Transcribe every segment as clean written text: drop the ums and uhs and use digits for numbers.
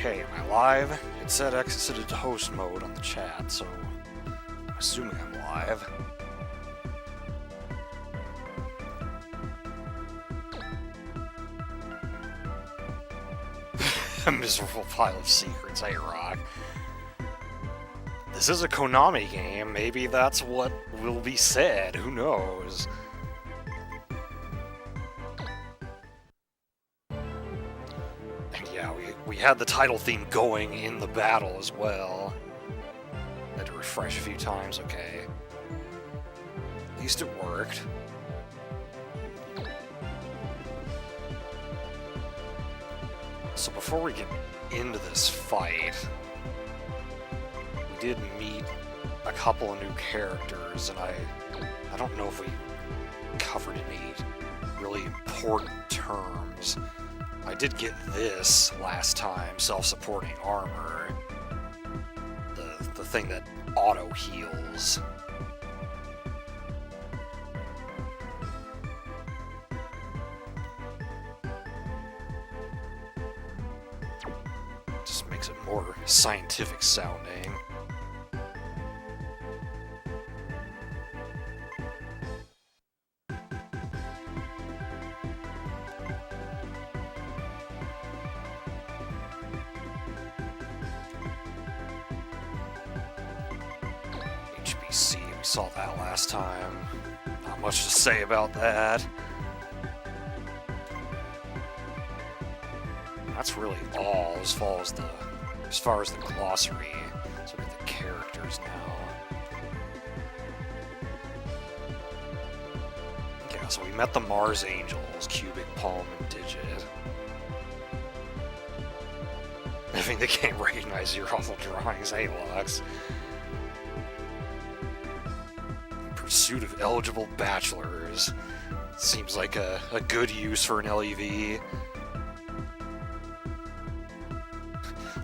Okay, am I live? It said exited host mode on the chat, so I'm assuming I'm live. A miserable pile of secrets, hey Rock. This is a Konami game, maybe that's what will be said, who knows? And yeah, we had the title theme going in the battle as well. Had to refresh a few times, okay. At least it worked. So before we get into this fight, we did meet a couple of new characters, and I don't know if we covered any really important terms. I did get this last time, self-supporting armor. The thing that auto-heals. Just makes it more scientific sounding. HBC, we saw that last time. Not much to say about that. That's really all as far as the glossary. Let's look at the characters now. Yeah, so we met the Mars Angels, Cubic, Palm, and Digit. I think the game recognizes your awful drawings, hey Lux. Pursuit of eligible bachelors. Seems like a good use for an LEV.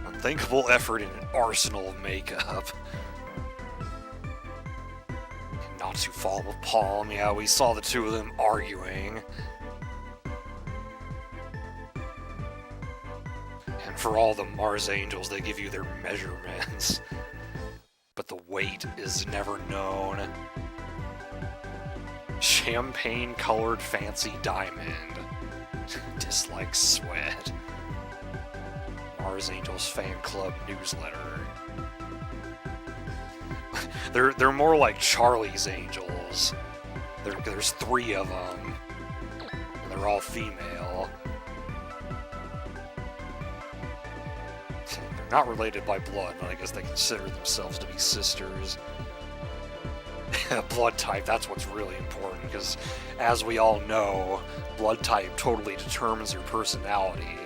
Unthinkable effort in an arsenal of makeup. Not too far with Palm, yeah, we saw the two of them arguing. And for all the Mars Angels, they give you their measurements. But the weight is never known. Champagne-colored fancy diamond. Dislike sweat. Mars Angels fan club newsletter. They're more like Charlie's Angels. There's 3 of them. And they're all female. They're not related by blood, but I guess they consider themselves to be sisters. Blood type, that's what's really important, because as we all know, blood type totally determines your personality.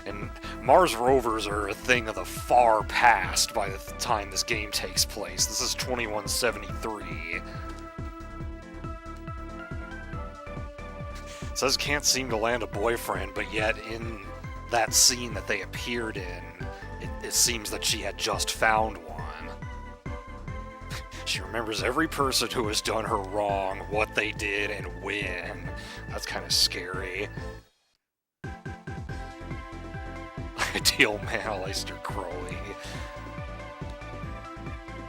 And Mars rovers are a thing of the far past by the time this game takes place. This is 2173. It says can't seem to land a boyfriend, but yet in that scene that they appeared in, it seems that she had just found one. She remembers every person who has done her wrong, what they did, and when. That's kind of scary. Ideal man, Aleister Crowley.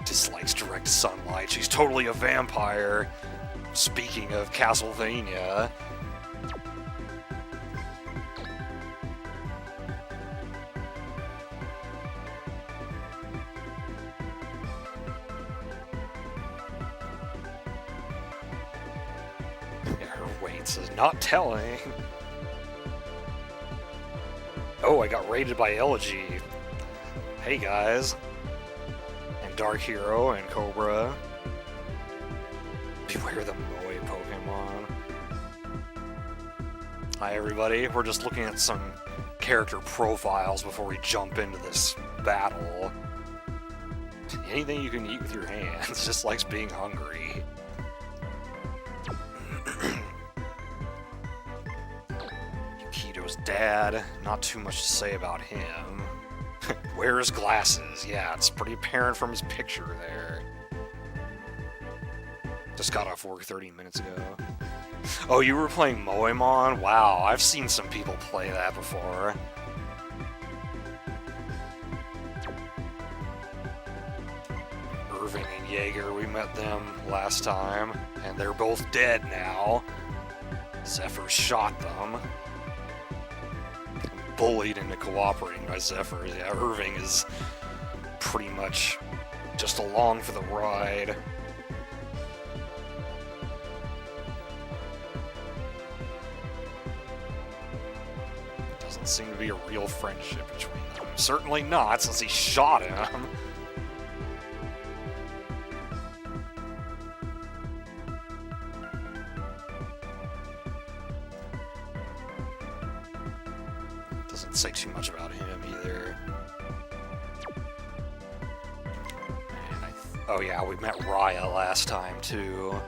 Dislikes direct sunlight. She's totally a vampire. Speaking of Castlevania. Yeah, her weight is not telling. Oh, I got raided by Elegy. Hey guys. And Dark Hero and Cobra. Beware the Moe Pokemon. Hi everybody, we're just looking at some character profiles before we jump into this battle. Anything you can eat with your hands, just likes being hungry. Yukito's dad, not too much to say about him. Wears glasses, yeah, it's pretty apparent from his picture there. Just got off work 30 minutes ago. Oh, you were playing Moemon? Wow, I've seen some people play that before. Irving and Jaeger, we met them last time, and they're both dead now. Zephyr shot them. Bullied into cooperating by Zephyr. Yeah, Irving is pretty much just along for the ride. Doesn't seem to be a real friendship between them. Certainly not, since he shot him. Doesn't say too much about him either. And oh yeah, we met Raya last time too.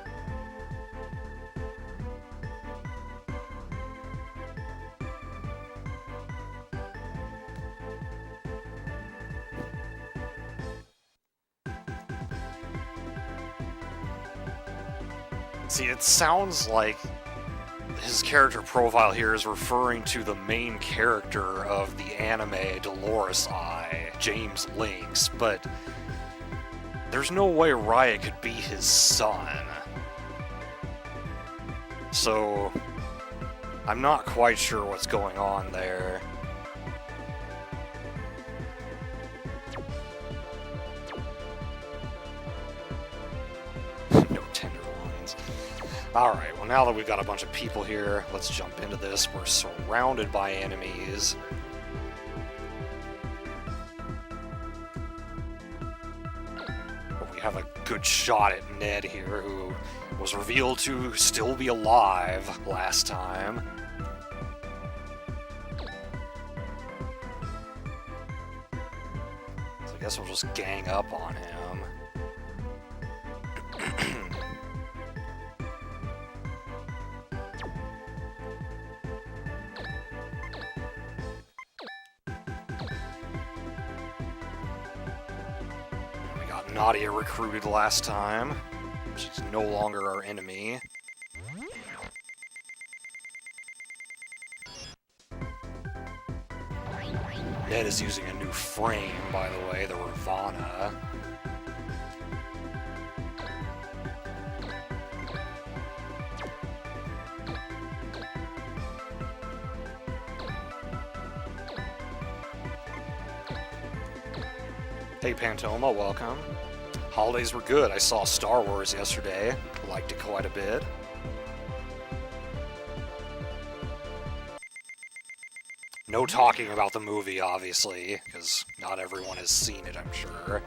See, it sounds like his character profile here is referring to the main character of the anime Dolores Eye, James Lynx, but there's no way Raya could be his son. So, I'm not quite sure what's going on there. No tenderloins. Alright, well now that we've got a bunch of people here, let's jump into this. We're surrounded by enemies. But we have a good shot at Ned here, who was revealed to still be alive last time. So I guess we'll just gang up on him. Nadia recruited last time. She's no longer our enemy. Ned is using a new frame, by the way, the Ravana. Hey Pantoma, welcome. Holidays were good. I saw Star Wars yesterday. Liked it quite a bit. No talking about the movie, obviously, because not everyone has seen it, I'm sure.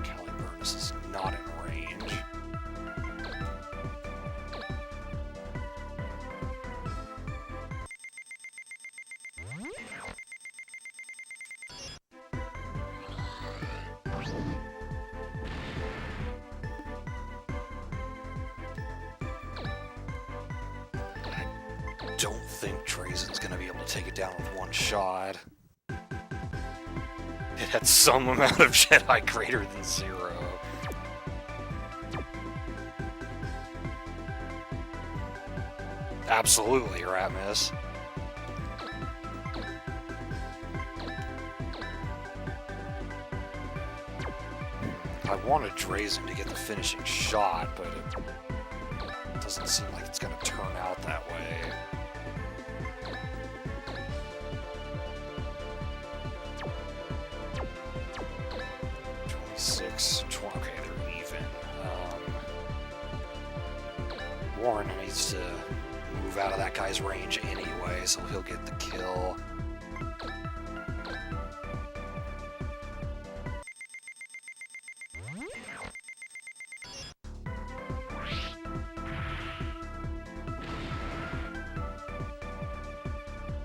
Caliburnius is not in range. I don't think Drazen's gonna be able to take it down with one shot. It had some amount of Jedi greater than 0. Absolutely, Ratmus. I wanted Drazen to get the finishing shot, but it doesn't seem like it's gonna turn out that way. 26, 20, okay, they're even. Warren needs to move out of that guy's range anyway, so he'll get the kill.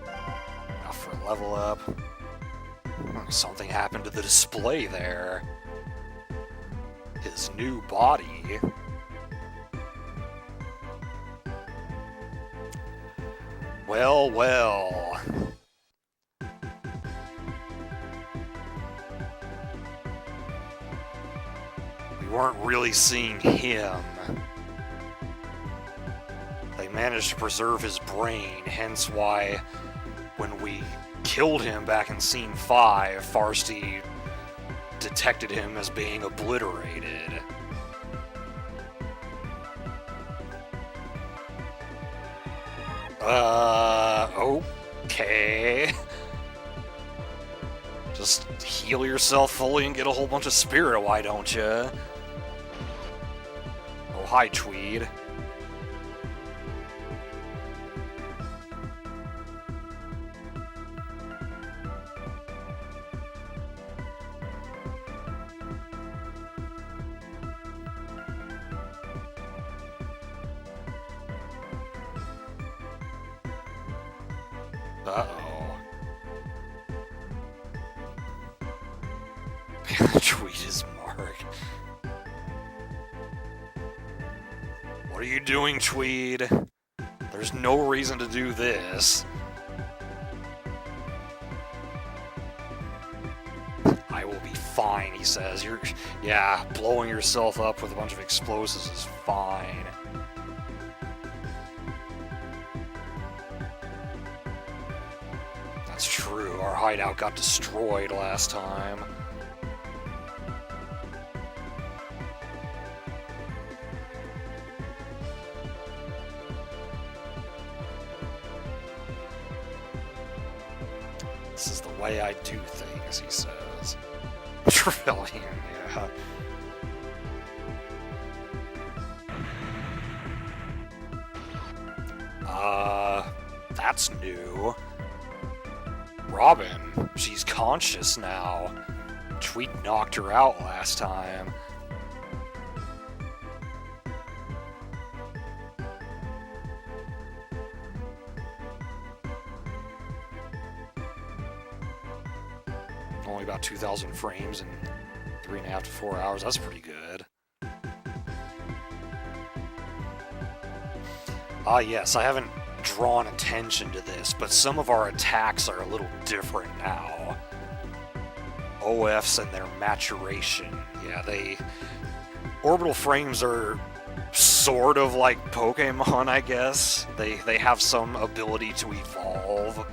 Now for a level up. Something happened to the display there. His new body. Well, well. weren't really seeing him. They managed to preserve his brain, hence why when we killed him back in Scene 5, Farsty detected him as being obliterated. Okay. Just heal yourself fully and get a whole bunch of spirit, why don't you? Oh, hi, Tweed. Uh-oh. Tweet is Mark. What are you doing, Tweed? There's no reason to do this. I will be fine, he says. Yeah, blowing yourself up with a bunch of explosives is fine. That's true, our hideout got destroyed last time. This is the way I do things, he says. Trevelyan, yeah. That's new. Robin, she's conscious now. Tweet knocked her out last time. Only about 2,000 frames in 3.5 to 4 hours. That's pretty good. Yes, I haven't drawn attention to this, but some of our attacks are a little different now. OFs and their maturation. Yeah, orbital frames are sort of like Pokemon, I guess. They have some ability to evolve.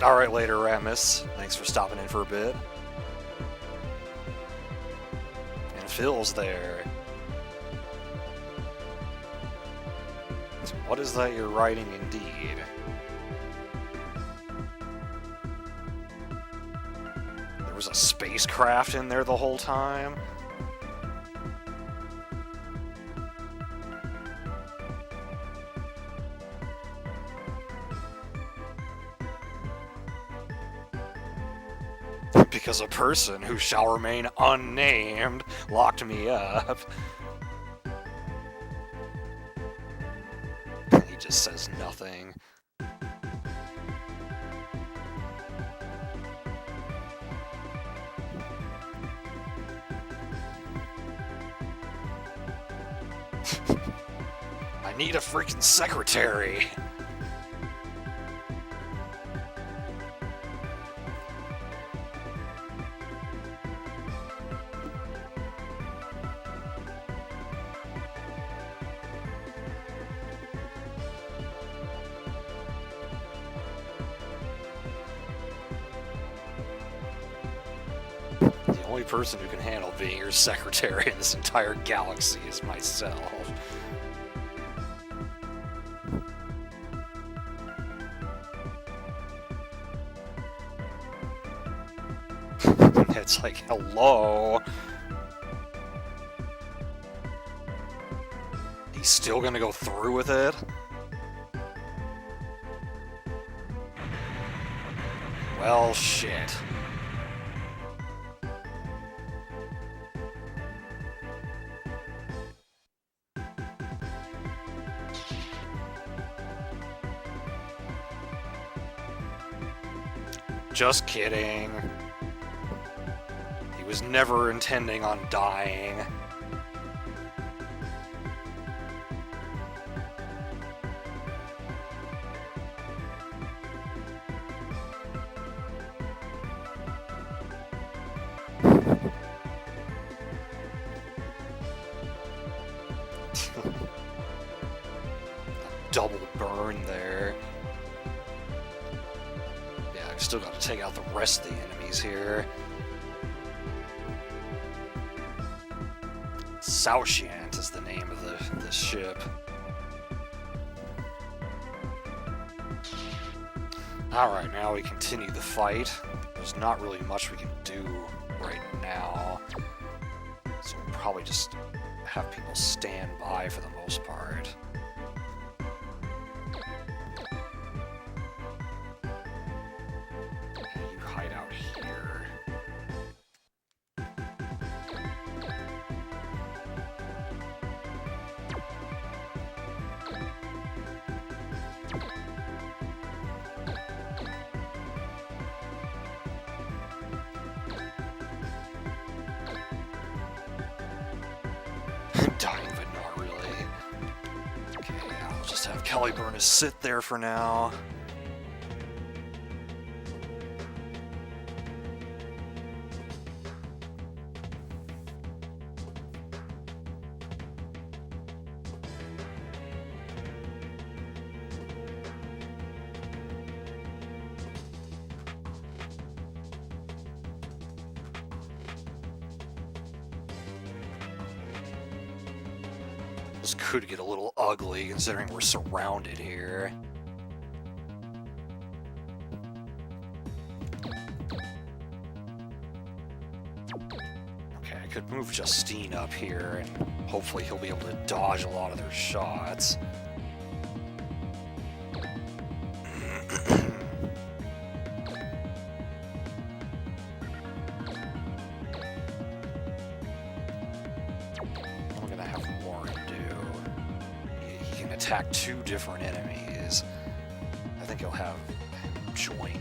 Alright, later, Ramus. Thanks for stopping in for a bit. And Phil's there. So what is that you're writing indeed? There was a spacecraft in there the whole time? Because a person who shall remain unnamed locked me up. He just says nothing. I need a freaking secretary. The only person who can handle being your secretary in this entire galaxy is myself. It's like, hello? He's still gonna go through with it? Well, shit. Just kidding. He was never intending on dying. turn there. Yeah, I've still got to take out the rest of the enemies here. Saoshyant is the name of the ship. Alright, now we continue the fight. There's not really much we can do right now. So we'll probably just have people stand by for the most part. You hide out here. Dying, but not really. Okay, I'll just have Caliburnus sit there for now. This could get a little ugly considering we're surrounded here. Okay, I could move Justine up here and hopefully he'll be able to dodge a lot of their shots. Attack two different enemies. I think he'll have him join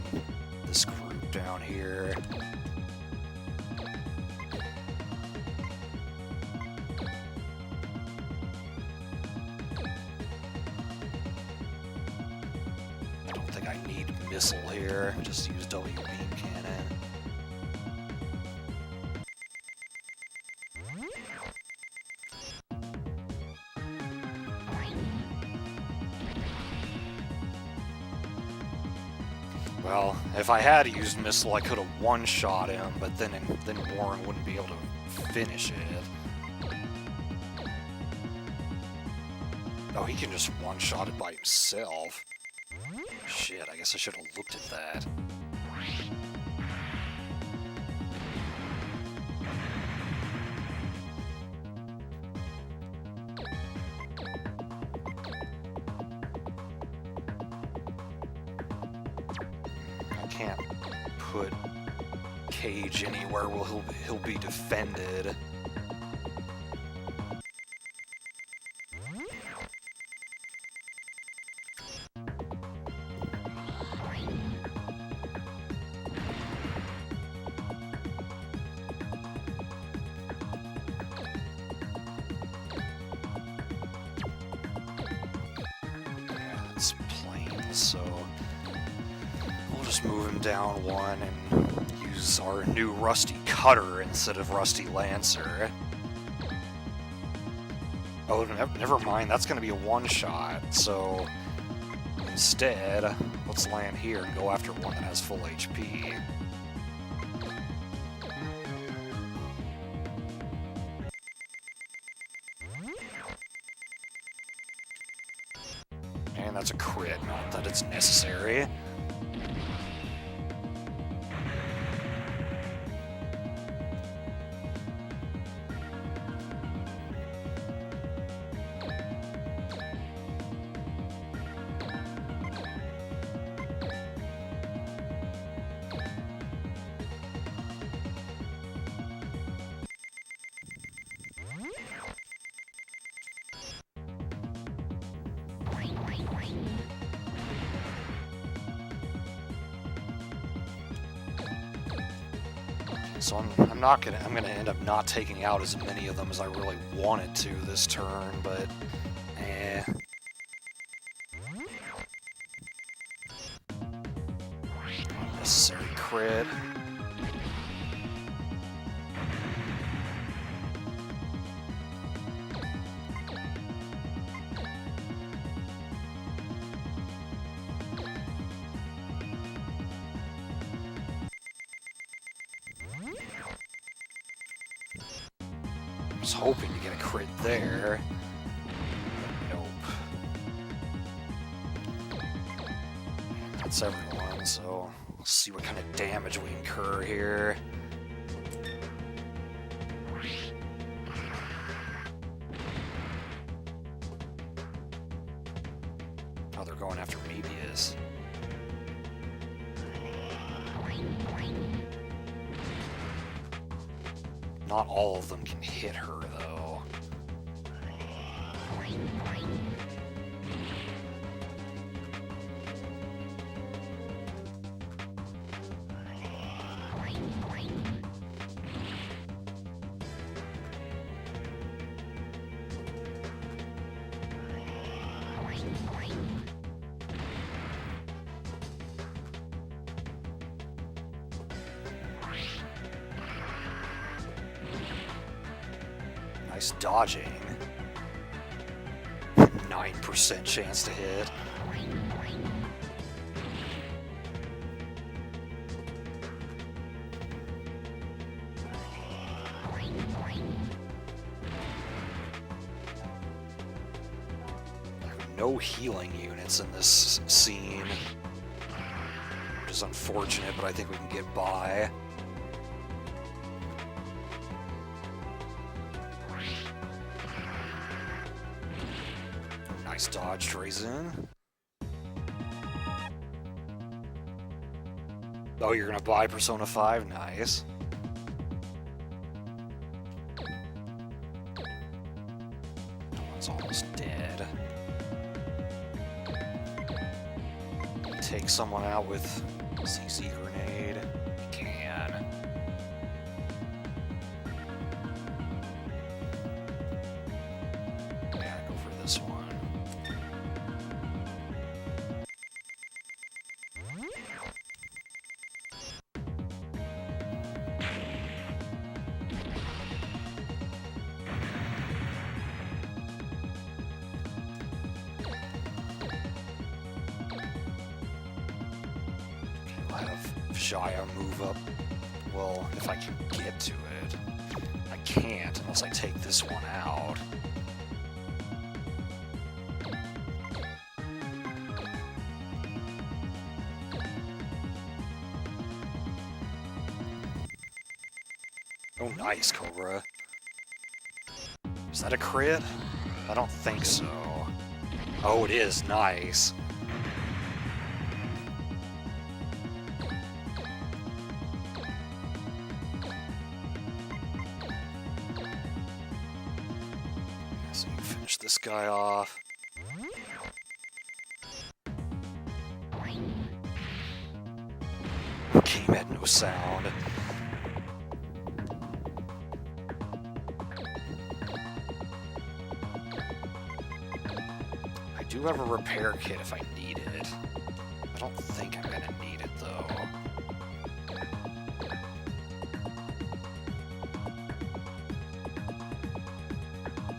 this group down here. I don't think I need missile here. Just use W beam cannon. Well, if I had used missile, I could have one-shot him, but then Warren wouldn't be able to finish it. Oh, he can just one-shot it by himself. Shit, I guess I should have looked at that. Can't put Cage anywhere where he'll be defended. Yeah, it's plain, so just move him down one and use our new Rusty Cutter instead of Rusty Lancer. Oh, never mind, that's going to be a one-shot, so instead, let's land here and go after one that has full HP. And that's a crit, not that it's necessary. So I'm gonna end up not taking out as many of them as I really wanted to this turn, but unnecessary crit. was hoping to get a crit there. Nope. That's everyone, so let's see what kind of damage we incur here. Oh, they're going after Mebius. Not all of them can hit her, though. Nice dodging. 9% chance to hit. No healing units in this scene, which is unfortunate, but I think we can get by. Nice dodge, Drazen. Oh, you're gonna buy Persona 5? Nice. One's almost dead. Take someone out with CC grenade. Can. Yeah, go for this one. I'll have Shia move up. Well, if I can get to it. I can't unless I take this one out. Oh, nice, Cobra. Is that a crit? I don't think so. Oh, it is. Nice. So you finish this guy off. Game had no sound. I do have a repair kit if I need it. I don't think I'm gonna need it though.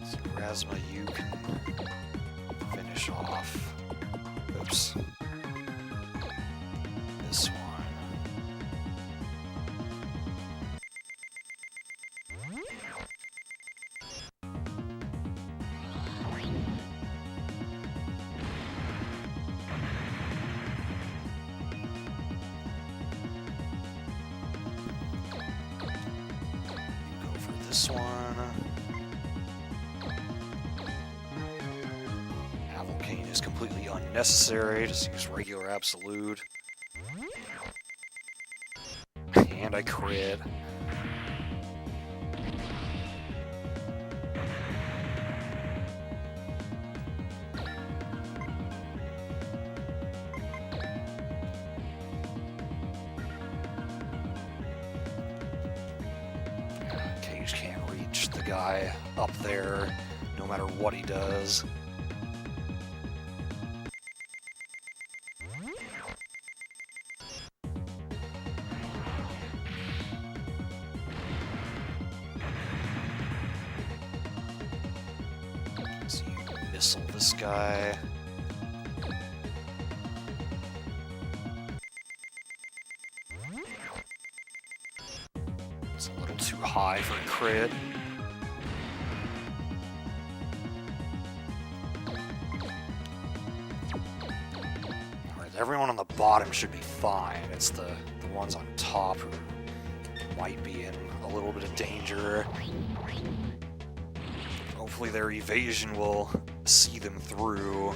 So Rasma, you can finish off. Oops. This one. This one. Avalcane is completely unnecessary. Just use regular absolute. And I crit. Cage can't reach the guy up there, no matter what he does. So you missile this guy. It's a little too high for a crit. Everyone on the bottom should be fine. It's the ones on top who might be in a little bit of danger. Hopefully their evasion will see them through.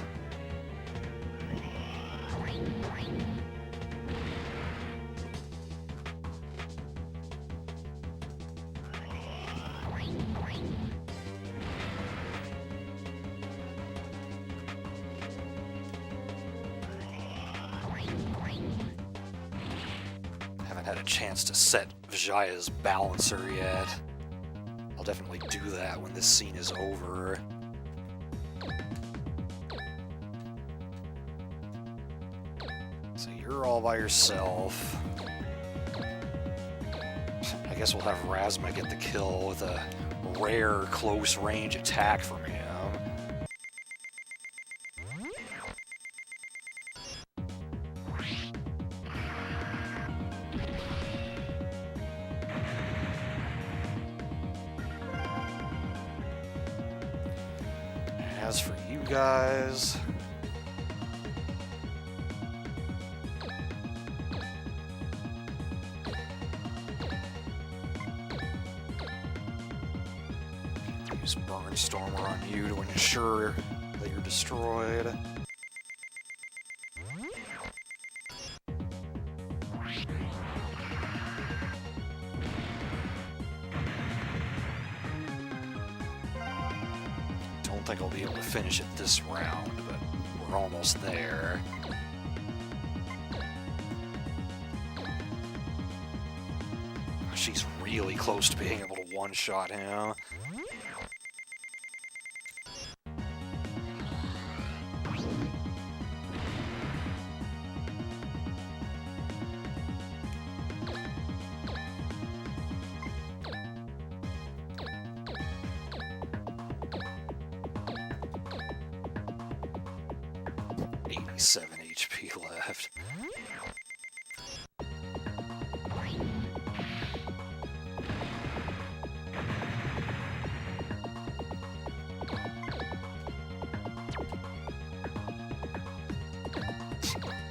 Haven't had a chance to set Vijaya's balancer yet. I'll definitely do that when this scene is over. So you're all by yourself. I guess we'll have Razma get the kill with a rare close range attack from him. As for you guys, use Burnstormer on you to ensure that you're destroyed. I don't think I'll be able to finish it this round, but we're almost there. She's really close to being able to one-shot him. .87 HP left.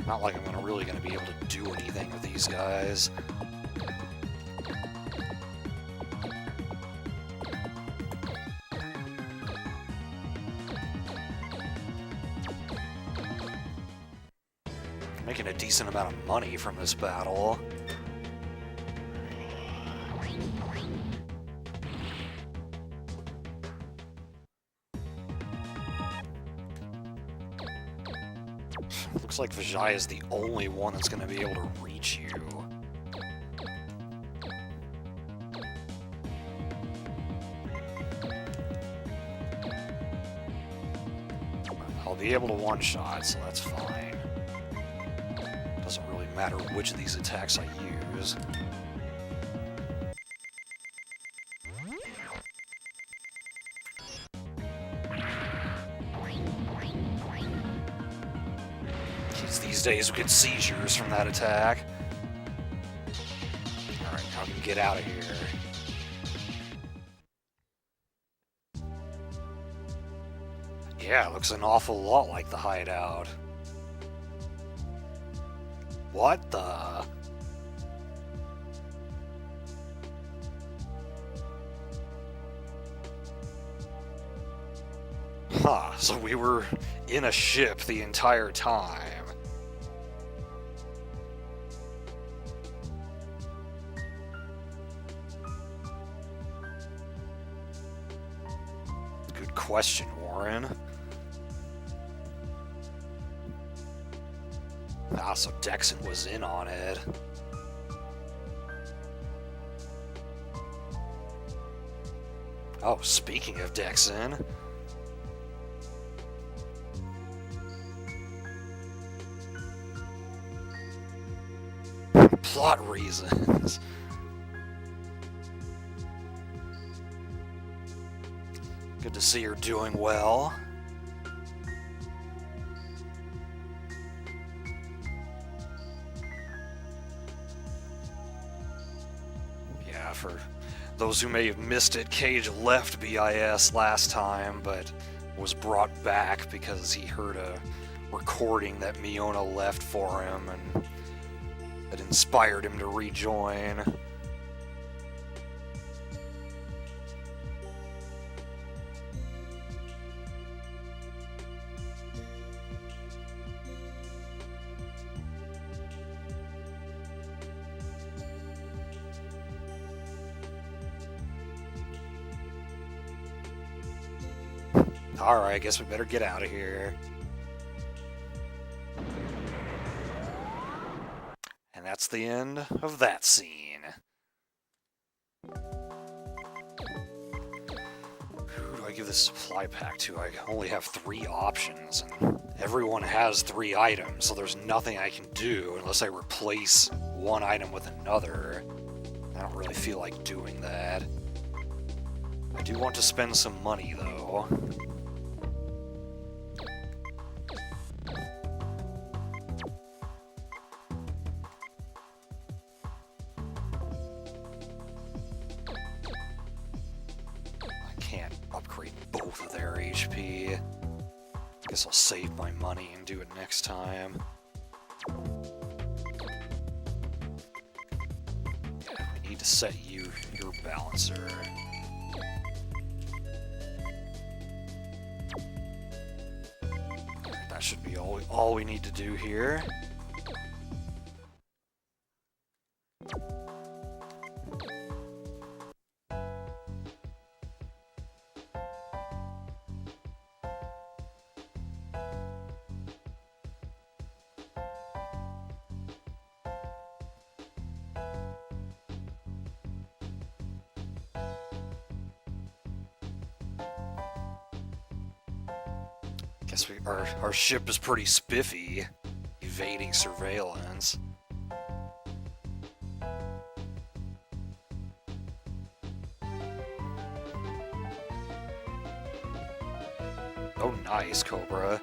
Not like I'm really going to be able to do anything with these guys. Making a decent amount of money from this battle. Looks like Vijaya is the only one that's going to be able to reach you. I'll be able to one-shot, so that's fine. Doesn't really matter which of these attacks I use. Kids these days will get seizures from that attack. Alright, now we can get out of here. Yeah, it looks an awful lot like the hideout. What the? Huh, so we were in a ship the entire time. Good question, Warren. Ah, so Dexon was in on it. Oh, speaking of Dexon. Plot reasons. Good to see you're doing well. For those who may have missed it, Cage left BIS last time, but was brought back because he heard a recording that Miona left for him and that inspired him to rejoin. Alright, I guess we better get out of here. And that's the end of that scene. Who do I give this supply pack to? I only have 3 options, and everyone has 3 items, so there's nothing I can do unless I replace one item with another. I don't really feel like doing that. I do want to spend some money, though. Both of their HP. Guess I'll save my money and do it next time. Yeah, we need to set your balancer. That should be all we need to do here. Guess our ship is pretty spiffy, evading surveillance. Oh, nice, Cobra.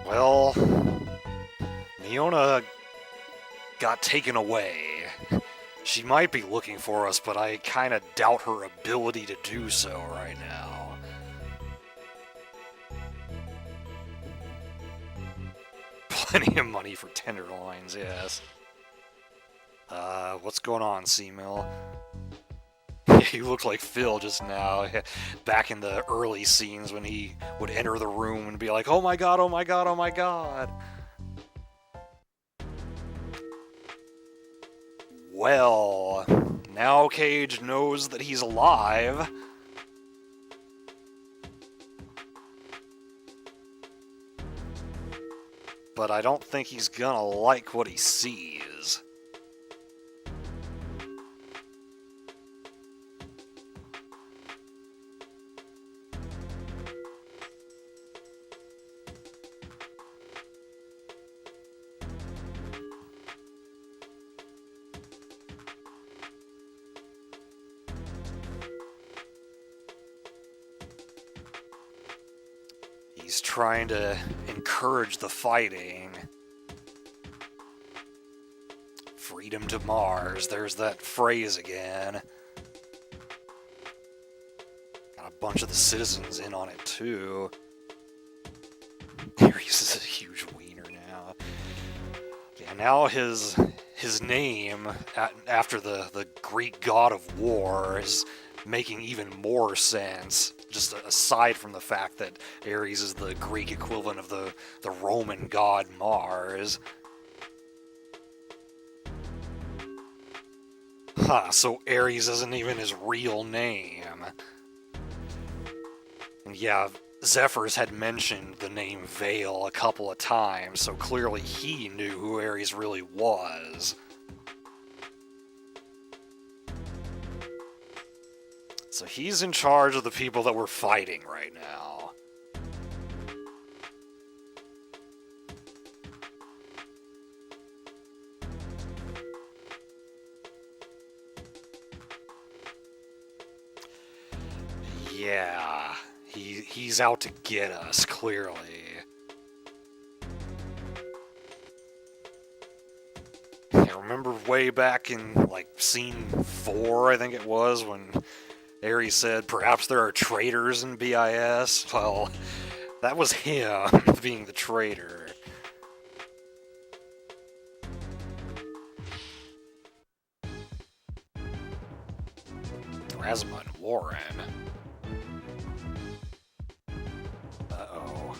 Well, Miona got taken away. She might be looking for us, but I kind of doubt her ability to do so right now. Plenty of money for tenderloins, yes. What's going on, C-Mill? You look like Phil just now, back in the early scenes when he would enter the room and be like, oh my god, oh my god, oh my god. Well, now Cage knows that he's alive. But I don't think he's gonna like what he sees. He's trying to encourage the fighting. Freedom to Mars, there's that phrase again. Got a bunch of the citizens in on it too. Ares is a huge wiener now. Yeah, now his name, after the Greek god of war, is making even more sense, just aside from the fact that Ares is the Greek equivalent of the Roman god Mars. Huh, so Ares isn't even his real name. And yeah, Zephyrs had mentioned the name Vale a couple of times, so clearly he knew who Ares really was. So he's in charge of the people that we're fighting right now. Yeah, he's out to get us, clearly. remember way back in, like, scene 4, I think it was, when Ares said, perhaps there are traitors in BIS? Well, that was him being the traitor. Razma and Warren. Uh-oh.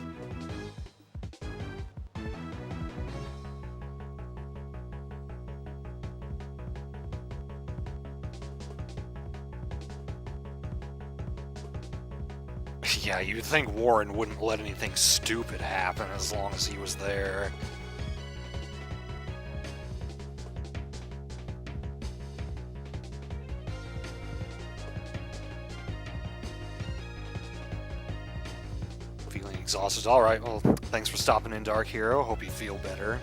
Yeah, you'd think Warren wouldn't let anything stupid happen as long as he was there. Feeling exhausted. Alright, well, thanks for stopping in, Dark Hero. Hope you feel better.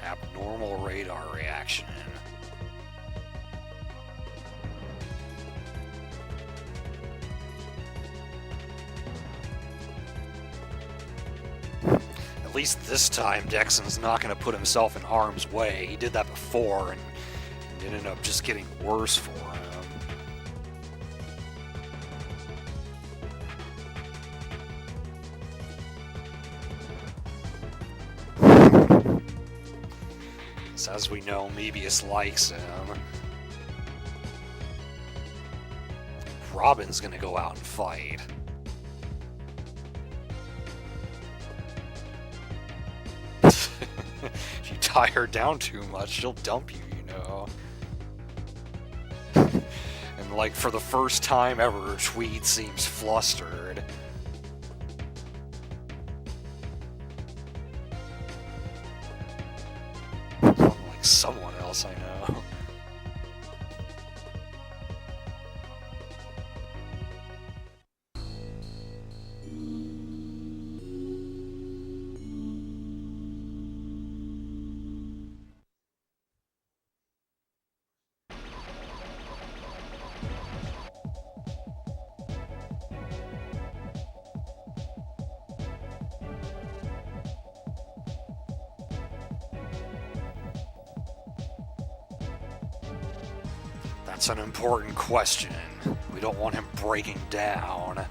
Abnormal radar reaction. At least this time, Dexon's not going to put himself in harm's way. He did that before, and it ended up just getting worse for him. As we know, Mebius likes him. Robin's gonna go out and fight. If you tie her down too much, she'll dump you, you know. And like, for the first time ever, Tweed seems flustered. Someone else I know. That's an important question. We don't want him breaking down.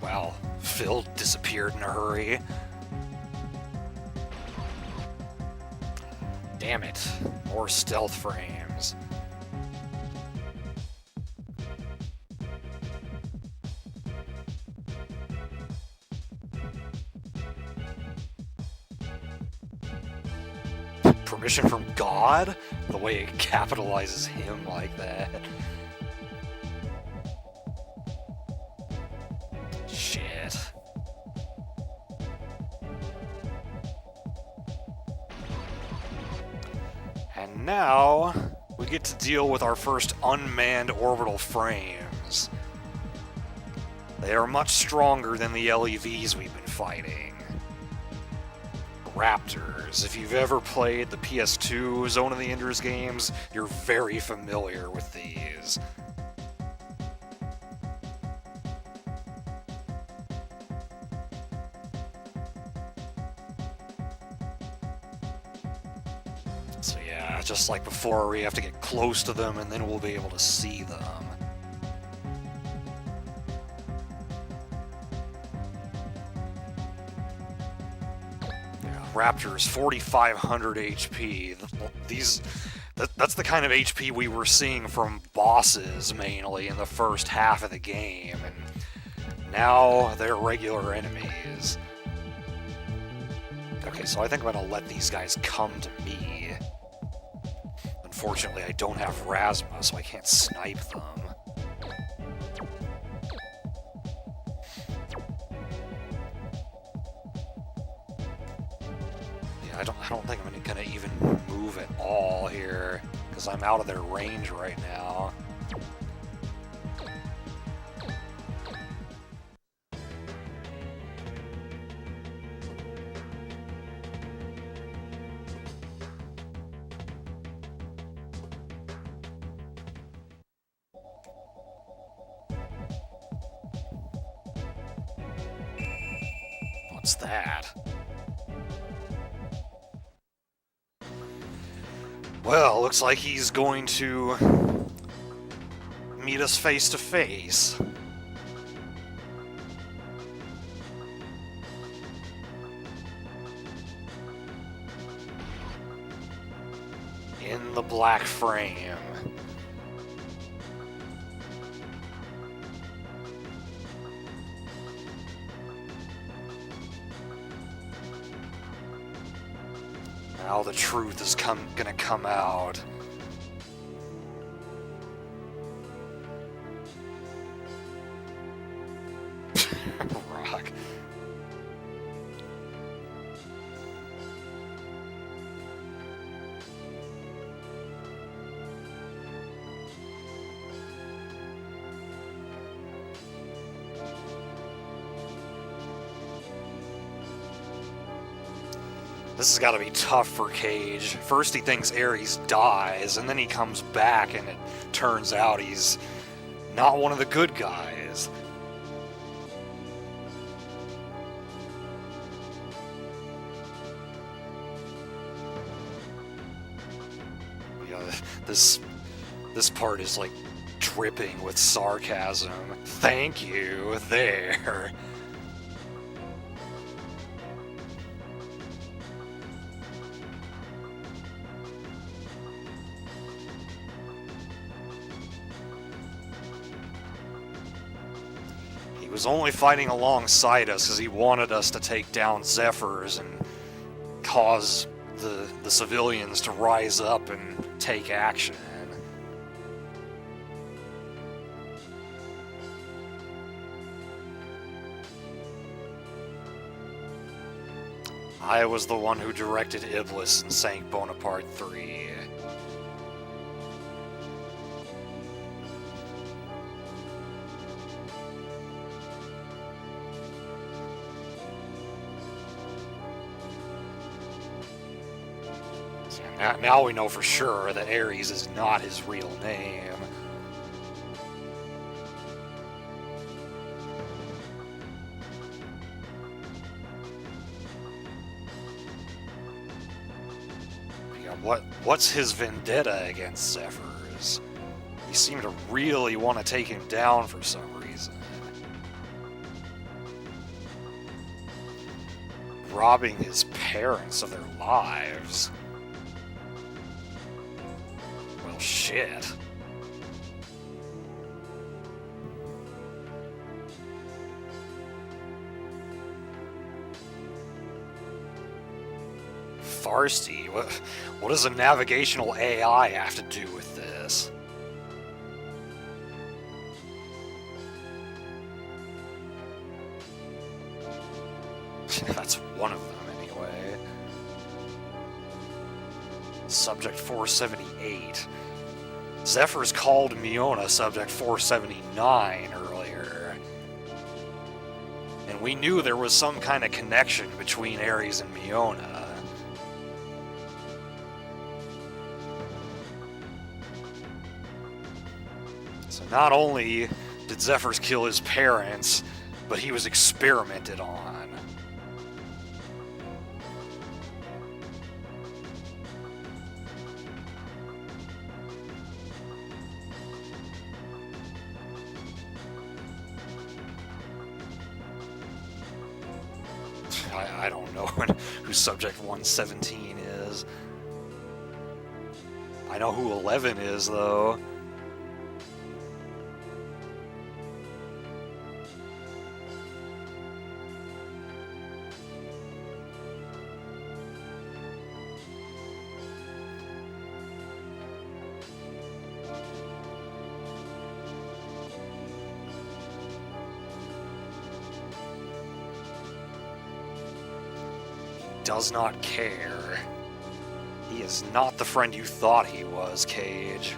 Wow, Phil disappeared in a hurry. Damn it, more stealth frames. Permission from God? The way it capitalizes him like that. Shit. And now, we get to deal with our first unmanned orbital frames. They are much stronger than the LEVs we've been fighting. Raptors. If you've ever played the PS2 Zone of the Enders games, you're very familiar with these. So yeah, just like before, we have to get close to them and then we'll be able to see them. Raptors, 4,500 HP. That's the kind of HP we were seeing from bosses, mainly, in the first half of the game, and now they're regular enemies. Okay, so I think I'm gonna let these guys come to me. Unfortunately, I don't have Razma, so I can't snipe them. I don't think I'm gonna even move at all here, because I'm out of their range right now. What's that? Well, looks like he's going to meet us face to face. In the black frame. Now the truth is gonna come out. Rock. This has got to be tough for Cage. First he thinks Ares dies, and then he comes back and it turns out he's not one of the good guys. Yeah, this part is like dripping with sarcasm. Thank you, there. He was only fighting alongside us because he wanted us to take down Zephyrs and cause the civilians to rise up and take action. I was the one who directed Iblis and sank Bonaparte 3. Now we know for sure that Ares is not his real name. Yeah, what's his vendetta against Zephyrs? He seemed to really want to take him down for some reason. Robbing his parents of their lives. Shit. Farsty, what does a navigational AI have to do with this? That's one of them, anyway. Subject 478. Zephyrs called Miona Subject 479 earlier. And we knew there was some kind of connection between Ares and Miona. So not only did Zephyrs kill his parents, but he was experimented on. I don't know who Subject 117 is. I know who 11 is, though. does not care. He is not the friend you thought he was, Cage.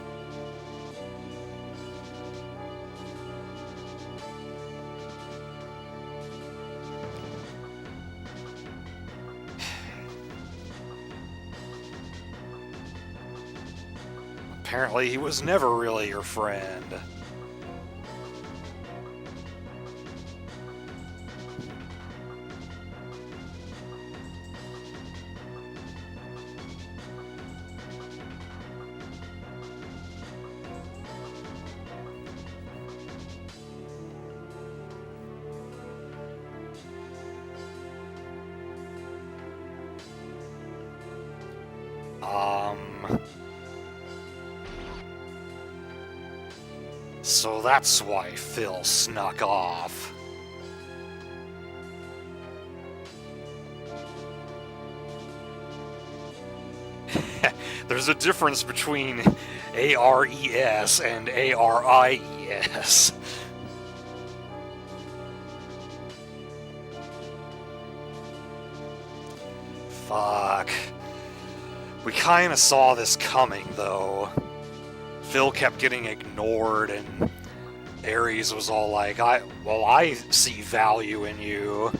Apparently, he was never really your friend. So that's why Phil snuck off. There's a difference between ARES and ARIES. Fuck. We kinda saw this coming, though. Phil kept getting ignored, and Ares was all like, I see value in you.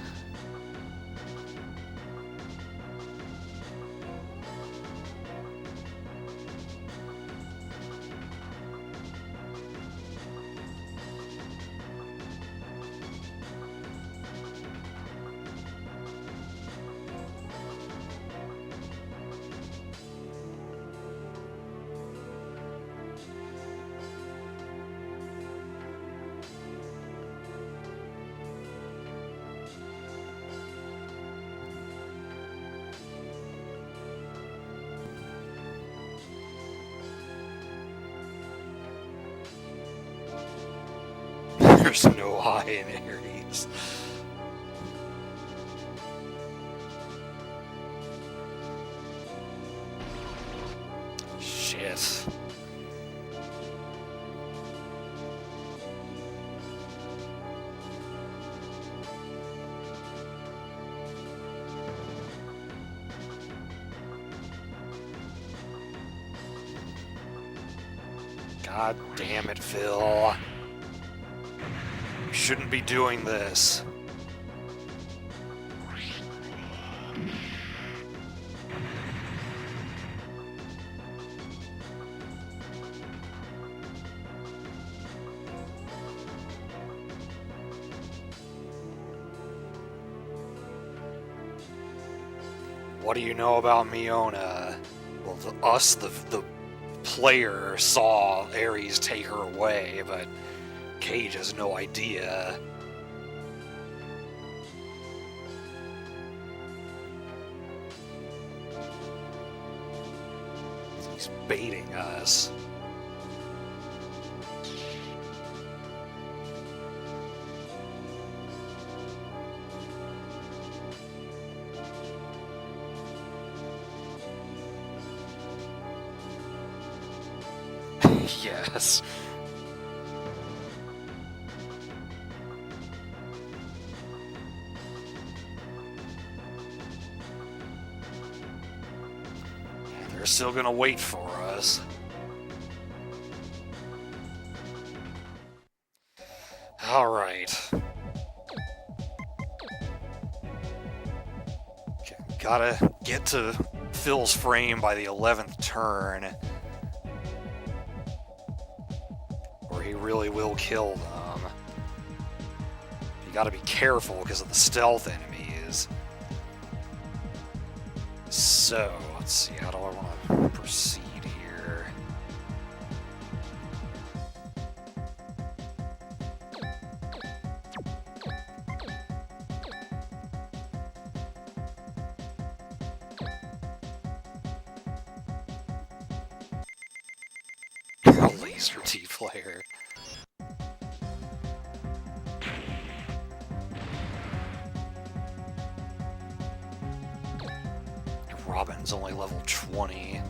There's no I in Ares. Shit. God damn it, Phil. You shouldn't be doing this. What do you know about Miona? Well, the player saw Ares take her away, but Cage has no idea. He's baiting us. Yes. They're still gonna wait for us. Alright. Gotta get to Phil's frame by the 11th turn, or he really will kill them. You gotta be careful because of the stealth enemies. So, let's see, how do I want to proceed here? Laser T-Flare. Robin's only level 20.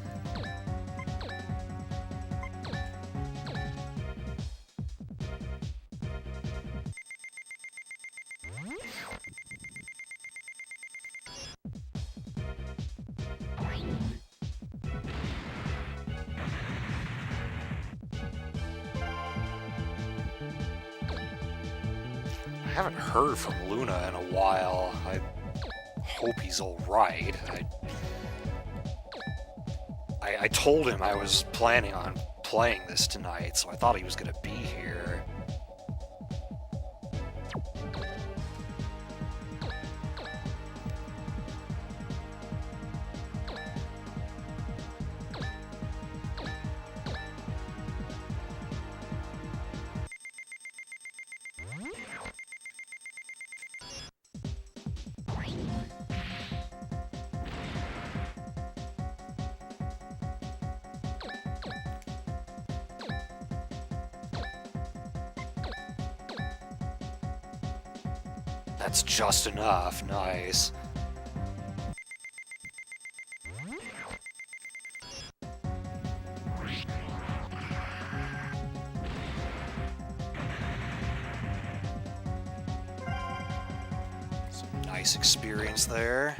haven't heard from Luna in a while. I hope he's alright. I told him I was planning on playing this tonight, so I thought he was gonna be here. That's just enough. Nice. Some nice experience there.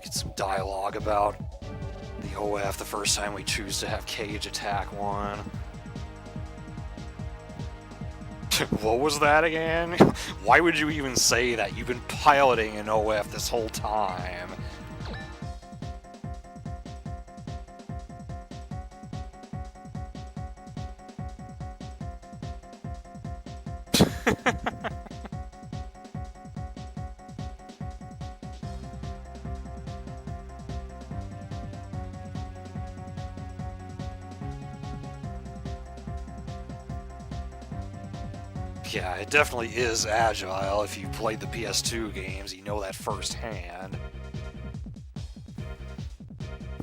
Get some dialogue about the OF the first time we choose to have Cage attack one. What was that again? Why would you even say that? You've been piloting an OF this whole time. Yeah, it definitely is agile. If you played the PS2 games, you know that firsthand.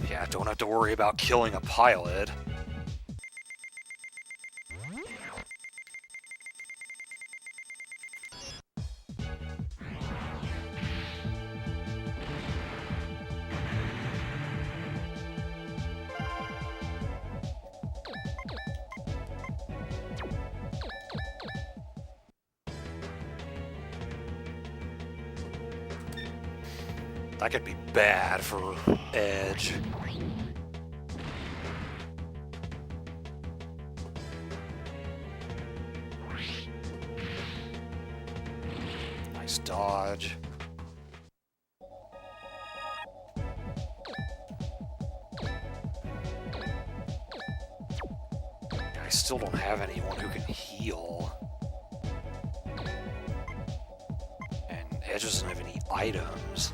Yeah, don't have to worry about killing a pilot. That could be bad for Edge. Nice dodge. I still don't have anyone who can heal. And Edge doesn't have any items.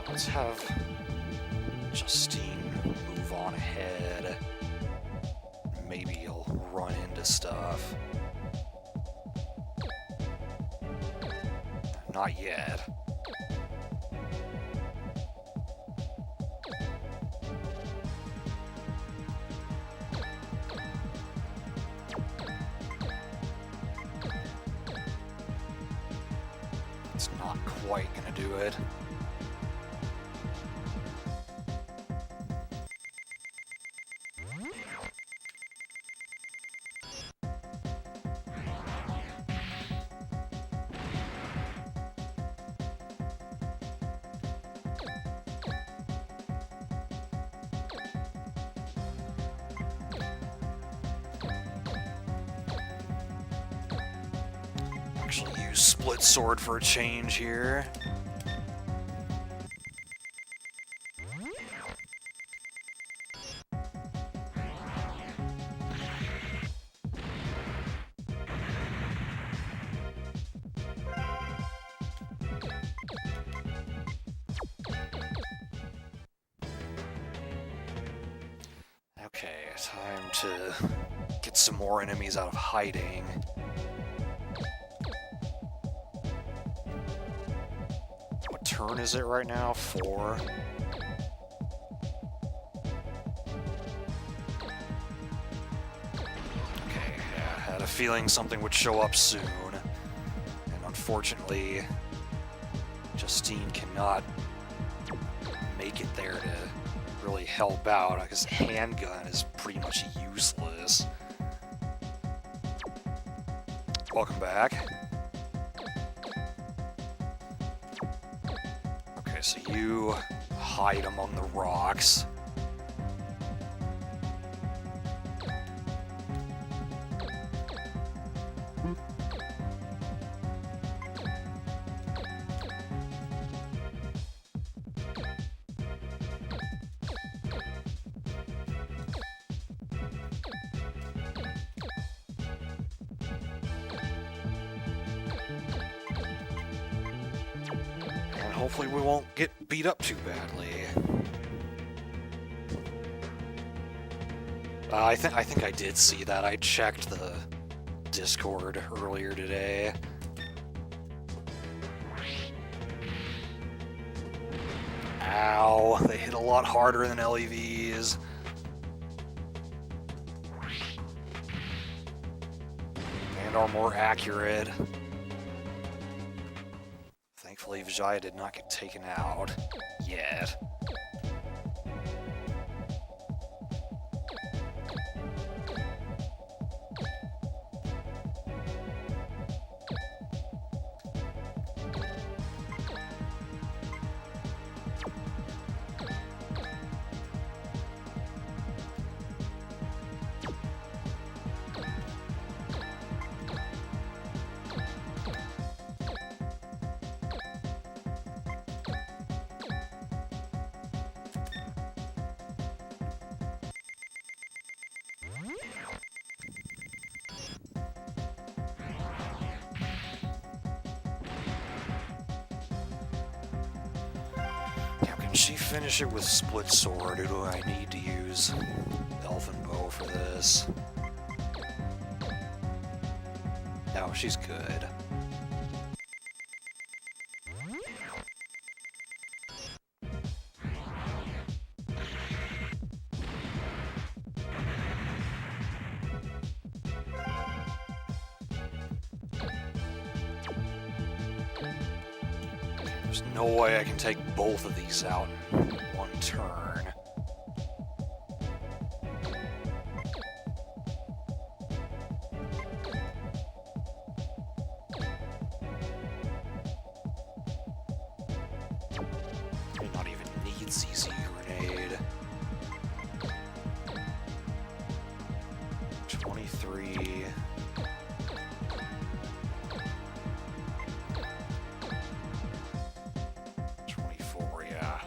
Let's have Justine move on ahead. Maybe he'll run into stuff. Not yet. It's not quite gonna do it. Actually use split sword for a change here. Okay, time to get some more enemies out of hiding. What turn is it right now? 4? Okay, yeah, I had a feeling something would show up soon. And unfortunately, Justine cannot make it there to really help out, because handgun is pretty much useless. Welcome back. Okay, so you hide among the rocks. Hopefully we won't get beat up too badly. I think I did see that. I checked the Discord earlier today. Ow, they hit a lot harder than LEVs. And are more accurate. Thankfully, Vijaya did not get taken out yet. She finish it with split sword, or do I need to use elfin bow for this? No, she's good. There's no way I can take both of these out in one turn. I may not even need CC grenade. 23.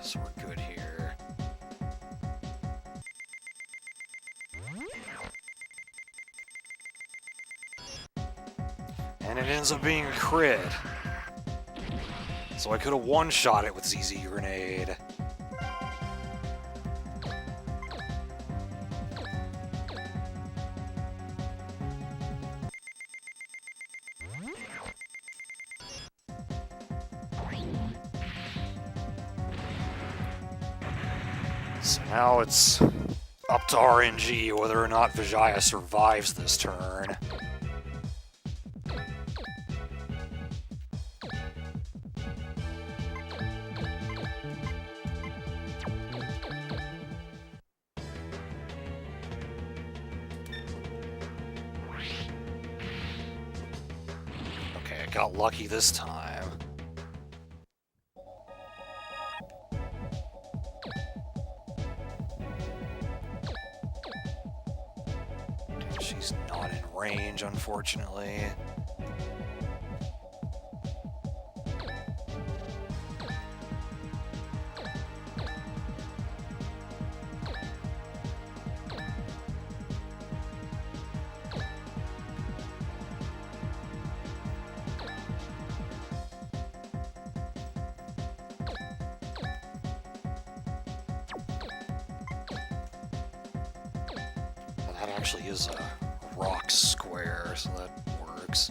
So we're good here. And it ends up being a crit. So I could have one-shot it with ZZ Grenade. So now it's up to RNG whether or not Vijaya survives this turn. Okay, I got lucky this time. She's not in range, unfortunately. That actually is a rock square, so that works.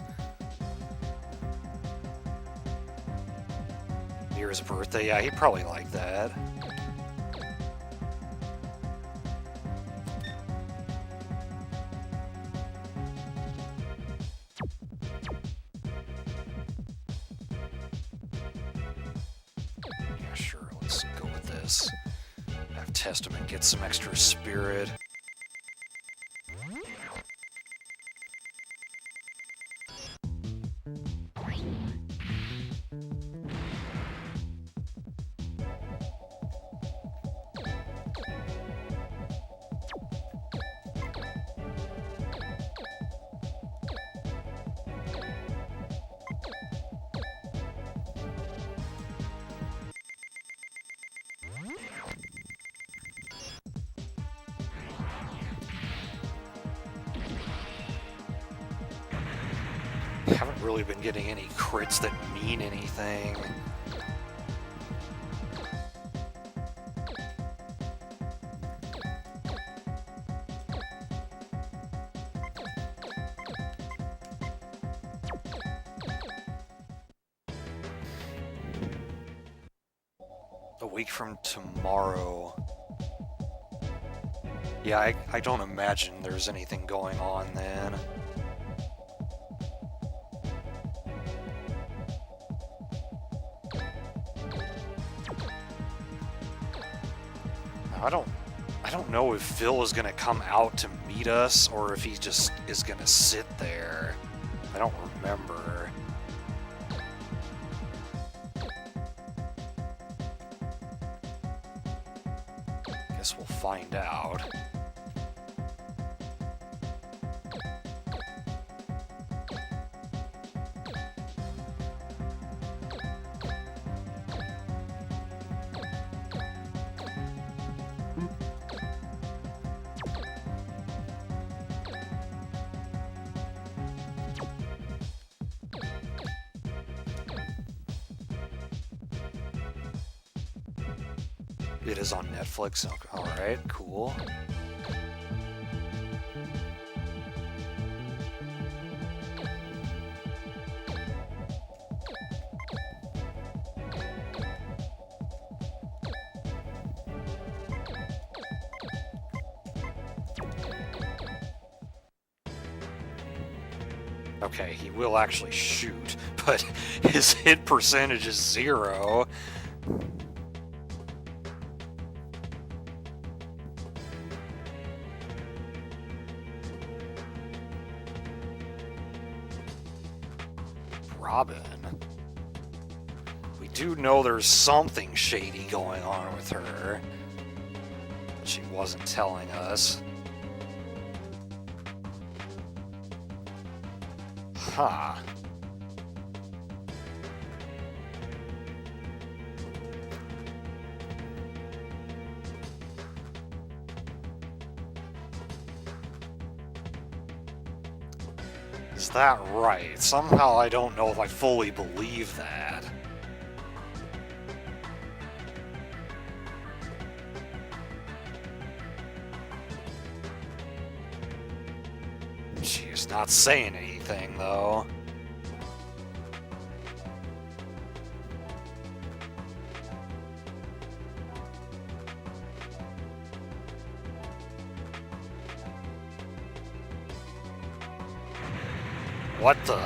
Near his birthday, yeah, he'd probably like that. Yeah, sure, let's go with this. Have Testament get some extra spirit. Haven't really been getting any crits that mean anything. A week from tomorrow. Yeah, I don't imagine there's anything going on then. I don't know if Phil is gonna come out to meet us or if he just is gonna sit there. I don't remember. Guess we'll find out. It is on Netflix. Alright, cool. Okay, he will actually shoot, but his hit percentage is 0. Robin. We do know there's something shady going on with her, but she wasn't telling us. Huh. Is that right? Somehow I don't know if I fully believe that. She's not saying anything, though. What the?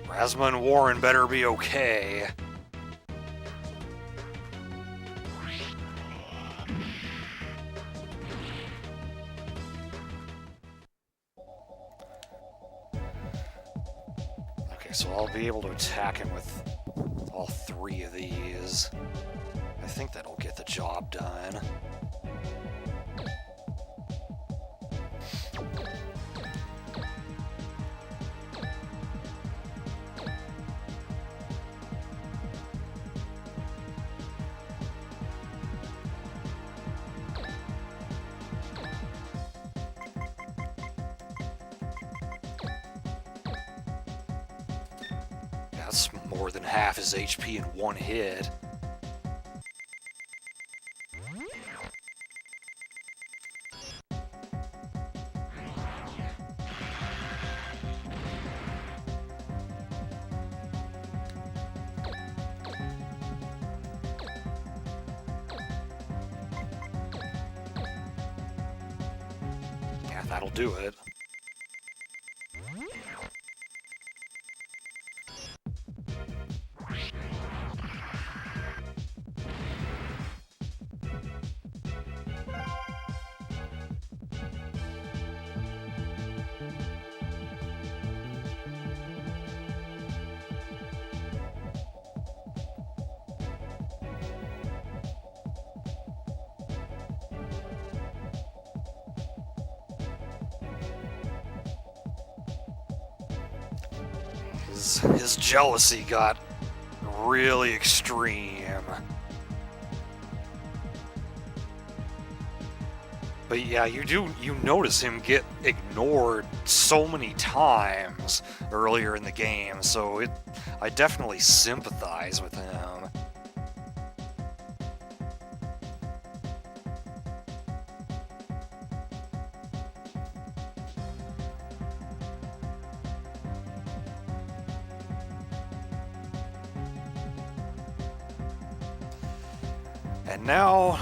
Razma and Warren better be okay. Okay, so I'll be able to attack him with all 3 of these. I think that'll get the job done. That's more than half his HP in one hit. Yeah, that'll do it. His jealousy got really extreme. But yeah, you notice him get ignored so many times earlier in the game, so I definitely sympathize with him. And now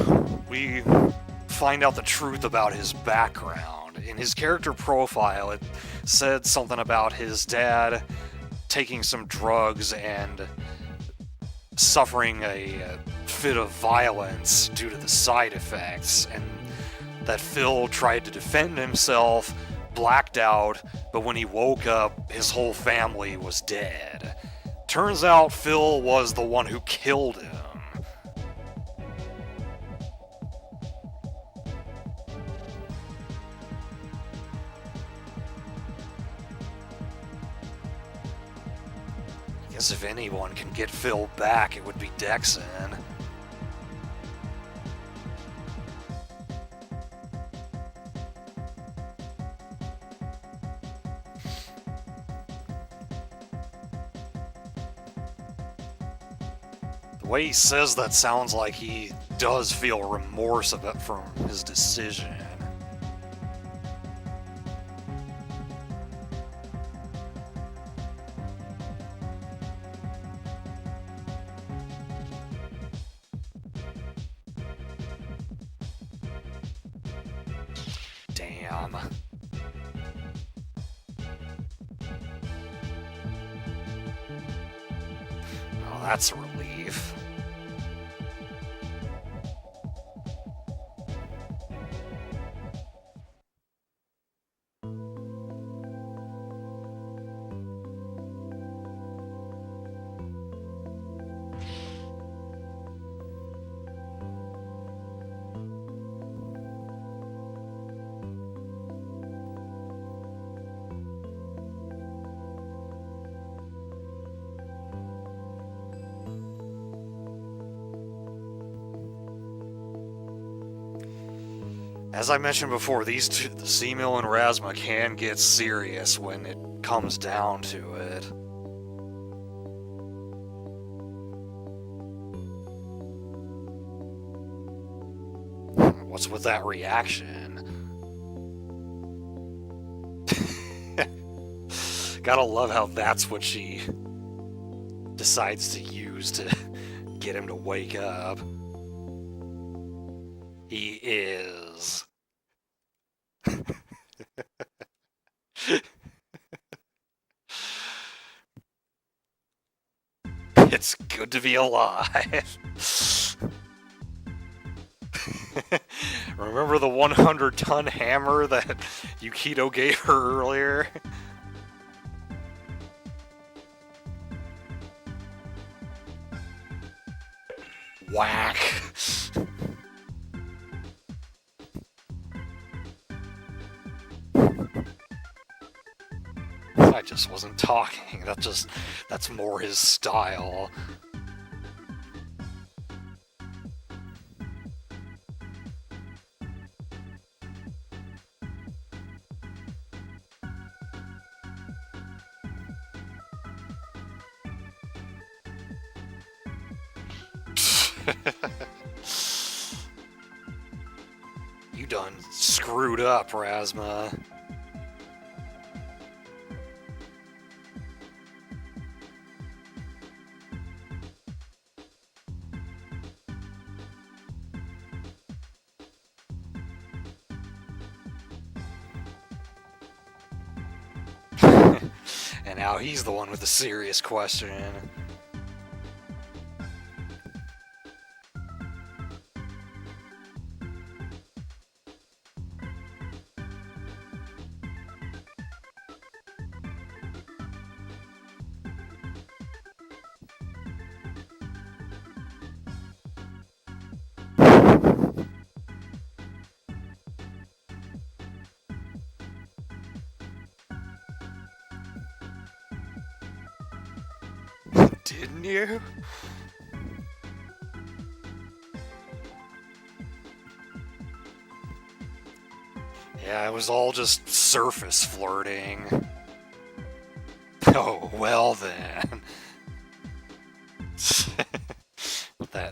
we find out the truth about his background. In his character profile, it said something about his dad taking some drugs and suffering a fit of violence due to the side effects, and that Phil tried to defend himself, blacked out, but when he woke up, his whole family was dead. Turns out Phil was the one who killed him. Guess if anyone can get Phil back, it would be Dexon. The way he says that sounds like he does feel remorse of it from his decision. Damn. Oh, that's a relief. As I mentioned before, these two, the Seamill and Razma, can get serious when it comes down to it. What's with that reaction? Gotta love how that's what she decides to use to get him to wake up. He is. It's good to be alive. Remember the 100-ton hammer that Yukito gave her earlier? Whack. I just wasn't talking. That's more his style. You done screwed up, Rasma. And now he's the one with the serious question. Didn't you? Yeah, it was all just surface flirting. Oh, well then.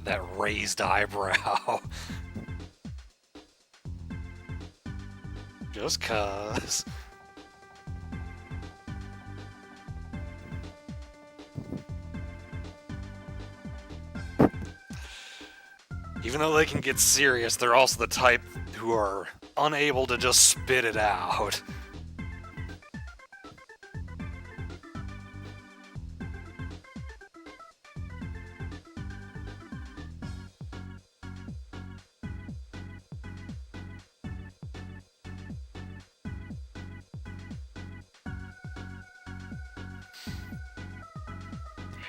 that raised eyebrow. Just cuz. Even though they can get serious, they're also the type who are unable to just spit it out.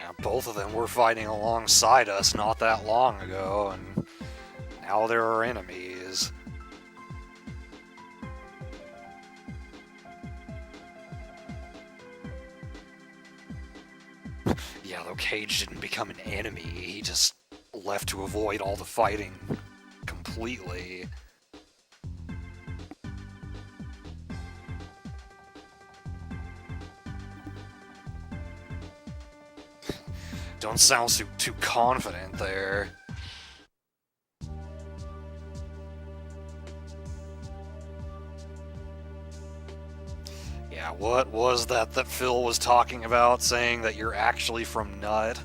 Yeah, both of them were fighting alongside us not that long ago, and now they're our enemies. Yeah, though Cage didn't become an enemy, he just left to avoid all the fighting completely. Don't sound too confident there. Yeah, what was that Phil was talking about, saying that you're actually from Nut?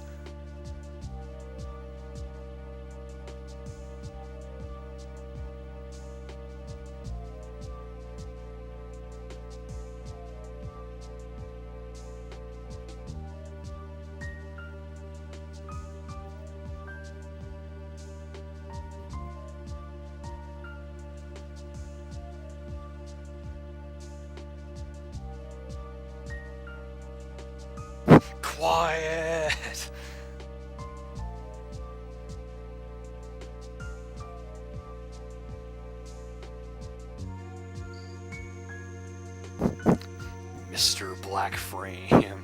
Quiet! Mr. Black Frame.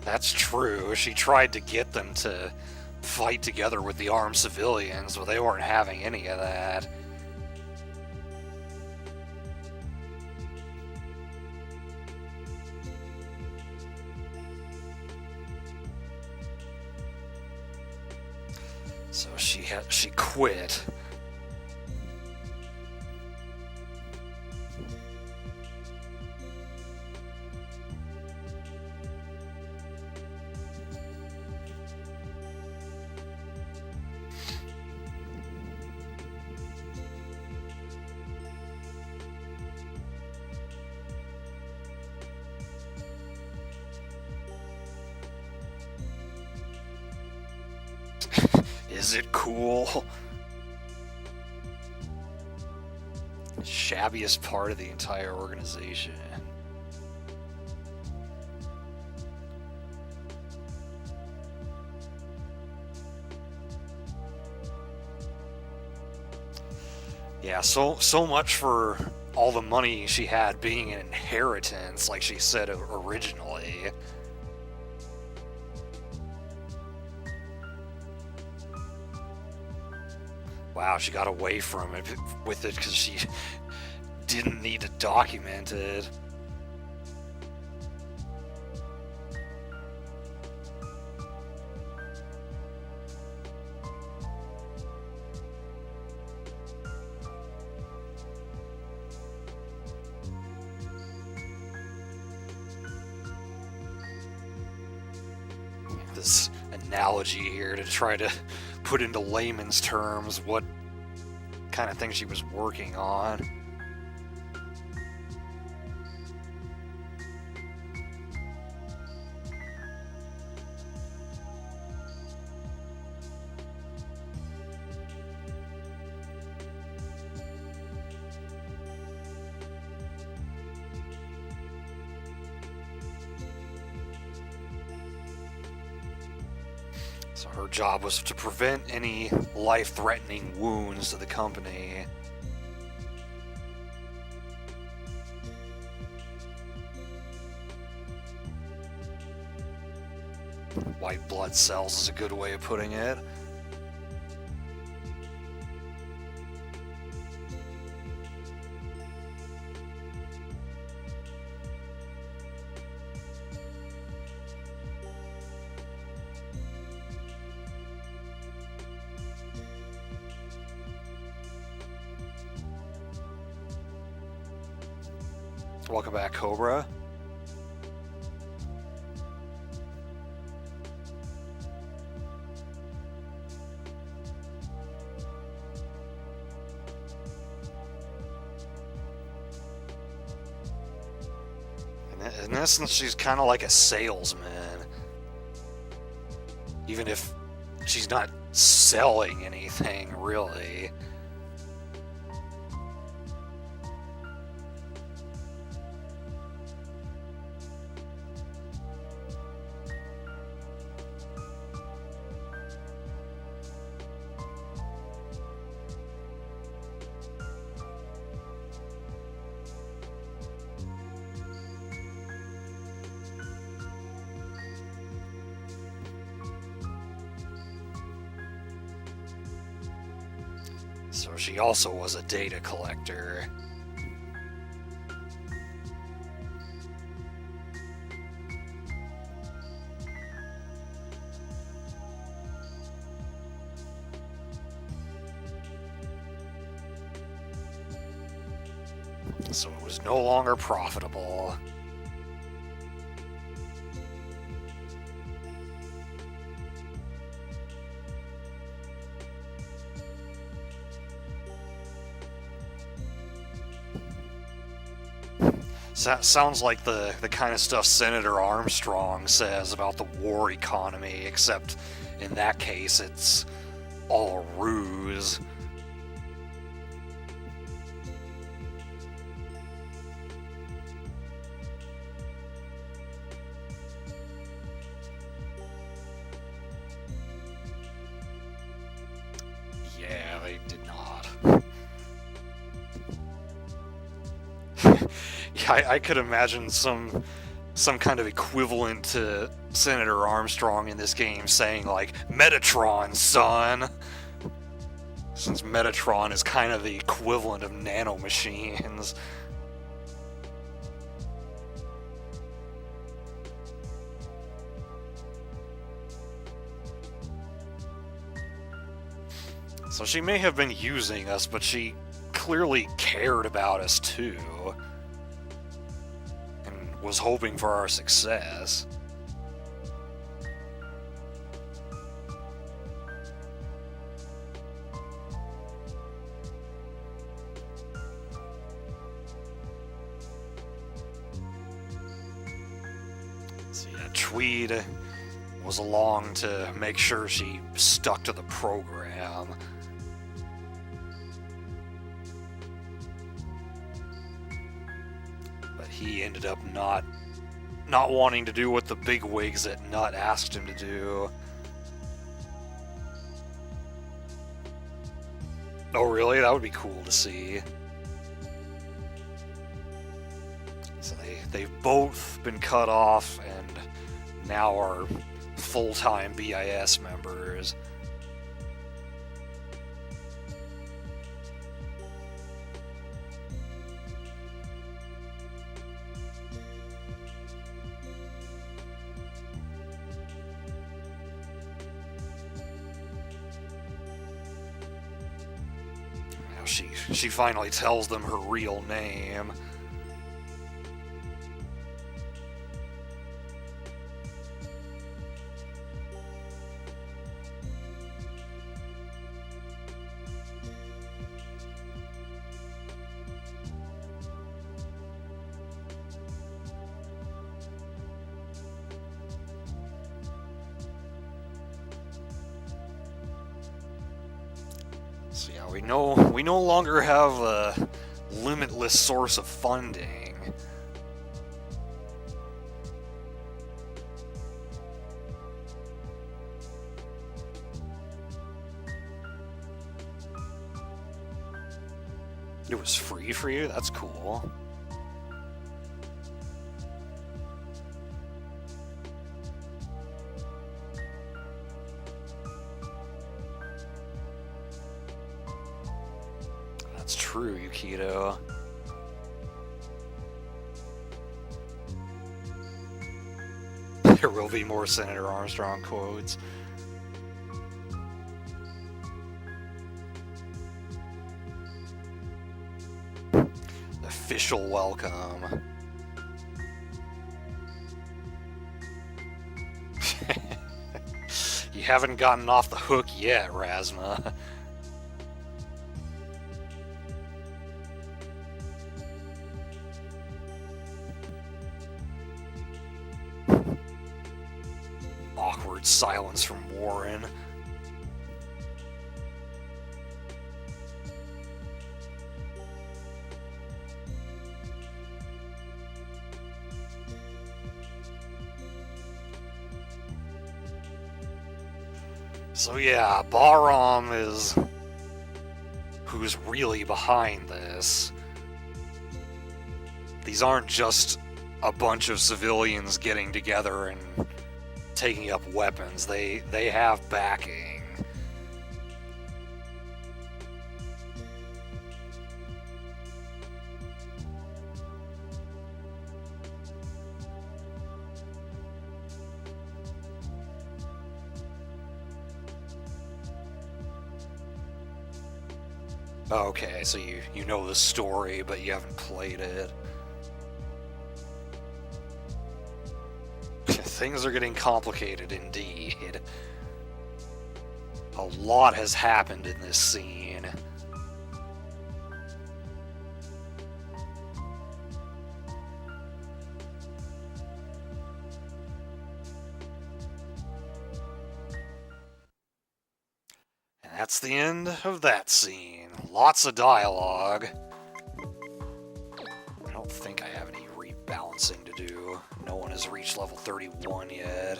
That's true. She tried to get them to fight together with the armed civilians, but they weren't having any of that. So she quit. Is it cool? Shabbiest part of the entire organization. Yeah, so much for all the money she had being an inheritance, like she said originally. Wow, she got away from it with it because she didn't need to document it. This analogy here to try to put into layman's terms what kind of thing she was working on. So her job was to prevent any life-threatening wounds to the company. White blood cells is a good way of putting it. Welcome back, Cobra. In essence, she's kind of like a salesman. Even if she's not selling anything, really. So she also was a data collector. So it was no longer profitable. Sounds like the kind of stuff Senator Armstrong says about the war economy, except in that case it's all a ruse. Yeah, they did not. Yeah, I could imagine some kind of equivalent to Senator Armstrong in this game saying, like, Metatron, son! Since Metatron is kind of the equivalent of nanomachines. So she may have been using us, but she clearly cared about us too. And was hoping for our success. So yeah, Tweed was along to make sure she stuck to the program. But he ended up not wanting to do what the bigwigs at Nut asked him to do. Oh really? That would be cool to see. So they've both been cut off and now are full-time BIS members. she finally tells them her real name. So yeah, we no longer have a limitless source of funding. It was free for you? That's cool. That's true, Yukito. There will be more Senator Armstrong quotes. Official welcome. You haven't gotten off the hook yet, Razma. Awkward silence from Warren. So yeah, Bahram is who's really behind this. These aren't just a bunch of civilians getting together and taking up weapons. They have backing. Okay, so you know the story, but you haven't played it. Things are getting complicated indeed. A lot has happened in this scene. And that's the end of that scene. Lots of dialogue. I don't think I have any rebalancing to do. No one has reached level 31 yet.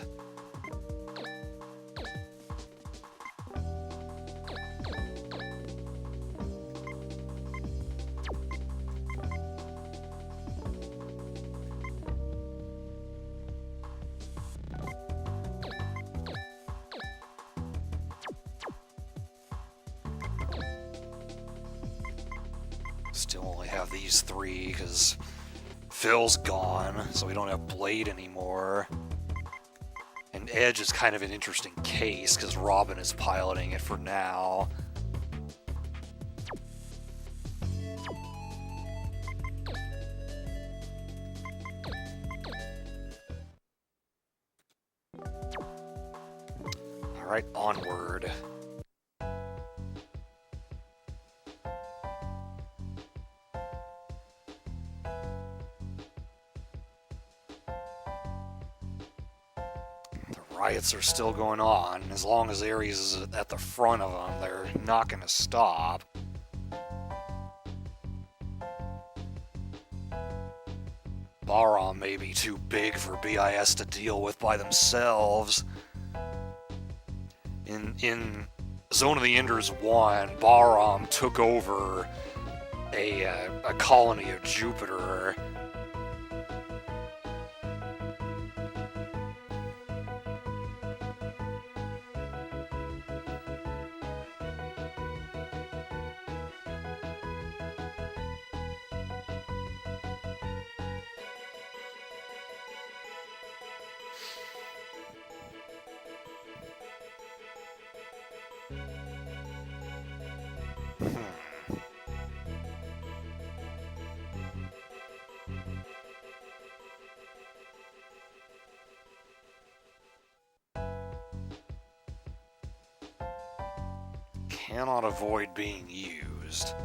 Still only have these three because Phil's gone, so we don't have Blade anymore. And Edge is kind of an interesting case because Robin is piloting it for now. Alright, onward. Riots are still going on. As long as Ares is at the front of them, they're not going to stop. Bahram may be too big for BIS to deal with by themselves. In Zone of the Enders 1, Bahram took over a colony of Jupiter. cannot avoid being used.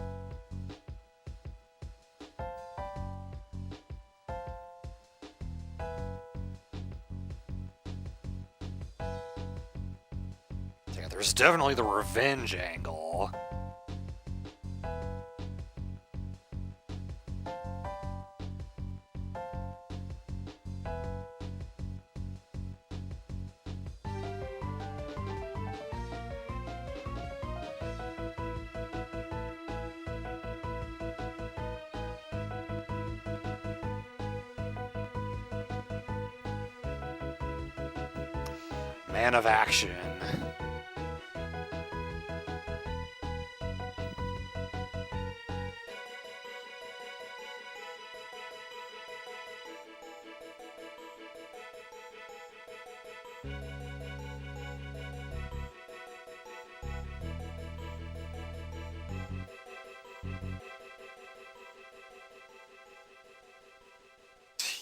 Yeah, there's definitely the revenge angle. Man of action.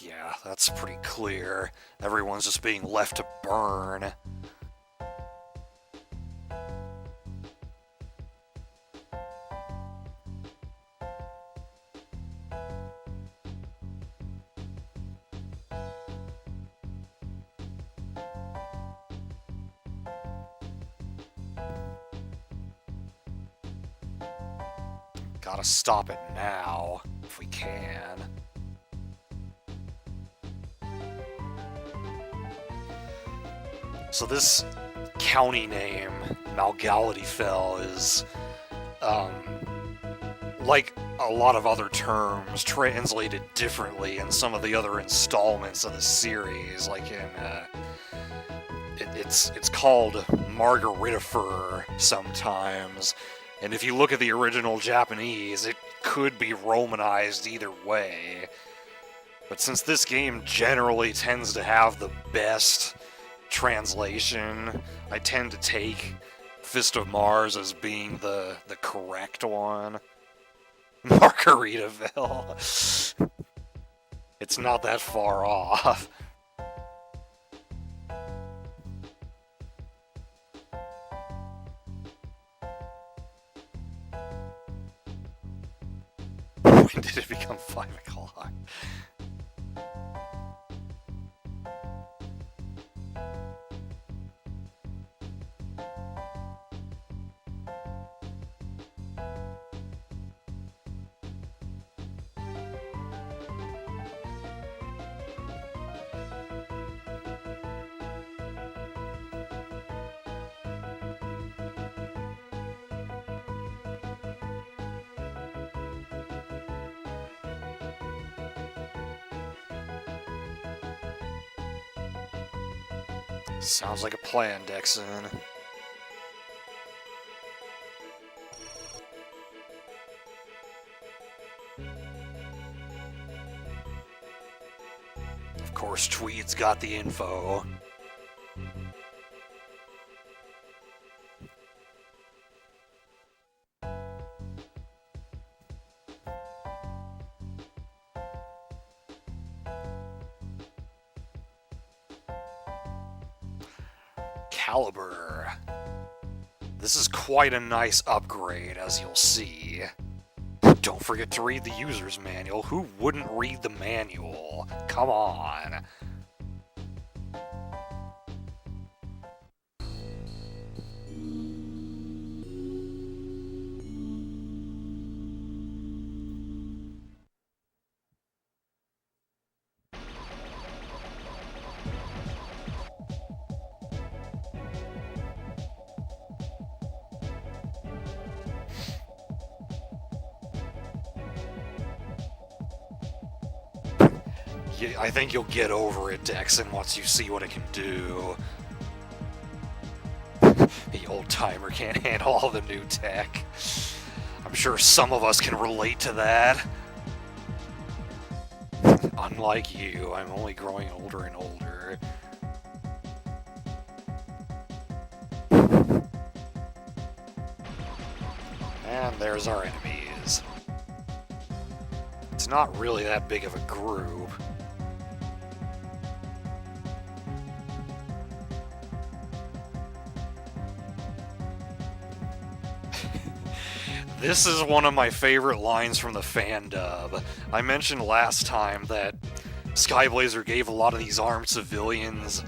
Yeah, that's pretty clear. Everyone's just being left to burn. Gotta stop it now, if we can. So this county name, Malgalityfell, is, like a lot of other terms, translated differently in some of the other installments of the series. Like in, it's called Margaritifer sometimes. And if you look at the original Japanese, it could be Romanized either way. But since this game generally tends to have the best translation, I tend to take Fist of Mars as being the correct one. Margaritaville. It's not that far off. When did it become 5 o'clock? Sounds like a plan, Dexon. Of course, Tweed's got the info. Caliber. This is quite a nice upgrade, as you'll see. Don't forget to read the user's manual. Who wouldn't read the manual? Come on. I think you'll get over it, Dexon, once you see what it can do. The old-timer can't handle all the new tech. I'm sure some of us can relate to that. Unlike you, I'm only growing older and older. And there's our enemies. It's not really that big of a group. This is one of my favorite lines from the fan dub. I mentioned last time that Skyblazer gave a lot of these armed civilians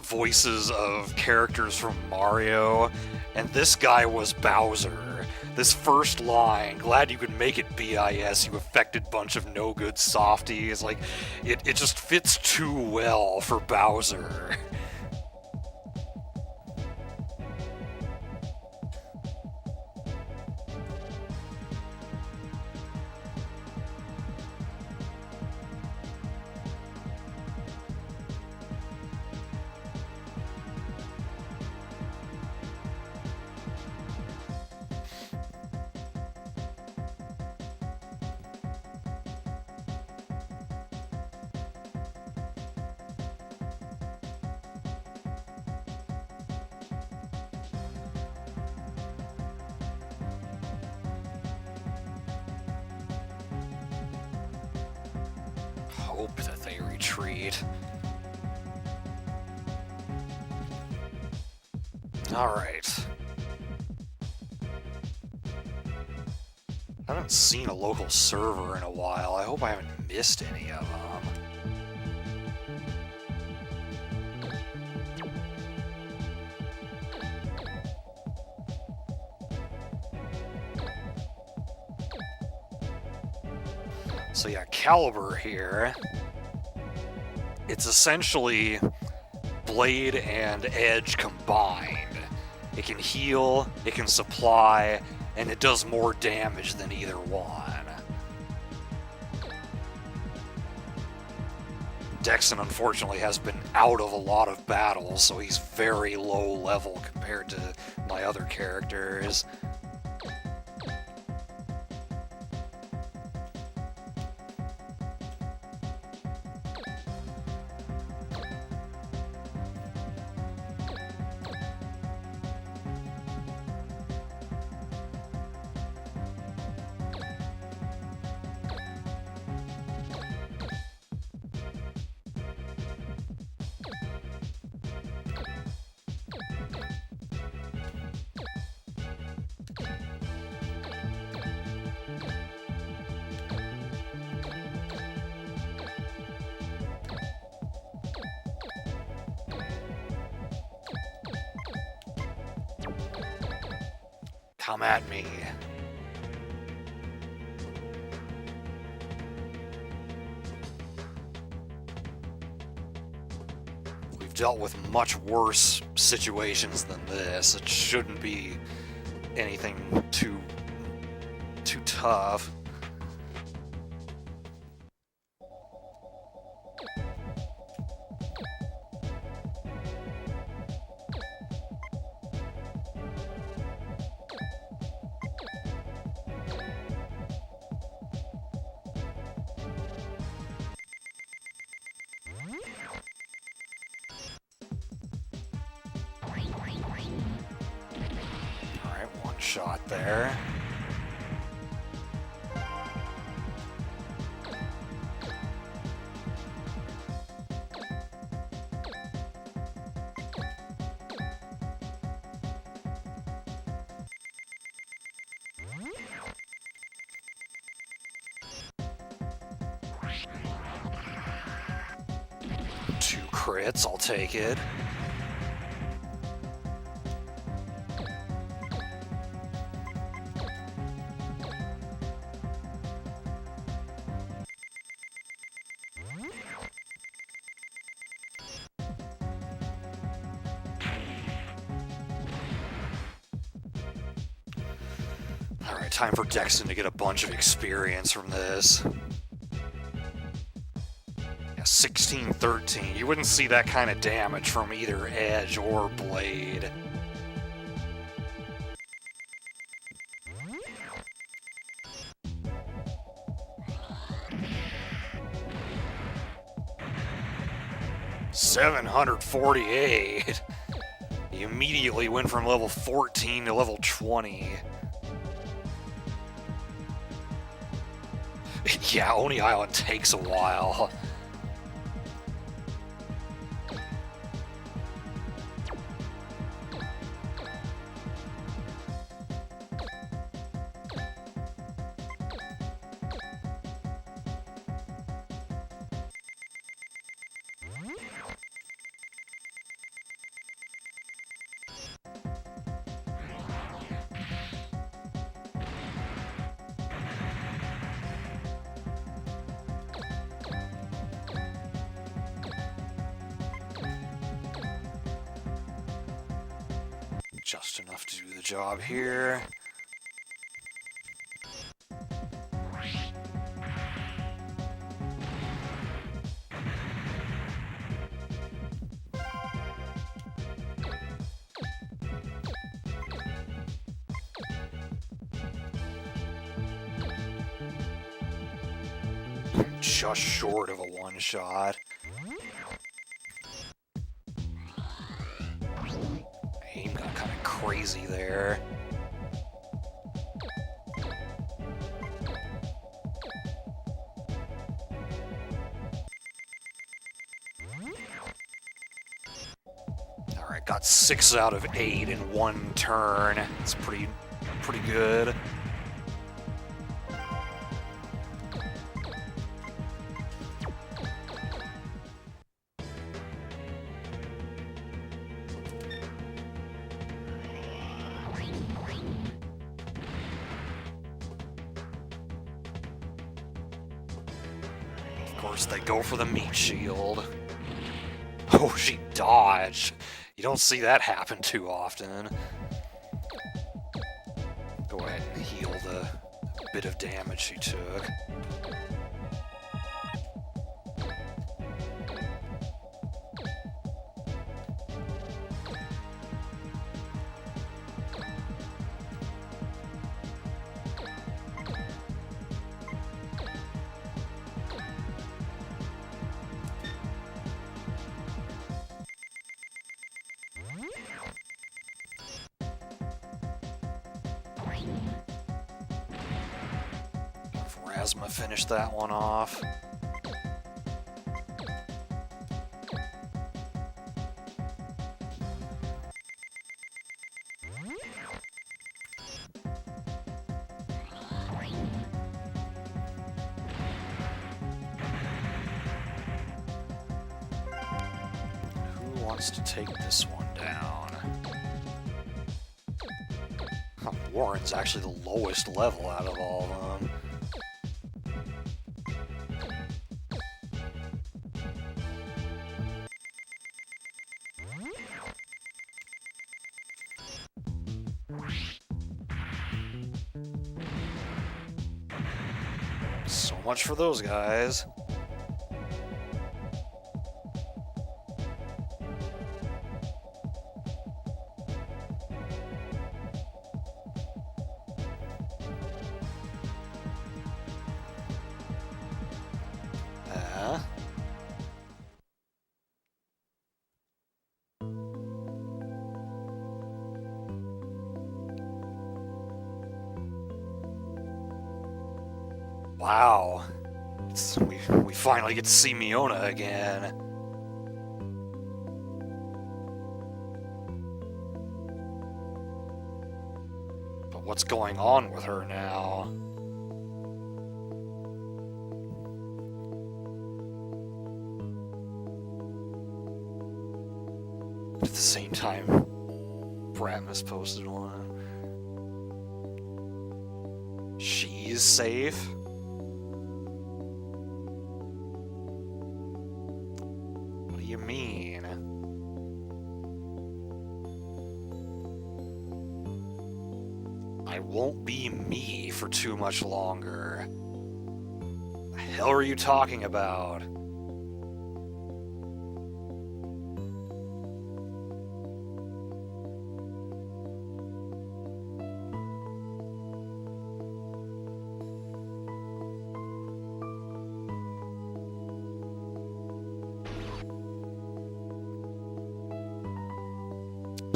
voices of characters from Mario, and this guy was Bowser. This first line, glad you could make it, BIS, you affected bunch of no-good softies, like, it just fits too well for Bowser. Hope that they retreat. Alright. I haven't seen a local server in a while. I hope I haven't missed any of them. So yeah, Caliber here. It's essentially Blade and Edge combined. It can heal, it can supply, and it does more damage than either one. Dexon unfortunately has been out of a lot of battles, so he's very low level compared to my other characters. Come at me. We've dealt with much worse situations than this. It shouldn't be anything too tough. Shot there. Two crits, I'll take it. Alright, time for Dexon to get a bunch of experience from this. Yeah, 16-13. You wouldn't see that kind of damage from either Edge or Blade. $748. He immediately went from level 14 to level 20. Yeah, Oni Island takes a while. Just enough to do the job here. Just short of a one-shot. Aim got kind of crazy there. Alright, got 6 out of 8 in one turn. It's pretty good. Of course, they go for the meat shield. Oh, she dodged. You don't see that happen too often. Go ahead and heal the bit of damage she took. Pharasma finished that one off. Who wants to take this one down? Warren's actually the lowest level out of all of them. So much for those guys. Wow. We finally get to see Miona again. But what's going on with her now? At the same time, Bratmus posted one. She's safe? What do you mean? I won't be me for too much longer. The hell are you talking about?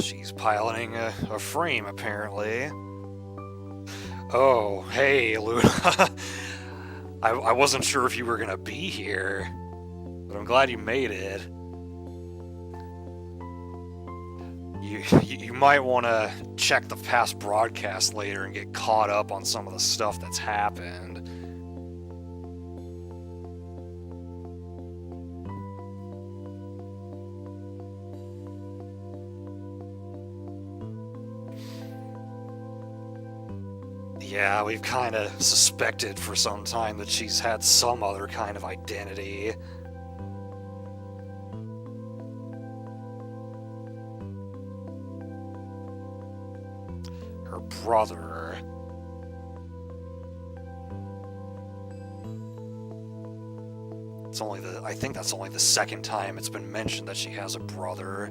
She's piloting a frame, apparently. Oh, hey, Luna. I wasn't sure if you were gonna be here, but I'm glad you made it. You might want to check the past broadcast later and get caught up on some of the stuff that's happened. Yeah, we've kind of suspected for some time that she's had some other kind of identity. her brother. I think that's only the second time it's been mentioned that she has a brother.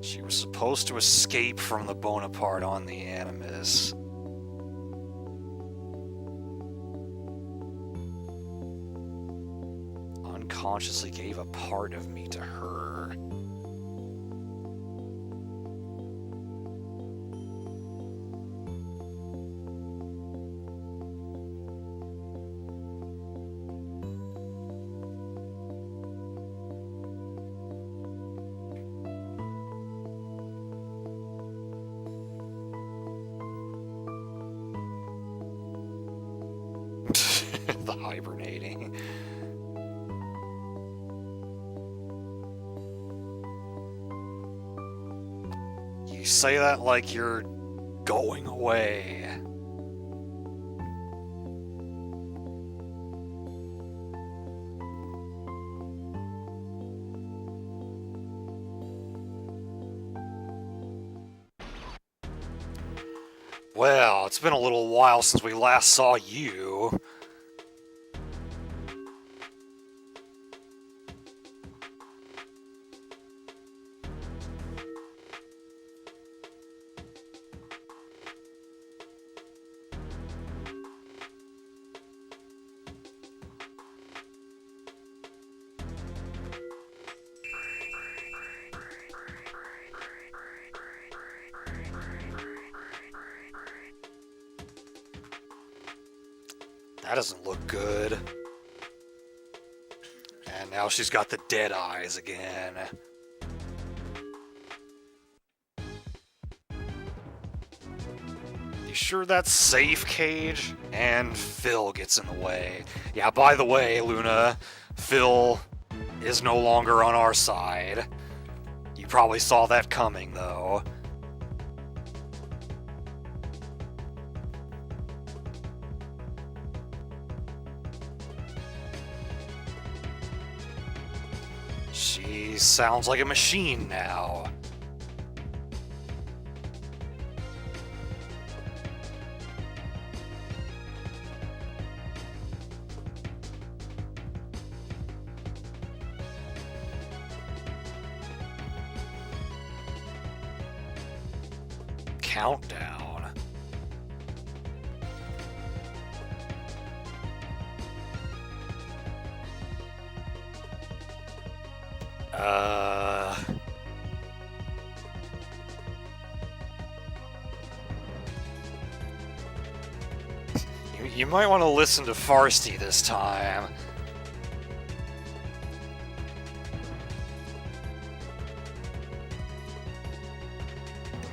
She was supposed to escape from the Bonaparte on the Animus. Unconsciously gave a part of me to her. The hibernating. You say that like you're going away. Well, it's been a little while since we last saw you. That doesn't look good. And now she's got the dead eyes again. You sure that's safe, Cage? And Phil gets in the way. Yeah, by the way, Luna, Phil is no longer on our side. You probably saw that coming, though. She sounds like a machine now. Countdown. You might want to listen to Farsty this time.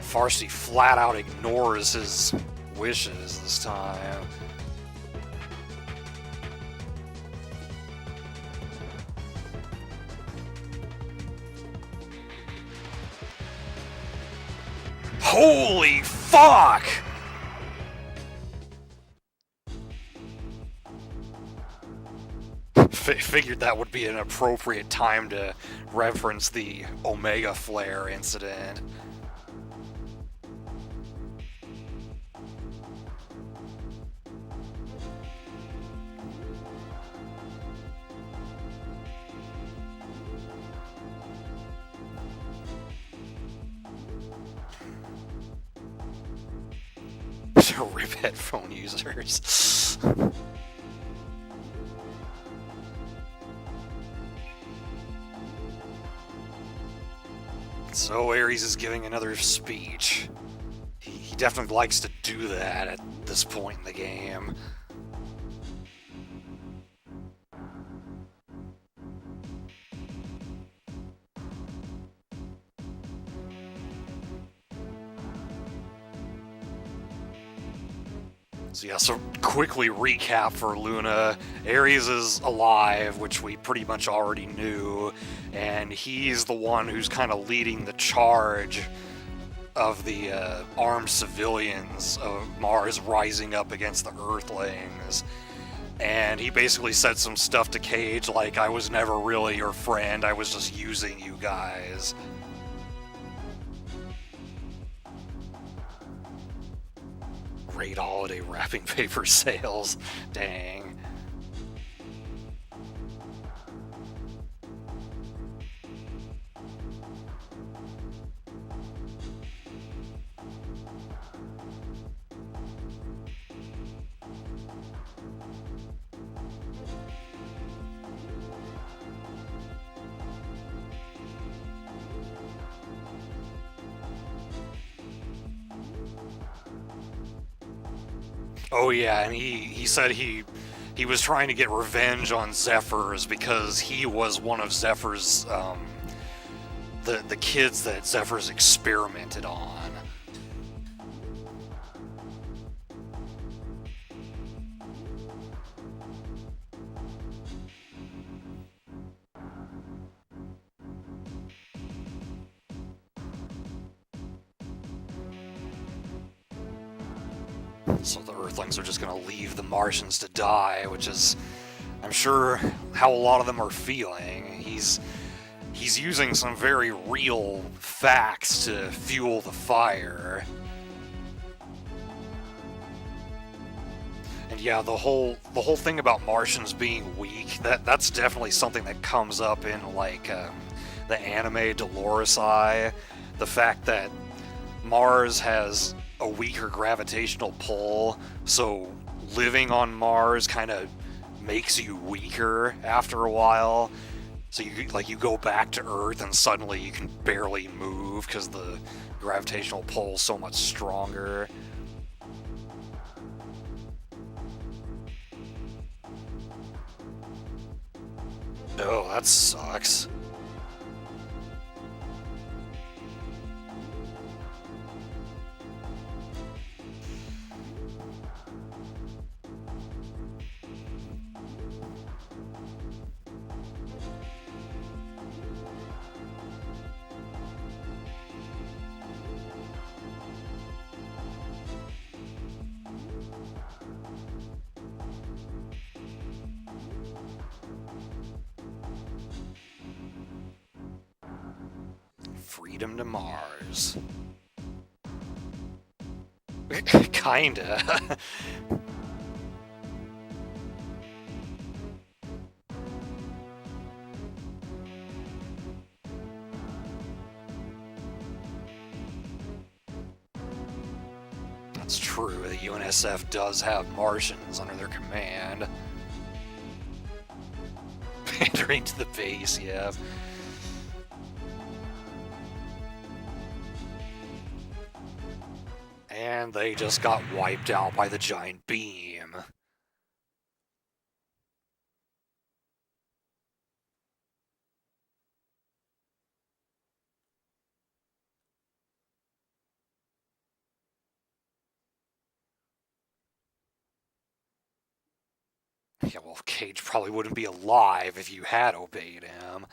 Farsty flat out ignores his wishes this time. Holy fuck! Figured that would be an appropriate time to reference the Omega Flare incident. Rip headphone users. So Ares is giving another speech. He definitely likes to do that at this point in the game. So yeah, so quickly recap for Luna. Ares is alive, which we pretty much already knew, and he's the one who's kind of leading the charge of the armed civilians of Mars rising up against the Earthlings. And he basically said some stuff to Cage like, I was never really your friend, I was just using you guys. Raid holiday wrapping paper sales. Dang. Oh yeah, and he said he was trying to get revenge on Zephyr's because he was one of Zephyr's the kids that Zephyr's experimented on. So the Earthlings are just gonna leave the Martians to die, which is, I'm sure, how a lot of them are feeling. He's using some very real facts to fuel the fire. And yeah, the whole thing about Martians being weak, that's definitely something that comes up in like the anime Dolores Eye. The fact that Mars has a weaker gravitational pull, so living on Mars kind of makes you weaker after a while. So you go back to Earth and suddenly you can barely move because the gravitational pull is so much stronger. Oh, that sucks. Freedom to Mars. Kinda. That's true, the UNSF does have Martians under their command. Pandering to the base, yeah. And they just got wiped out by the giant beam. Yeah, well, Cage probably wouldn't be alive if you had obeyed him.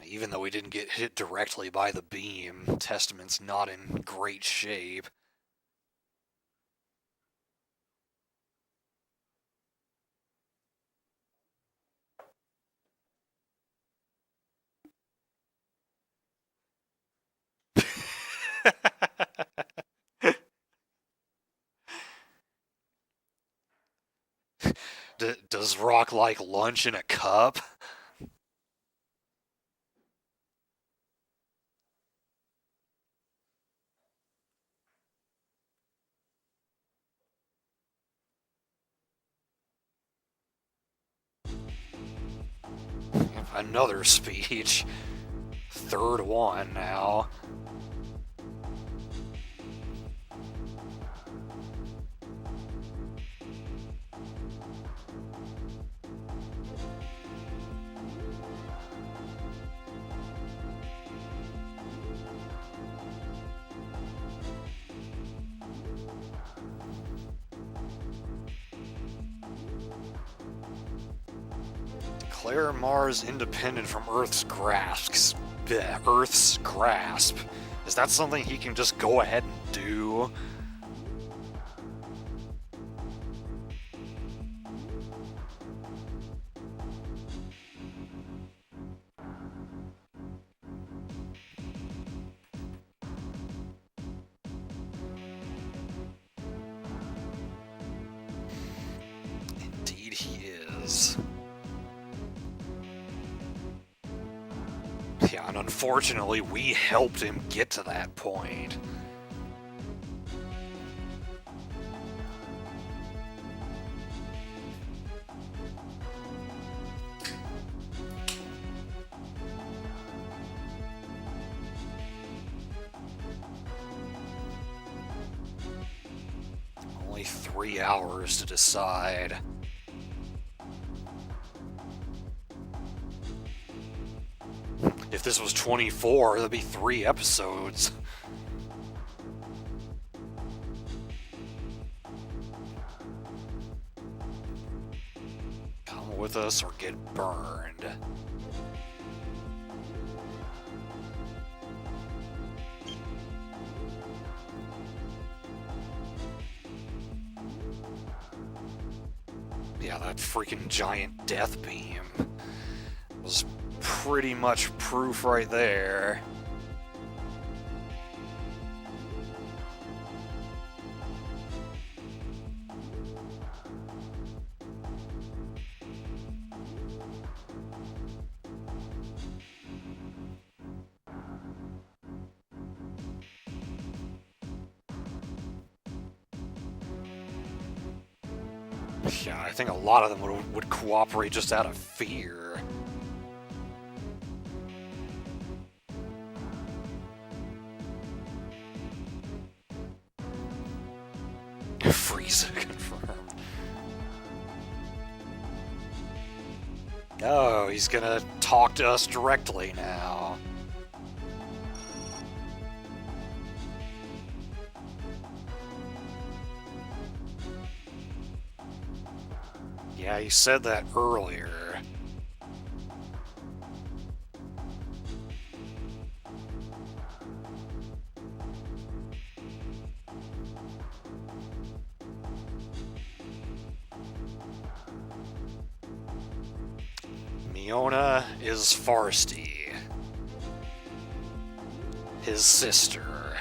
Even though he didn't get hit directly by the beam, Testament's not in great shape. Does Rock like lunch in a cup? Another speech. Third one now. Declare Mars independent from Earth's grasp. Earth's grasp. Is that something he can just go ahead and do? Indeed he is. Yeah, and unfortunately, we helped him get to that point. Only 3 hours to decide. If this was 24, that'd be 3 episodes. Come with us or get burned. Yeah, that freaking giant death beam was pretty much proof right there. Yeah, I think a lot of them would cooperate just out of fear. Frieza confirmed. Oh, he's gonna talk to us directly now. Yeah, he said that earlier. Miona is Farsty, his sister.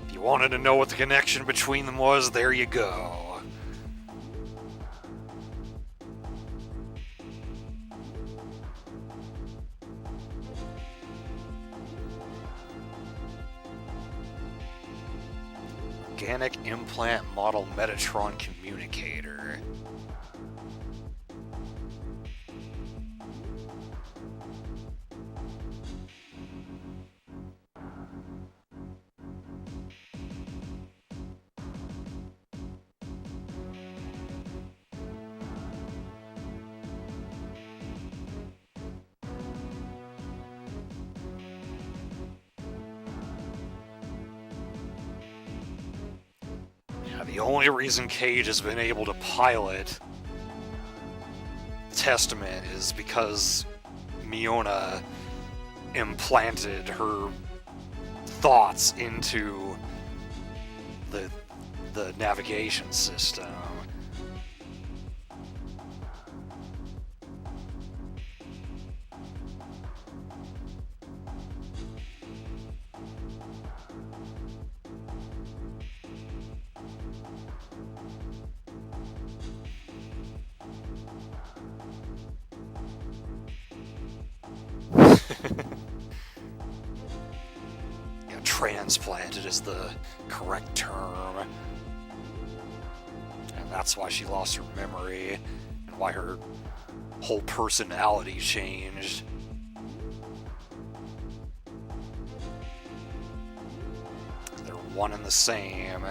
If you wanted to know what the connection between them was, there you go. Organic implant model Metatron communicator. The only reason Cage has been able to pilot Testament is because Miona implanted her thoughts into the navigation system. Yeah, transplanted is the correct term. And that's why she lost her memory, and why her whole personality changed. They're one and the same.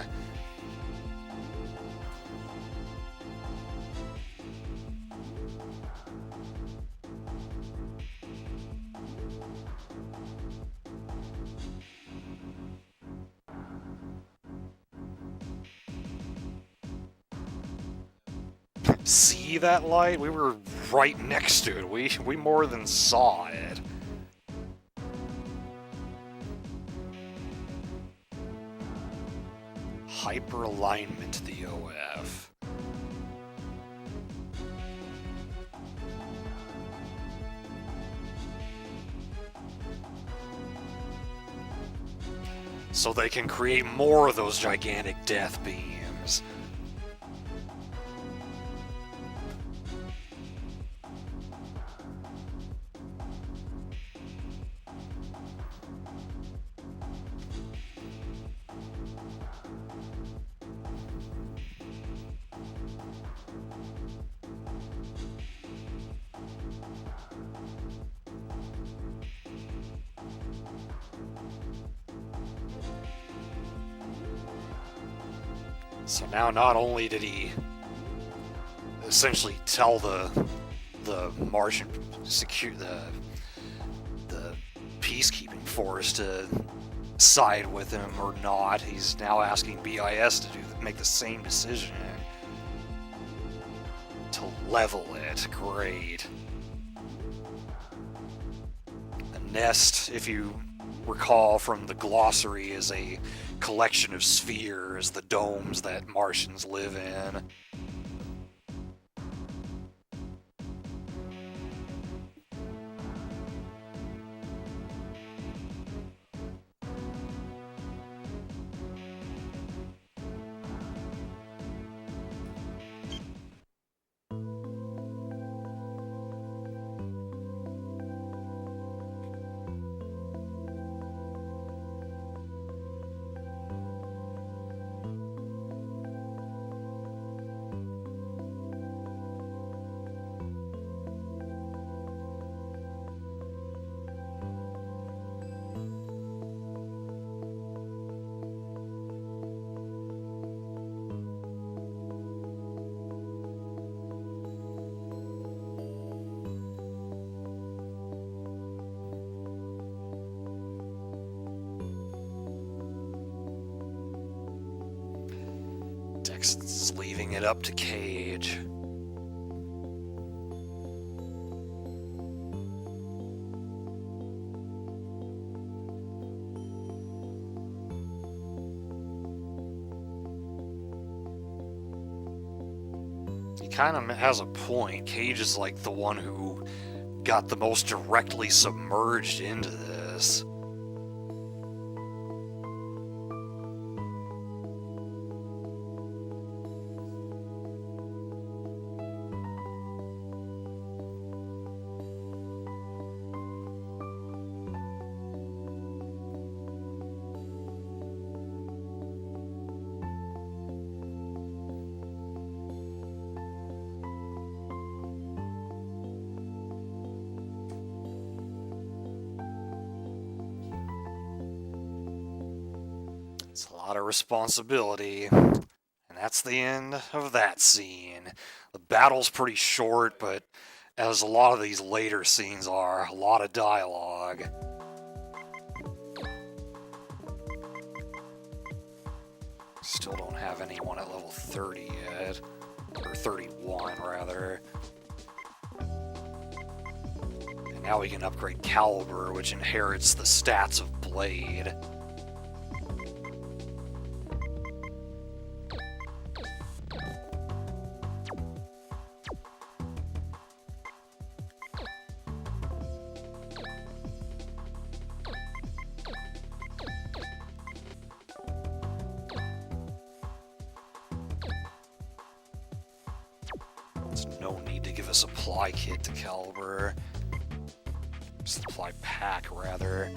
See that light? We were right next to it. We more than saw it. Hyperalignment to the OF. So they can create more of those gigantic death beams. So now not only did he essentially tell the Martian the peacekeeping force to side with him or not, he's now asking BIS to make the same decision to level it. Great. The nest, if you recall from the glossary, is a collection of spheres, the domes that Martians live in. Dex's leaving it up to Cage. He kind of has a point. Cage is like the one who got the most directly submerged into this. It's a lot of responsibility, and that's the end of that scene. The battle's pretty short, but as a lot of these later scenes are, a lot of dialogue. Still don't have anyone at level 30 yet, or 31 rather. And now we can upgrade Caliber, which inherits the stats of Blade. There's no need to give a supply kit to Caliber. Supply pack, rather.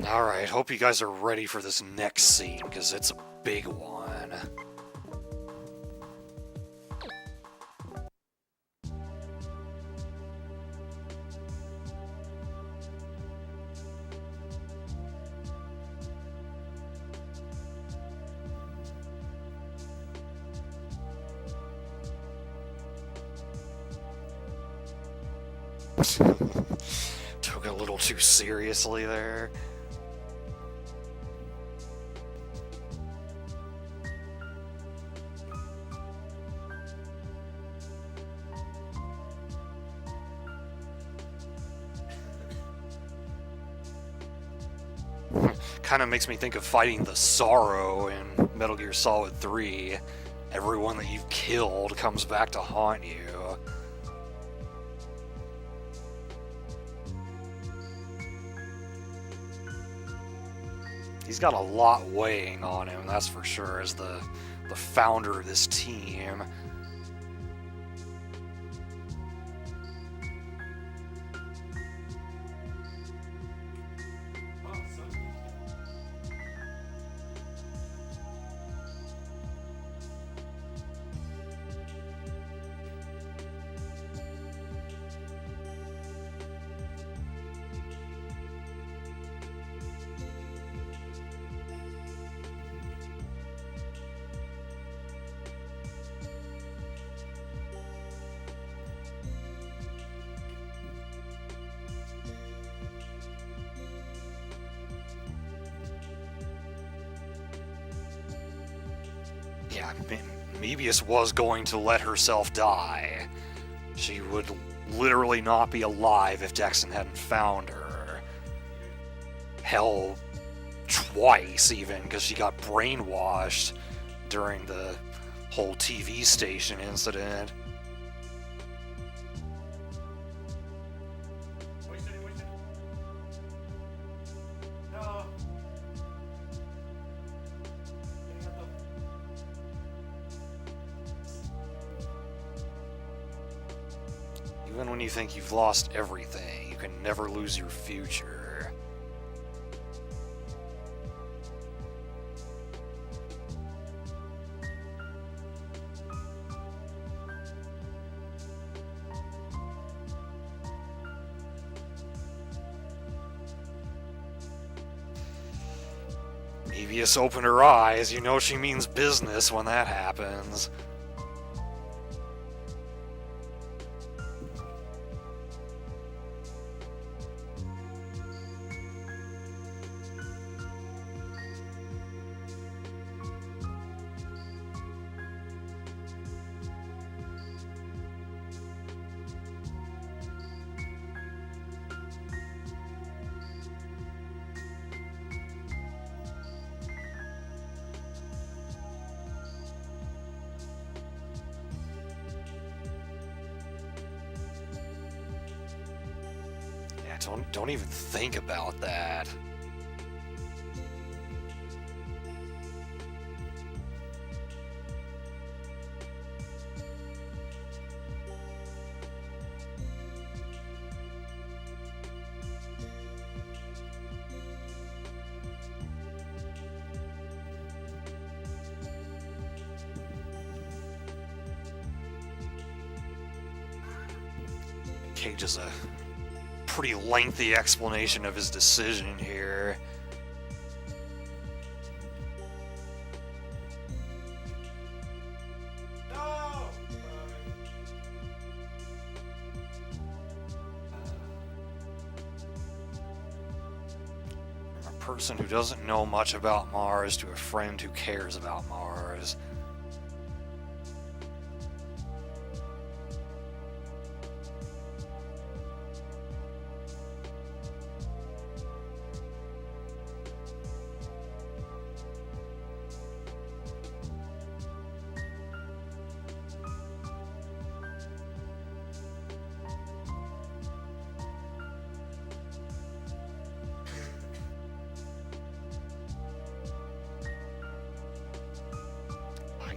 Alright, hope you guys are ready for this next scene, because it's a big one. Took it a little too seriously there. kind of makes me think of fighting the Sorrow in Metal Gear Solid 3. Everyone that you've killed comes back to haunt you. He's got a lot weighing on him, that's for sure, as the founder of this team. Yeah, Mebius was going to let herself die. She would literally not be alive if Dexon hadn't found her. Hell, twice even, because she got brainwashed during the whole TV station incident. Even when you think you've lost everything, you can never lose your future. Mebius opened her eyes. You know she means business when that happens. Don't even think about that. Cage is a pretty lengthy explanation of his decision here. No! From a person who doesn't know much about Mars to a friend who cares about Mars.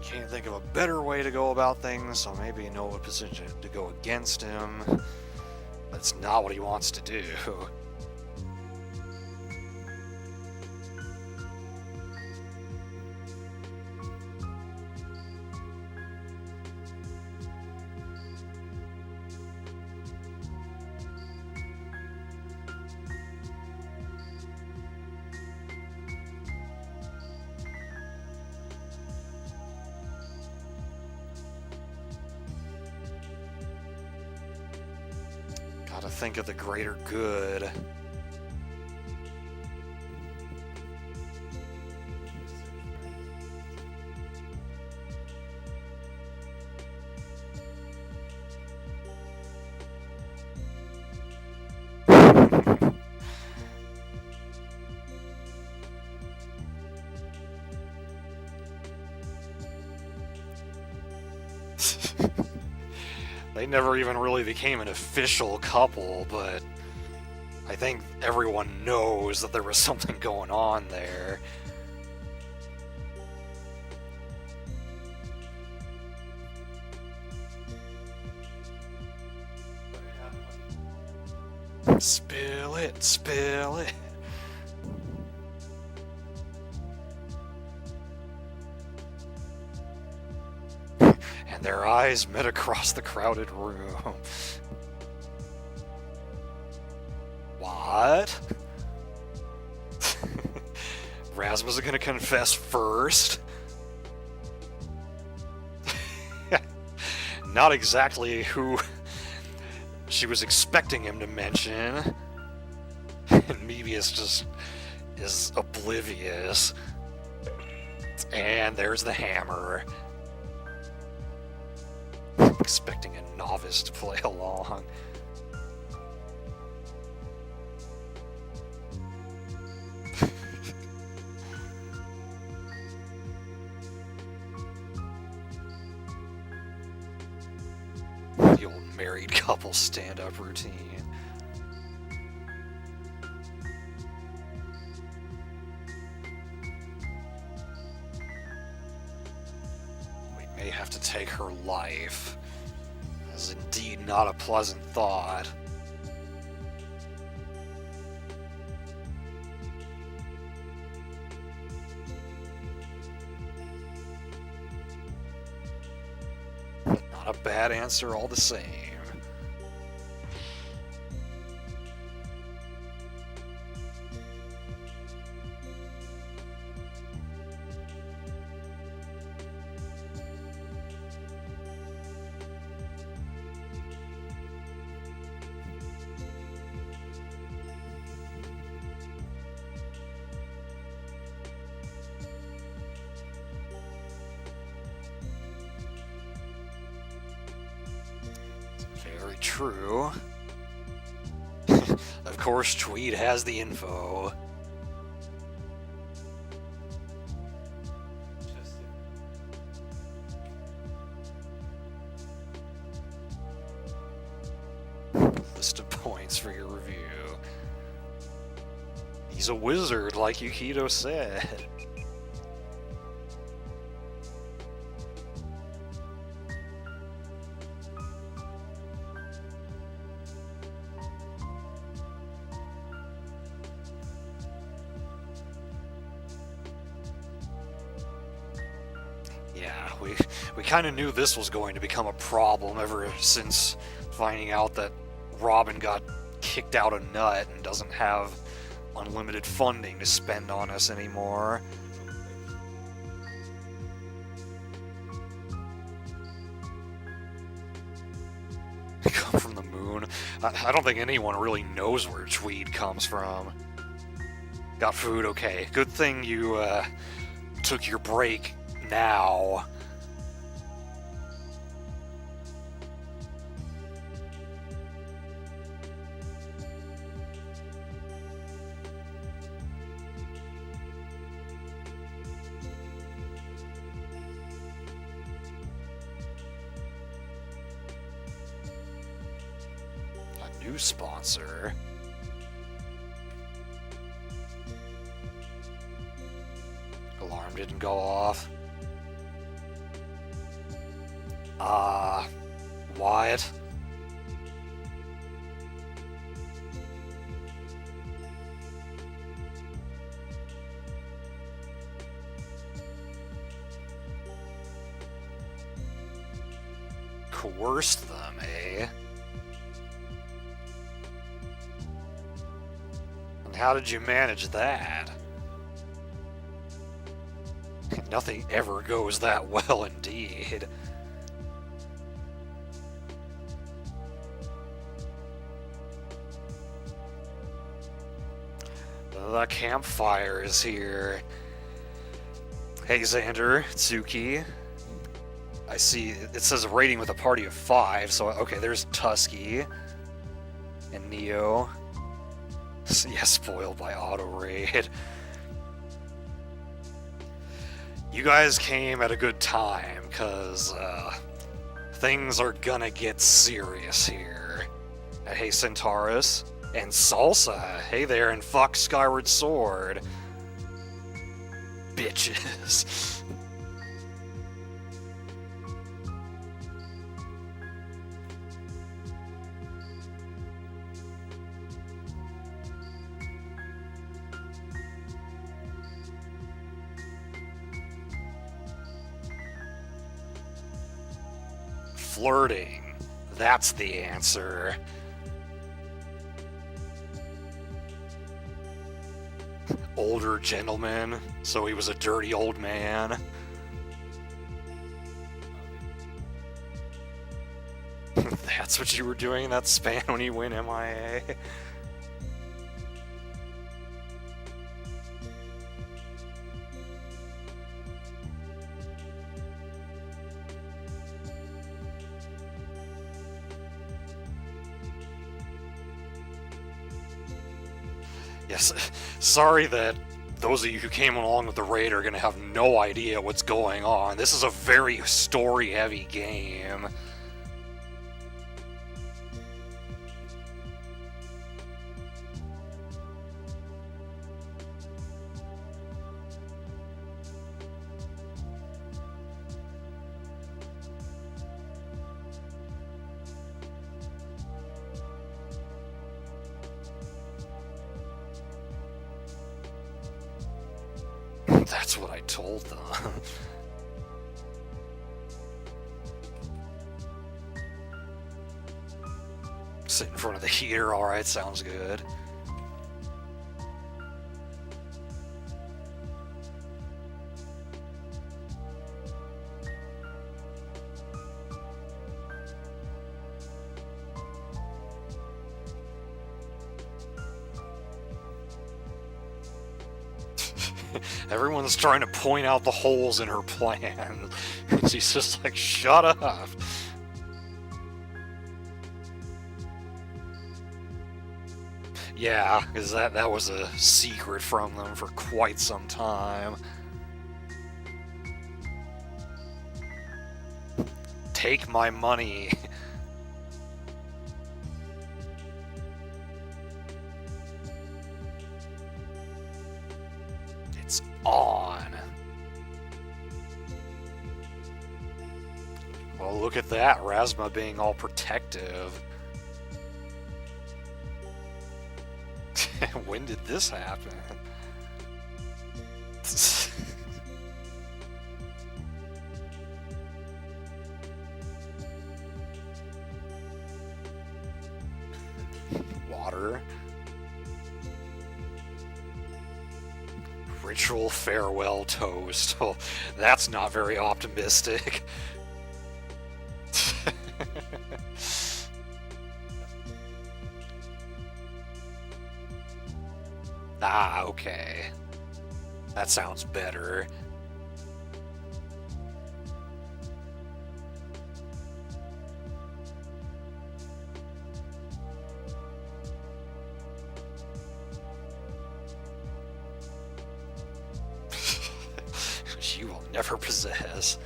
Can't think of a better way to go about things, so maybe know what position to go against him. That's not what he wants to do. Gotta think of the greater good. They never even really became an official couple, but I think everyone knows that there was something going on there. Spill it, spill it. And their eyes met across the crowded room. What? Rasmus is gonna confess first? Not exactly who she was expecting him to mention. And Mebius just is oblivious. And there's the hammer. Expecting a novice to play along. The old married couple stand-up routine. We may have to take her life. Is indeed not a pleasant thought. But not a bad answer all the same. Very true. Of course, Tweed has the info. List of points for your review. He's a wizard, like Yukito said. Yeah, we kind of knew this was going to become a problem ever since finding out that Robin got kicked out of Nut and doesn't have unlimited funding to spend on us anymore. Come from the moon? I don't think anyone really knows where Tweed comes from. Got food? Okay. Good thing you took your break now. A new sponsor. Alarm didn't go off. Wyatt? Coerced them, eh? And how did you manage that? Nothing ever goes that well indeed. The campfire is here. Hey Xander, Tsuki. I see it says a rating with a party of 5, so okay, there's Tusky and Neo. Yeah, spoiled by auto raid. You guys came at a good time, because things are gonna get serious here. Hey, Centaurus. And Salsa. Hey there, and fuck Skyward Sword. Bitches. Flirting. That's the answer. Older gentleman, so he was a dirty old man. That's what you were doing in that span when you went MIA? Yes, sorry that those of you who came along with the raid are going to have no idea what's going on. This is a very story-heavy game. That's what I told them. Sit in front of the heater, alright, sounds good. Everyone's trying to point out the holes in her plan. She's just like, shut up. Yeah, because that was a secret from them for quite some time. Take my money. It's on. Well, look at that, Razma being all protective. When did this happen? Water. Ritual farewell toast. Oh, that's not very optimistic. Ah, okay. That sounds better. You will never possess.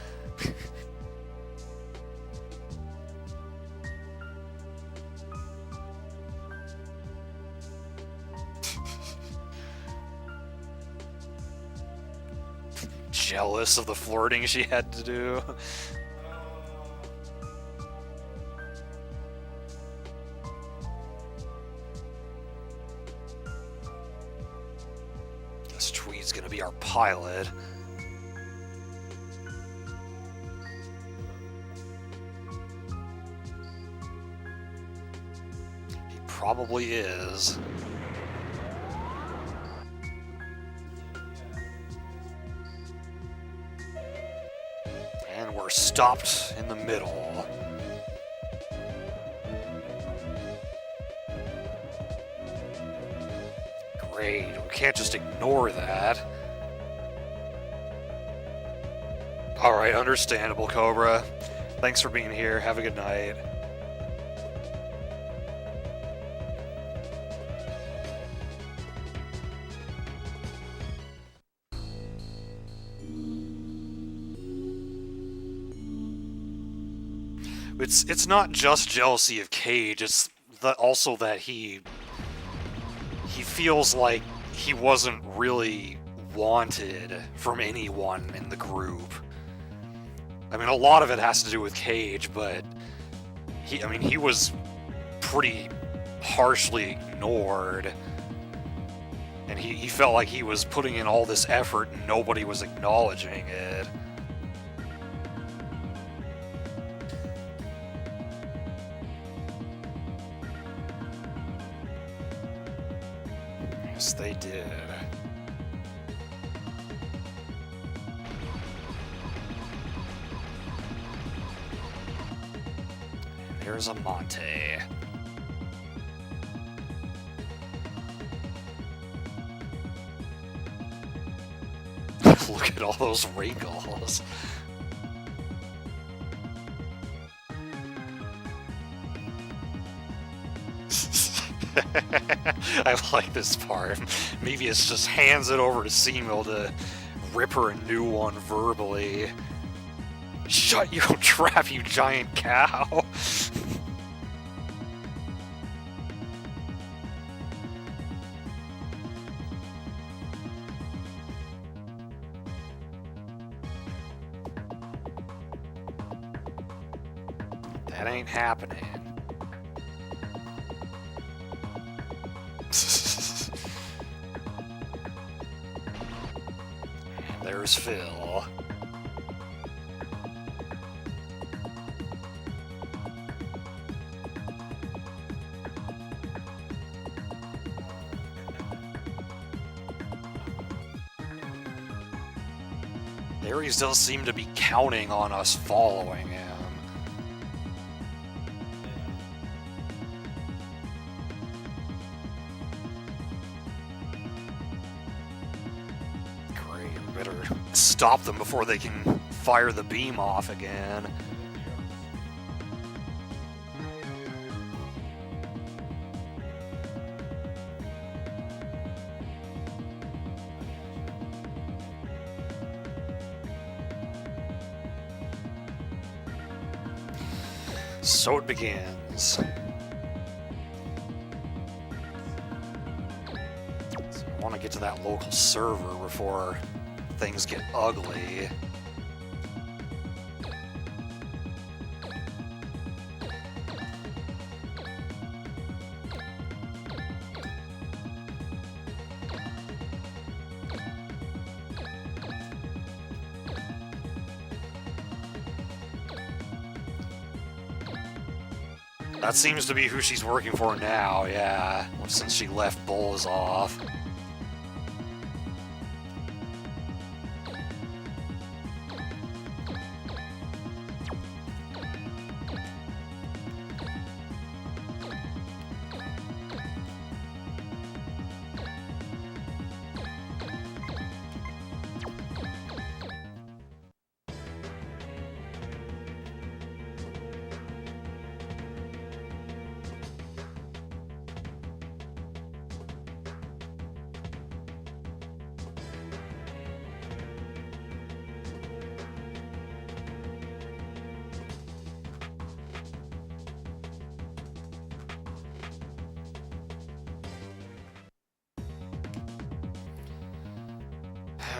Jealous of the flirting she had to do. This Tweed's gonna be our pilot. He probably is. And we're stopped in the middle. Great, we can't just ignore that. Alright, understandable, Cobra. Thanks for being here. Have a good night. It's not just jealousy of Cage, it's also that he feels like he wasn't really wanted from anyone in the group. I mean, a lot of it has to do with Cage, but he was pretty harshly ignored. And he felt like he was putting in all this effort and nobody was acknowledging it. Yes, they did. There's a Monte. Look at all those wrinkles. I like this part. Maybe it's just hands it over to Seamil to rip her a new one verbally. Shut your trap, you giant cow! That ain't happening. There's Phil. Ares does seem to be counting on us following him. Great, we better stop them before they can fire the beam off again. So it begins. So I want to get to that local server before things get ugly. That seems to be who she's working for now, yeah, since she left Bulls off.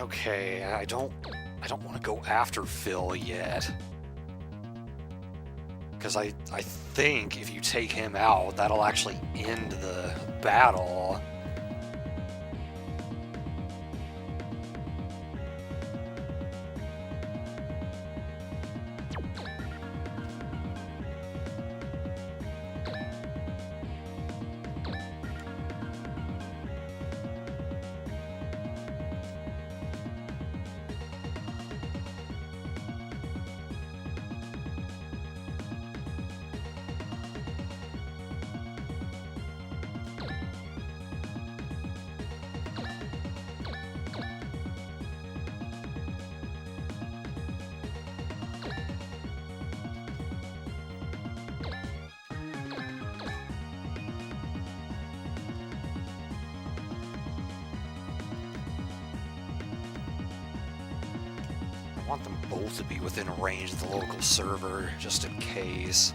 Okay, I don't want to go after Phil yet. Because I think if you take him out, that'll actually end the battle. I want them both to be within range of the local server, just in case.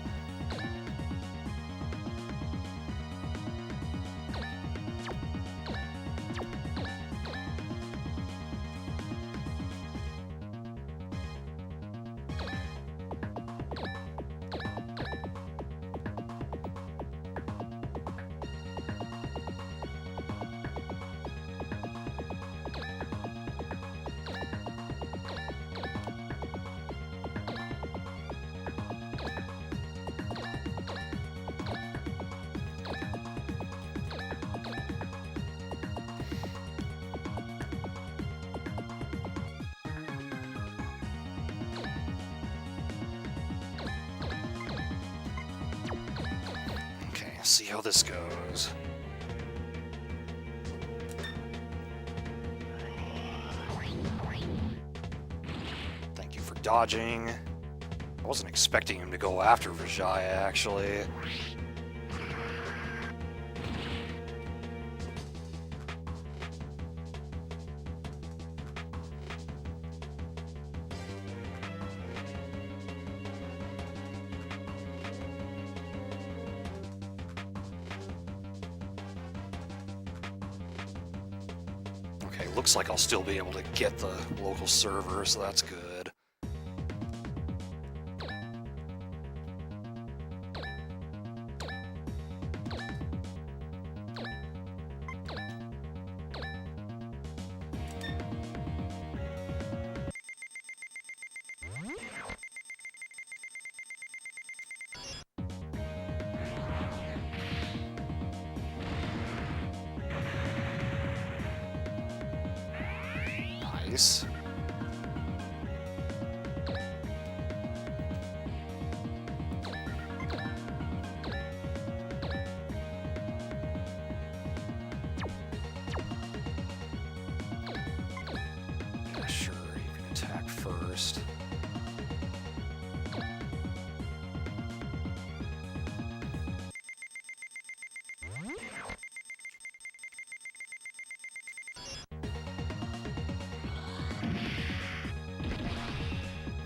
See how this goes. Thank you for dodging. I wasn't expecting him to go after Vijaya, actually. Looks like I'll still be able to get the local server, so that's good. Nice. Yeah, sure, you can attack first.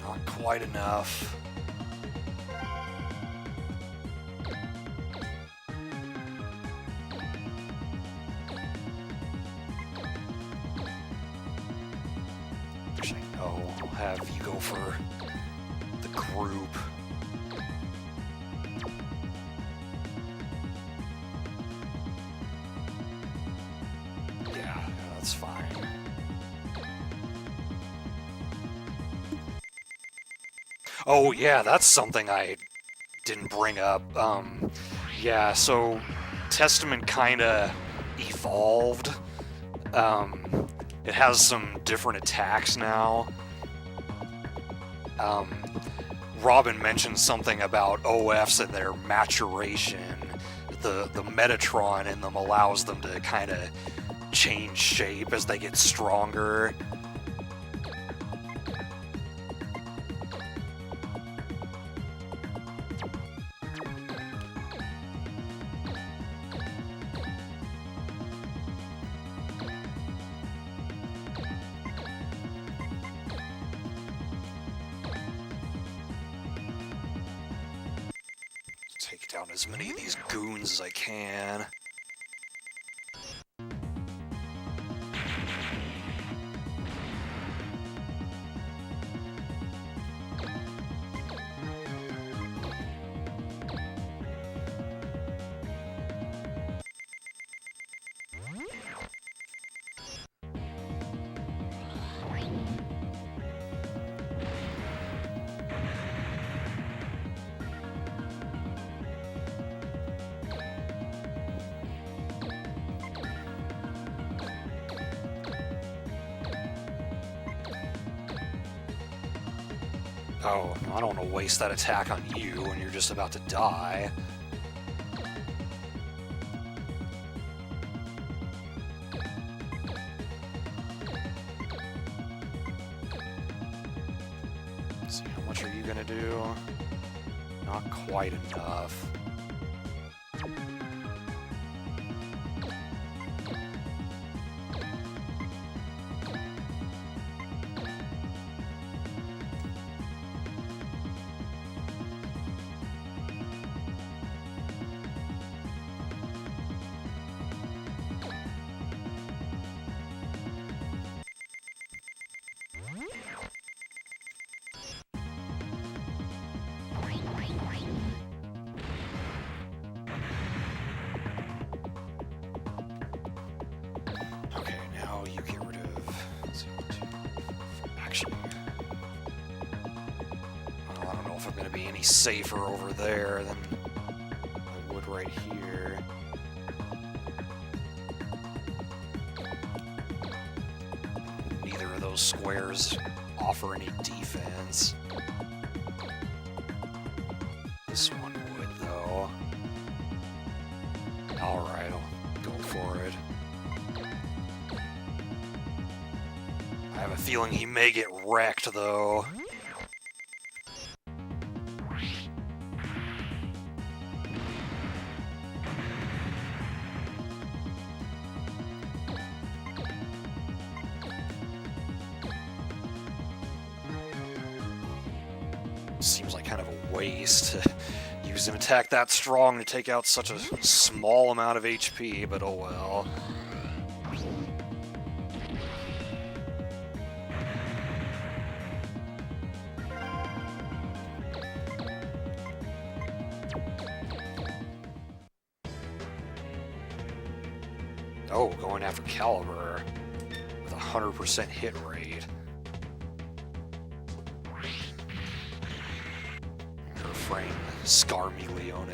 Not quite enough. Actually, no, I'll have you go for the group. Yeah, that's fine. Oh yeah, that's something I didn't bring up. Yeah, so Testament kinda evolved. It has some different attacks now. Robin mentioned something about OFs and their maturation. The Metatron in them allows them to kind of change shape as they get stronger. Take down as many of these goons as I can. Oh, no, I don't want to waste that attack on you when you're just about to die. Let's see, how much are you gonna do? Not quite enough. if I'm going to be any safer over there than I would right here. Neither of those squares offer any defense. This one would, though. Alright, I'll go for it. I have a feeling he may get wrecked, though. Seems like kind of a waste to use an attack that strong to take out such a small amount of HP, but oh well. Oh, going after Caliber with a 100% hit rate. Refrain, Scarmy Leone.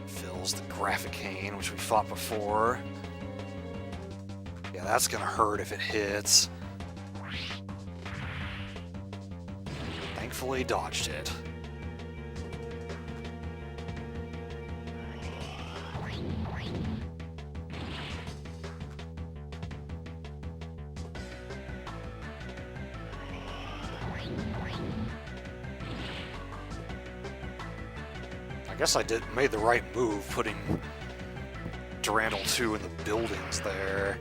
Fills the Graphicane, which we fought before. Yeah, that's gonna hurt if it hits. Thankfully dodged it. I guess I made the right move putting Durandal 2 in the buildings there.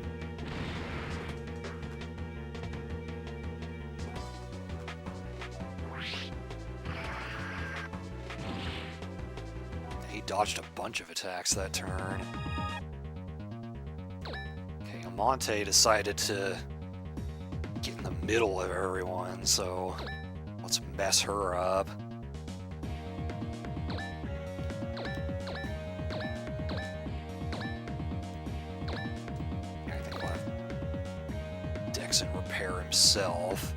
He dodged a bunch of attacks that turn. Okay, Amante decided to get in the middle of everyone, so let's mess her up. And repair himself.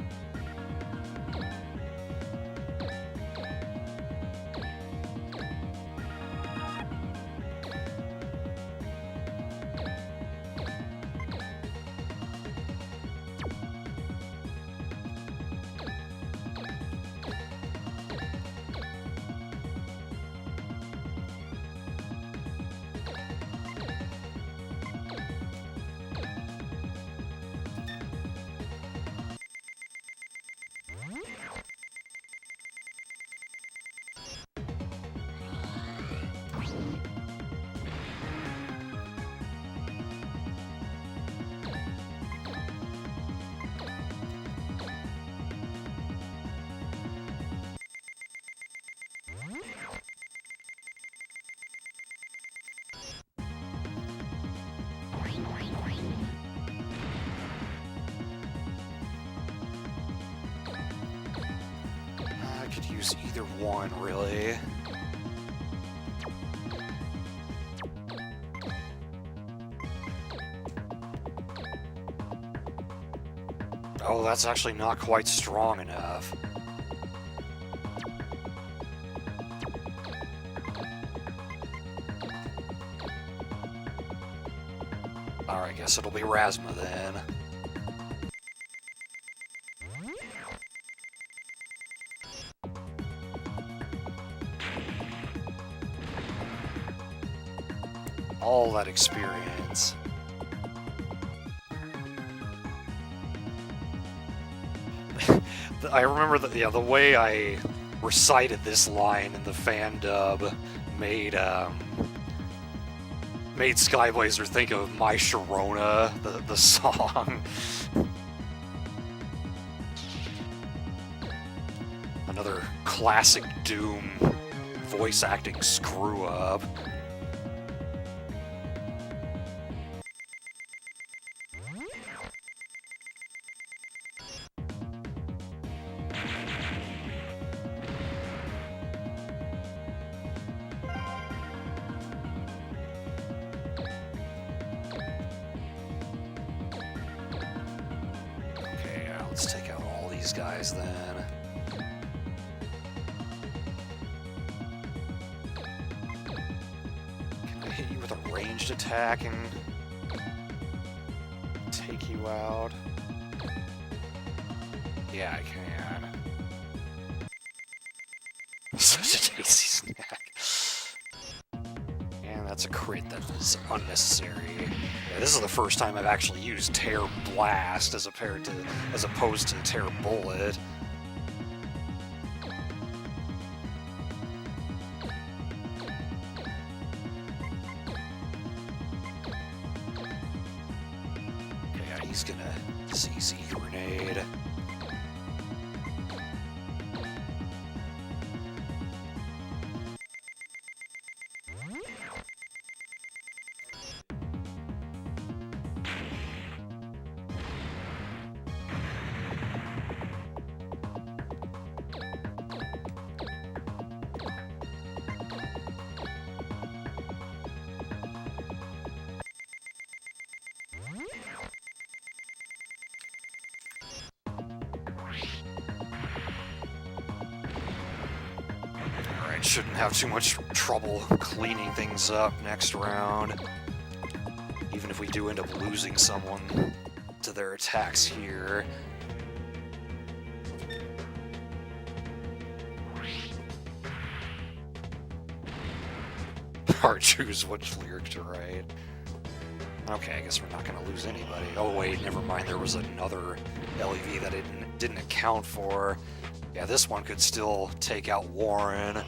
I could use either one, really. Oh, that's actually not quite strong enough. Alright, I guess it'll be Rasma then. All that experience. I remember the way I recited this line in the fan dub made Skyblazer think of My Sharona, the song. Another classic Doom voice acting screw up. these guys then. Can I hit you with a ranged attack and take you out? Yeah, I can. Such a tasty snack. And that's a crit that was unnecessary. Yeah, this is the first time I've actually used Tear Blast as opposed to Tear Bullet. Okay, yeah, he's gonna CC Grenade. Shouldn't have too much trouble cleaning things up next round. Even if we do end up losing someone to their attacks here. Hard choose which lyric to write. Okay, I guess we're not going to lose anybody. Oh wait, never mind, there was another LEV that it didn't account for. Yeah, this one could still take out Warren.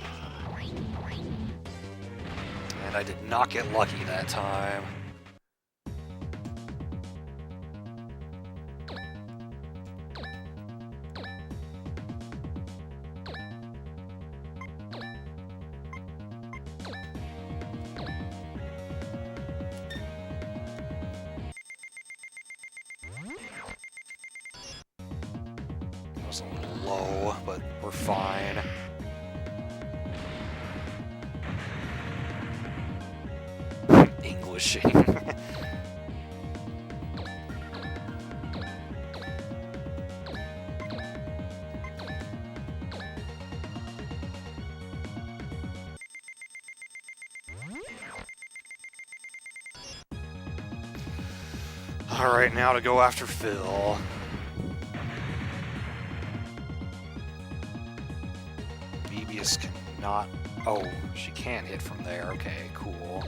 And I did not get lucky that time. That was a little low, but we're fine. Englishing. Alright, now to go after Phil. Bebius cannot... Oh, she can hit from there. Okay, cool.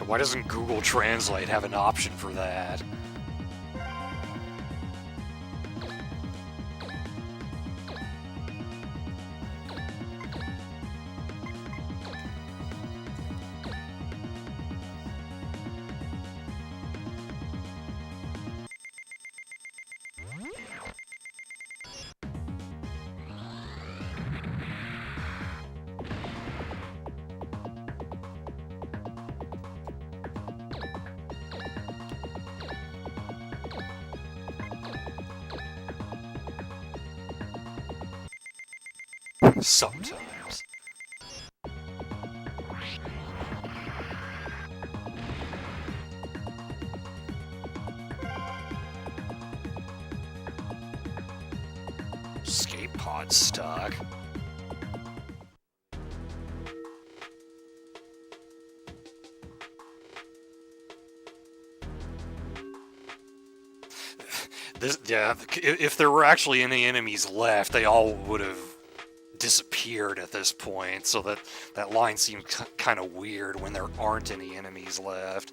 Why doesn't Google Translate have an option for that? Sometimes. Escape pod stuck. Yeah, if there were actually any enemies left, they all would have disappeared at this point, so that line seemed kind of weird when there aren't any enemies left.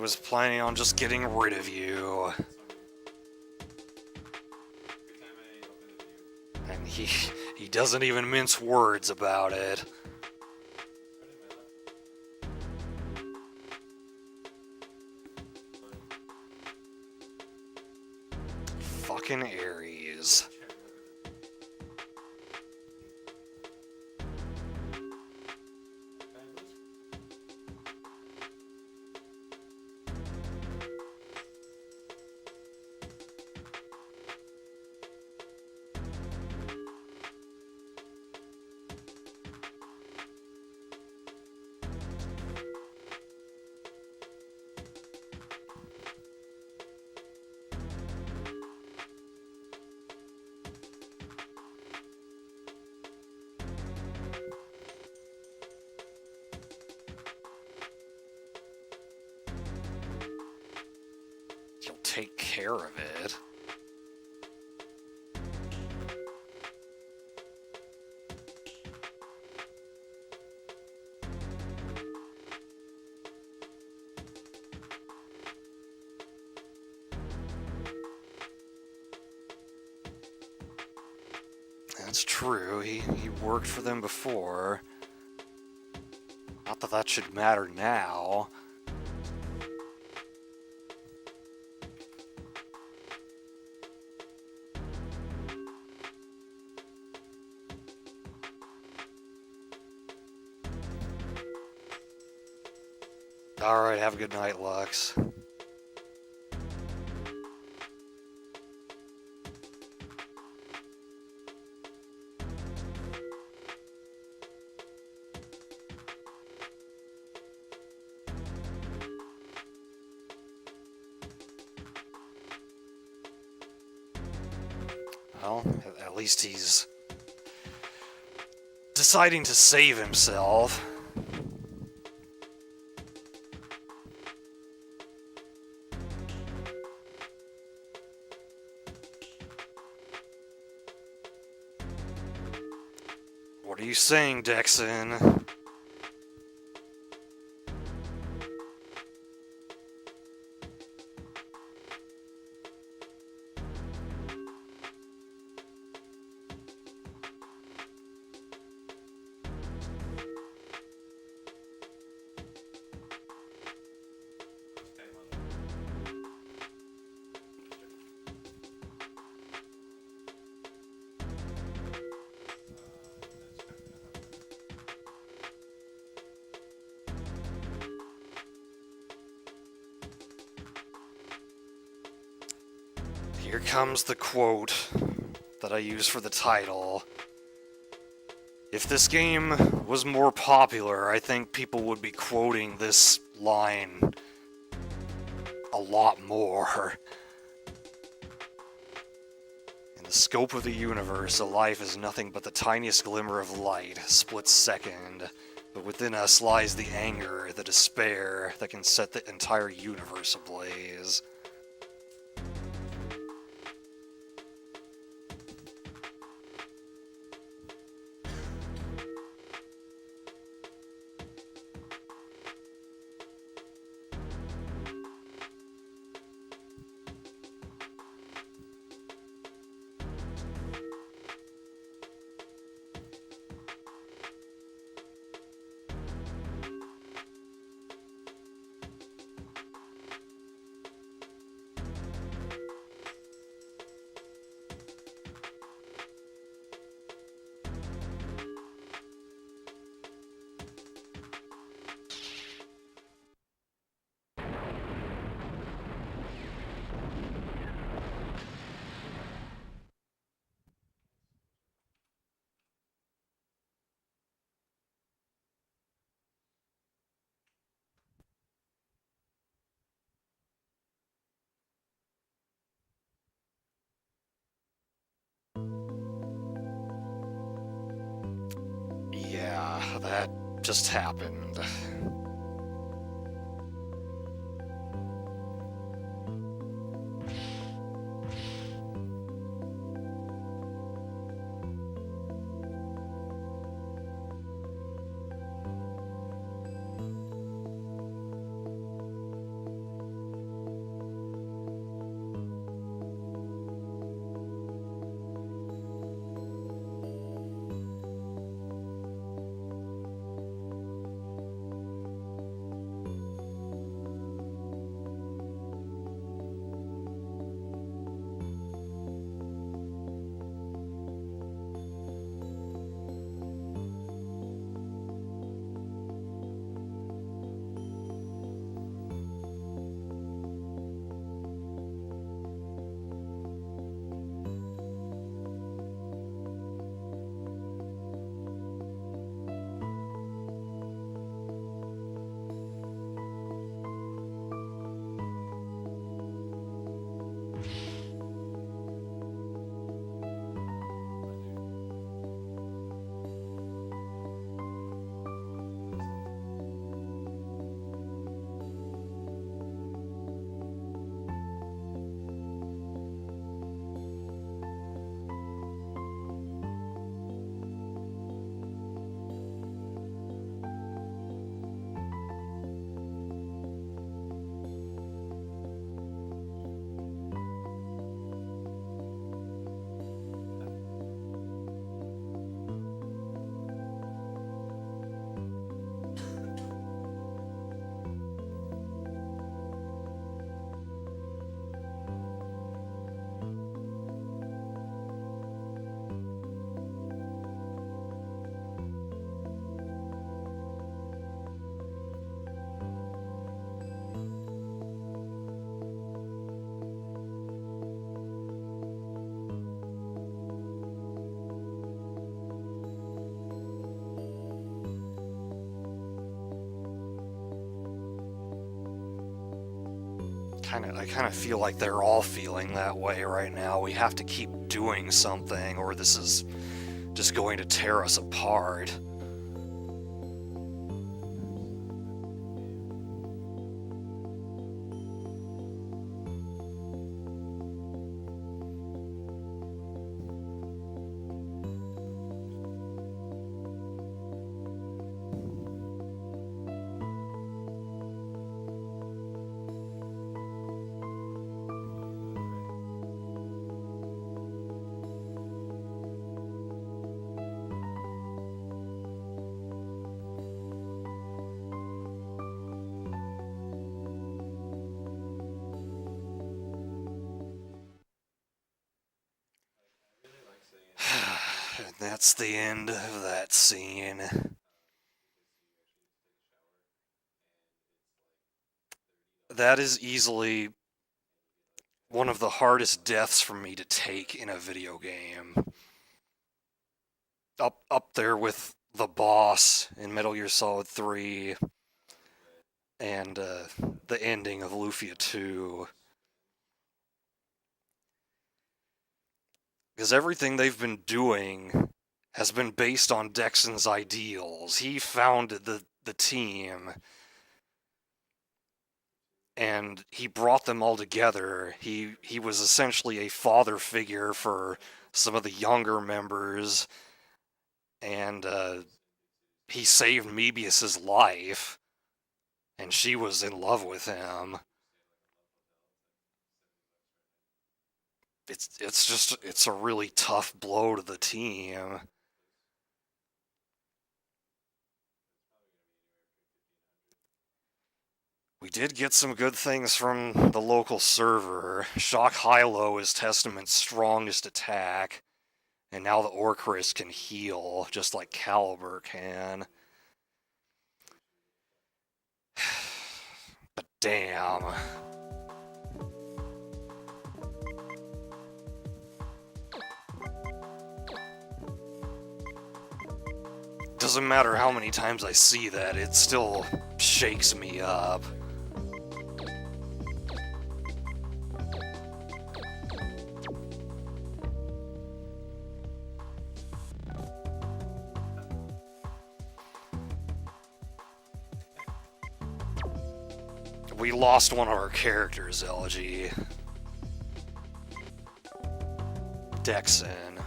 was planning on just getting rid of you. And he doesn't even mince words about it. Fucking Ares. You'll take care of it. That's true, he worked for them before. Not that that should matter now. Alright, have a good night, Lux. Well, at least he's deciding to save himself. What are you saying, Dexon? Here comes the quote that I use for the title. If this game was more popular, I think people would be quoting this line a lot more. In the scope of the universe, a life is nothing but the tiniest glimmer of light, split second. But within us lies the anger, the despair that can set the entire universe ablaze. Yeah, that just happened. I kind of feel like they're all feeling that way right now. We have to keep doing something, or this is just going to tear us apart. And that's the end of that scene. That is easily one of the hardest deaths for me to take in a video game. Up there with the boss in Metal Gear Solid 3 and the ending of Lufia 2. Because everything they've been doing has been based on Dexon's ideals. He founded the team, and he brought them all together. He was essentially a father figure for some of the younger members, and he saved Mebius's life, and she was in love with him. It's a really tough blow to the team. We did get some good things from the local server. Shock Hilo is Testament's strongest attack, and now the Orcrist can heal, just like Caliber can. But damn. Doesn't matter how many times I see that, it still shakes me up. We lost one of our characters, LG. Dexon.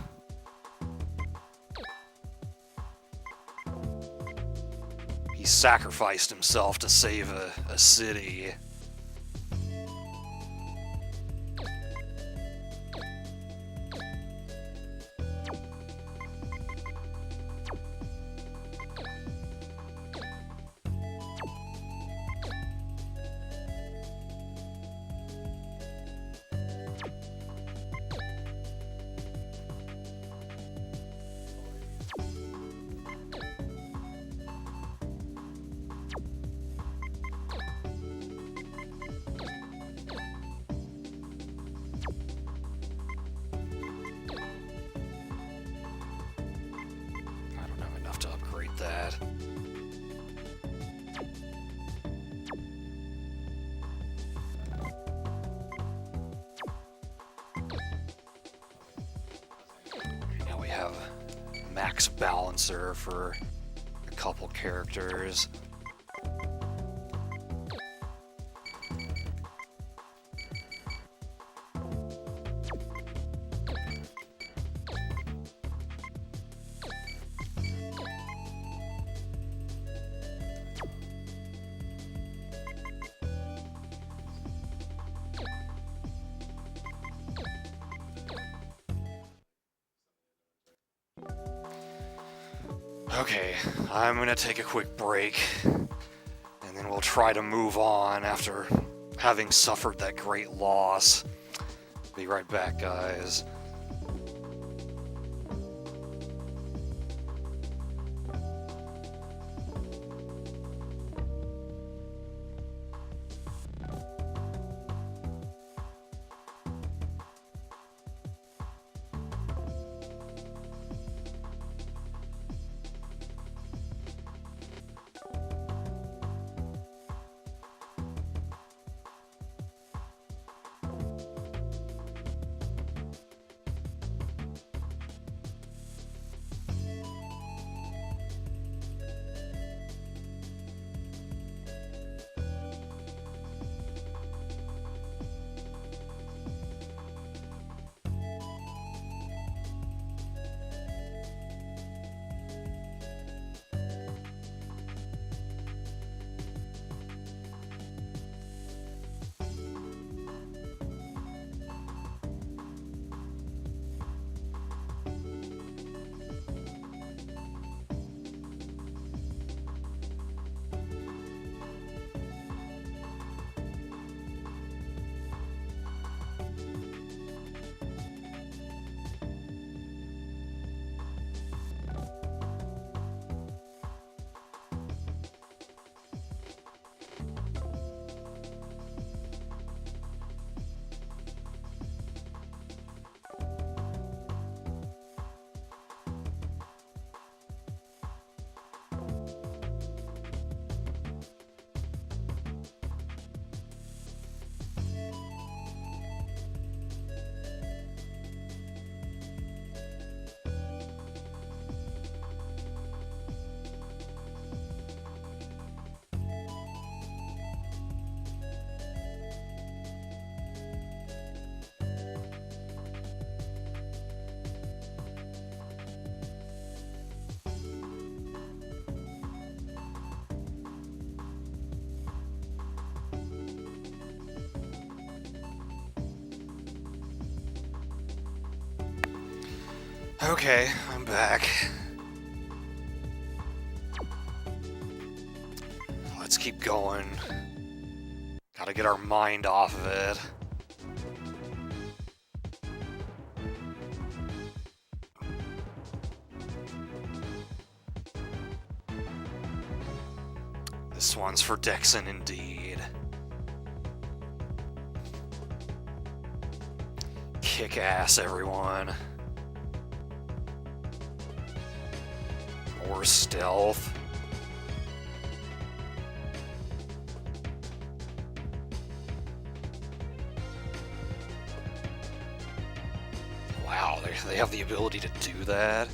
He sacrificed himself to save a city. That. Now we have max balancer for a couple characters. Okay, I'm gonna take a quick break, and then we'll try to move on after having suffered that great loss. Be right back, guys. Okay, I'm back. Let's keep going. Gotta get our mind off of it. This one's for Dexon indeed. Kick ass, everyone. More stealth. Wow, they have the ability to do that.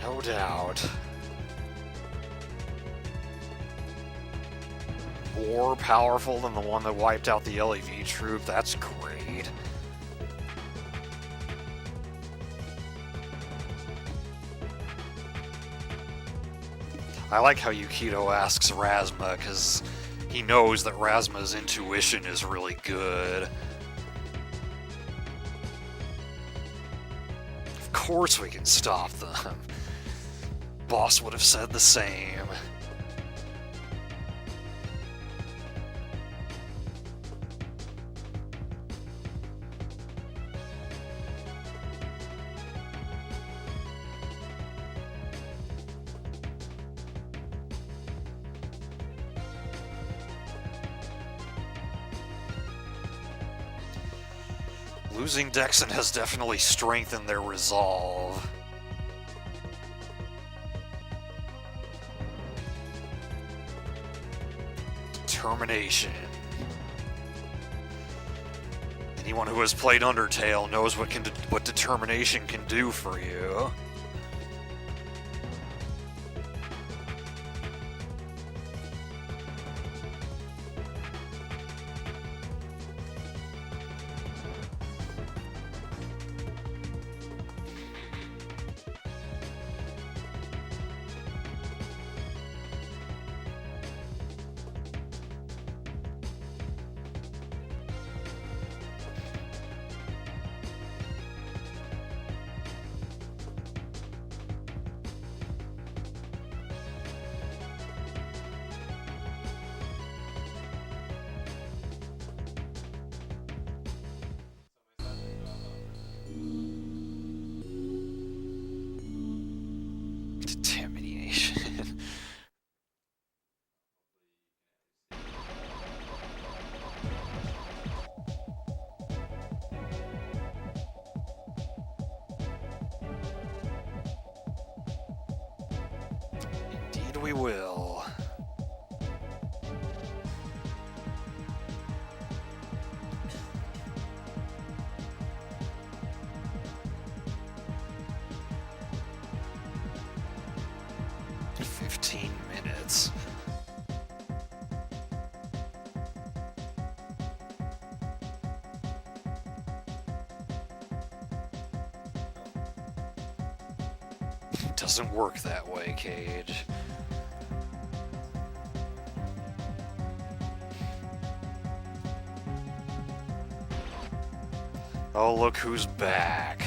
No doubt. More powerful than the one that wiped out the LAV troop, that's great. I like how Yukito asks Razma, because he knows that Razma's intuition is really good. Of course we can stop them. Boss would have said the same. Losing Dexon has definitely strengthened their resolve. Determination. Anyone who has played Undertale knows what determination can do for you. Determination. Indeed we will. Minutes. It doesn't work that way, Cage. Oh, look who's back.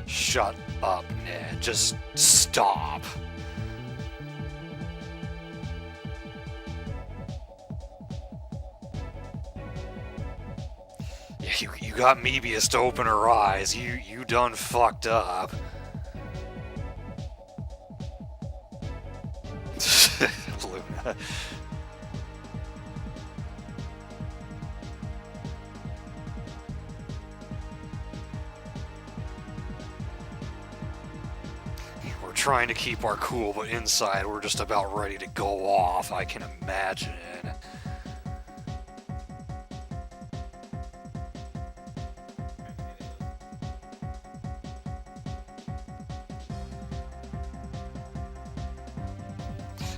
Shut up, Ned. Just stop. Yeah, you got Mebius to open her eyes. You done fucked up. Luna. trying to keep our cool, but inside we're just about ready to go off, I can imagine.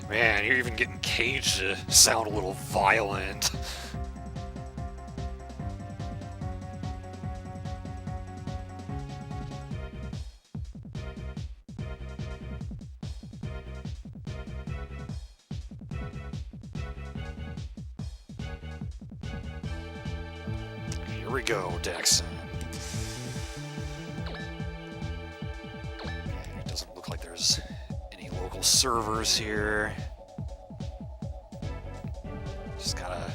Man, you're even getting Cage to sound a little violent. Here we go, Dexon. It doesn't look like there's any local servers here. Just gotta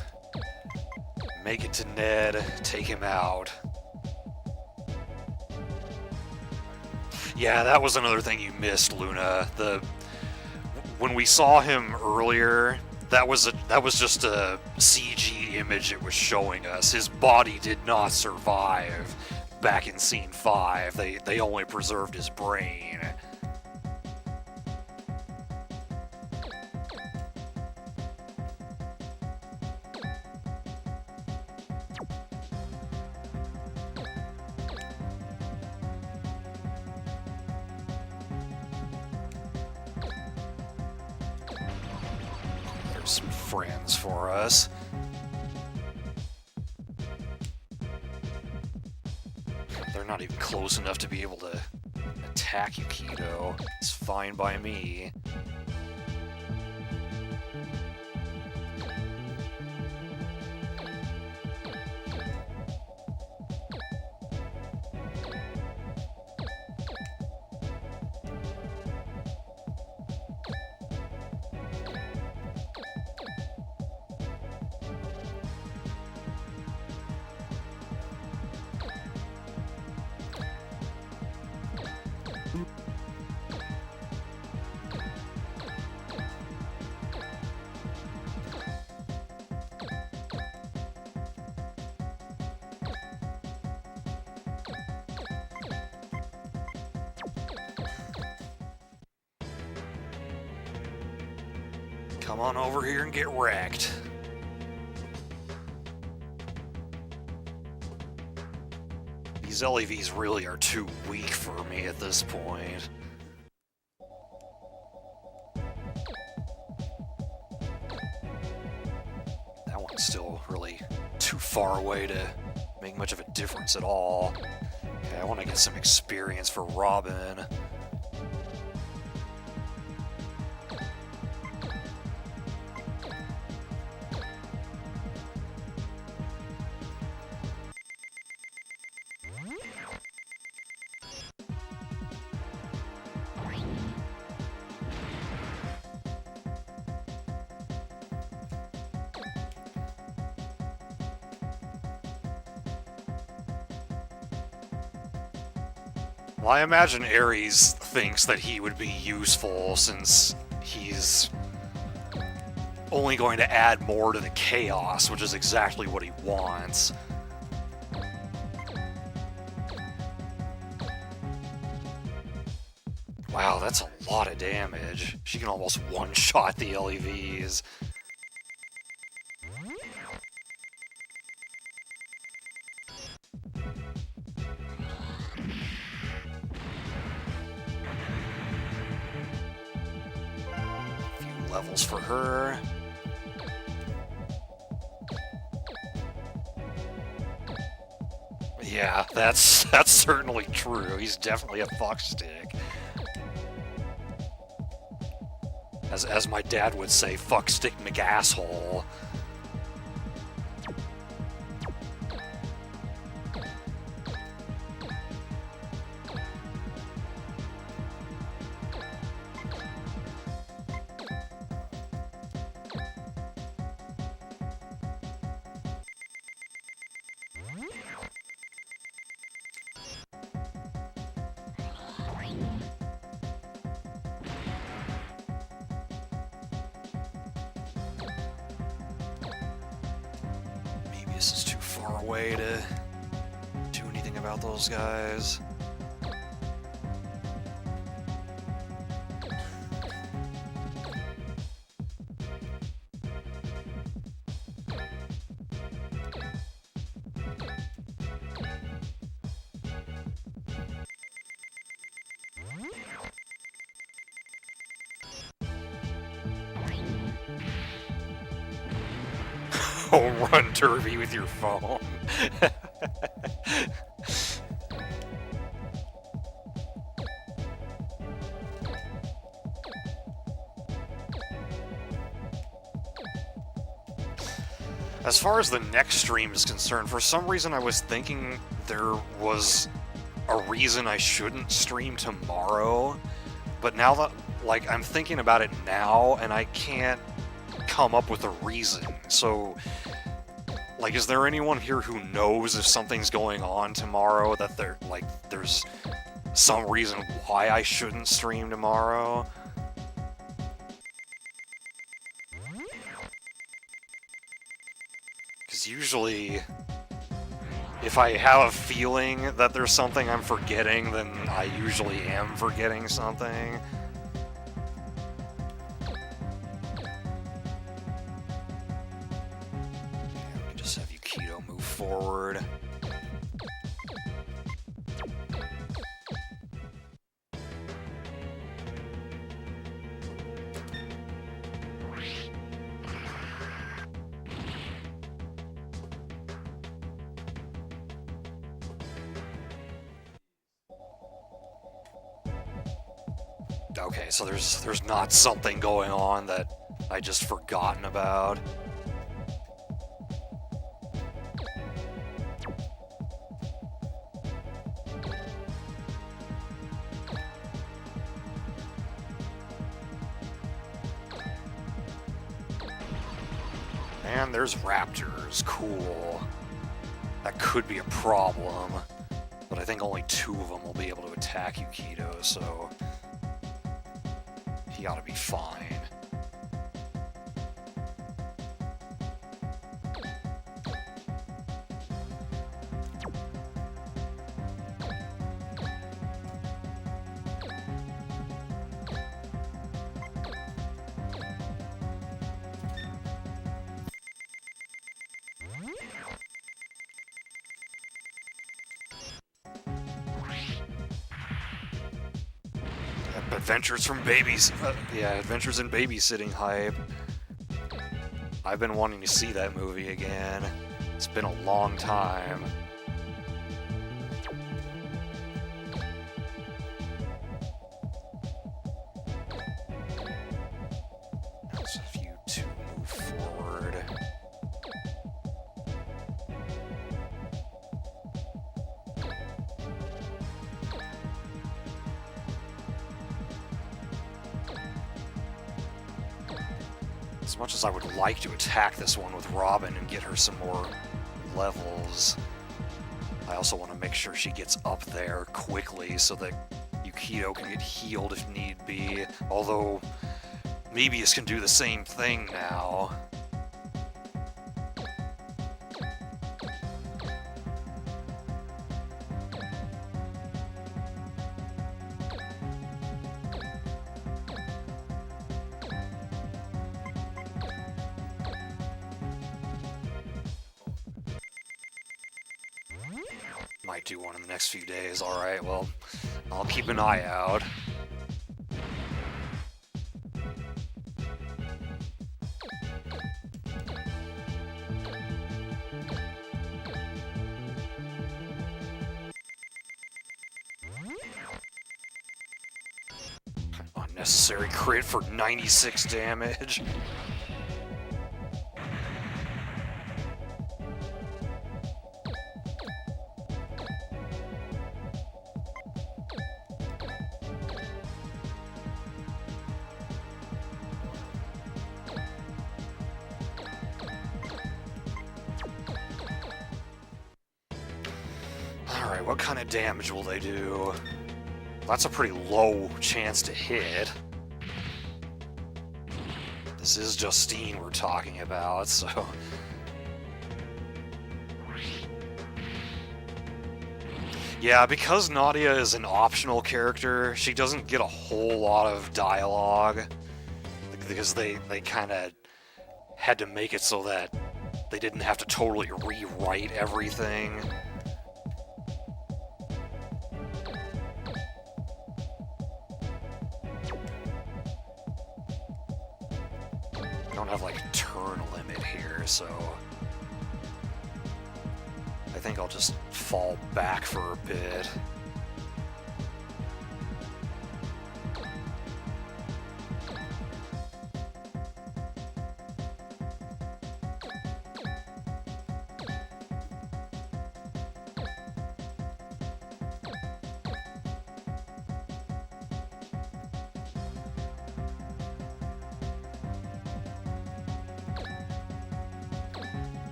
make it to Ned, take him out. Yeah, that was another thing you missed, Luna. When we saw him earlier, that was just a CG image it was showing us. His body did not survive back in Scene 5. They only preserved his brain. There's some friends for us. They're not even close enough to be able to attack Yukito. It's fine by me. Come on over here and get wrecked. These LEVs really are too weak for me at this point. That one's still really too far away to make much of a difference at all. Okay, I want to get some experience for Robin. Well, I imagine Ares thinks that he would be useful since he's only going to add more to the chaos, which is exactly what he wants. Wow, that's a lot of damage. She can almost one-shot the LEVs. Levels for her. Yeah, that's certainly true. He's definitely a fuckstick. As my dad would say, fuckstick McAsshole. This is too far away to do anything about those guys. Home run derby with your phone. As far as the next stream is concerned, for some reason I was thinking there was a reason I shouldn't stream tomorrow, but now that, like, I'm thinking about it now, and I can't come up with a reason. So, like, is there anyone here who knows if something's going on tomorrow, that there's some reason why I shouldn't stream tomorrow? Because usually, if I have a feeling that there's something I'm forgetting, then I usually am forgetting something. Just have Yukito move forward. Okay, so there's not something going on that I just forgotten about. And there's raptors. Cool. That could be a problem, but I think only 2 of them will be able to attack Yukito, so he ought to be fine. Adventures from Babies. Yeah, Adventures in Babysitting hype. I've been wanting to see that movie again. It's been a long time. So if you 2 move forward. As much as I would like to attack this one with Robin and get her some more levels, I also want to make sure she gets up there quickly so that Yukito can get healed if need be. Although, Mebius can do the same thing now. Might do one in the next few days. Alright, well, I'll keep an eye out. Unnecessary crit for 96 damage. Alright, what kind of damage will they do? That's a pretty low chance to hit. This is Justine we're talking about, so... Yeah, because Nadia is an optional character, she doesn't get a whole lot of dialogue. Because they kind of had to make it so that they didn't have to totally rewrite everything. don't have like a turn limit here, so I think I'll just fall back for a bit.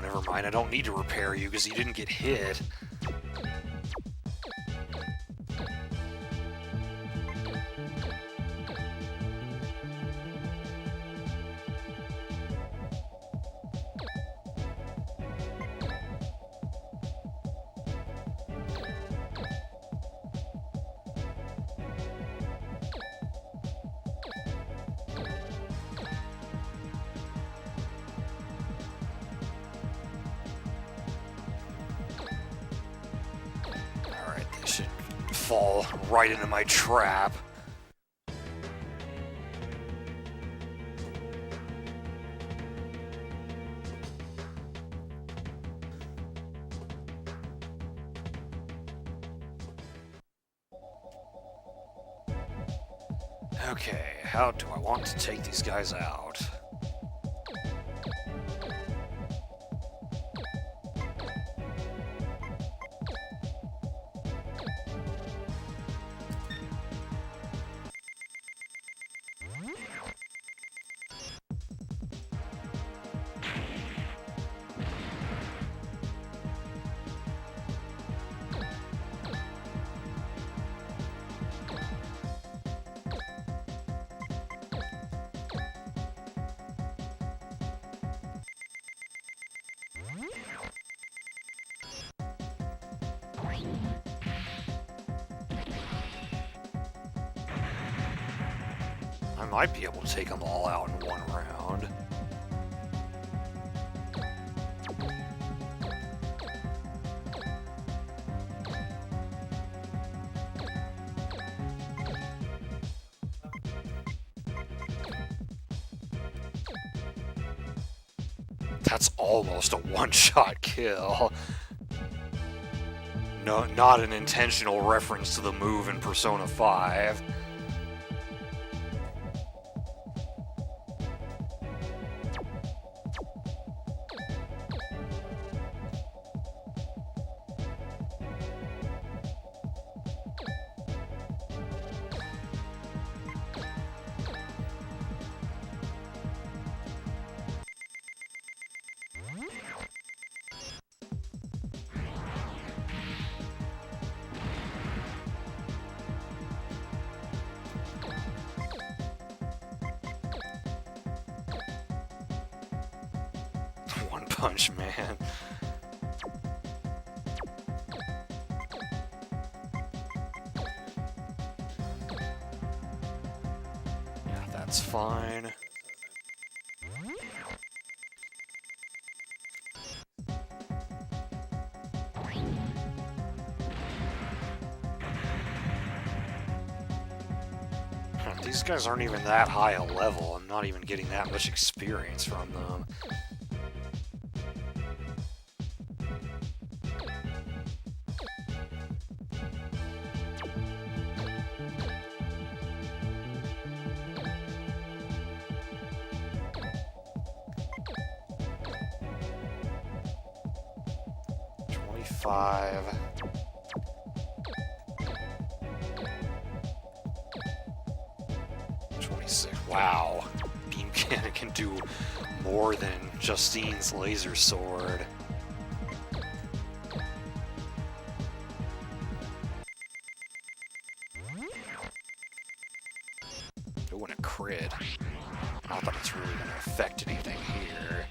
Never mind, I don't need to repair you because you didn't get hit. Fall right into my trap. Okay, how do I want to take these guys out? I might be able to take them all out in one round. That's almost a one-shot kill. No, not an intentional reference to the move in Persona 5. One Punch Man. Yeah, that's fine. These guys aren't even that high a level. I'm not even getting that much experience from them. Five. 26. Wow. Beam Cannon can do more than Justine's laser sword. Oh, and a crit. Not that it's really going to affect anything here.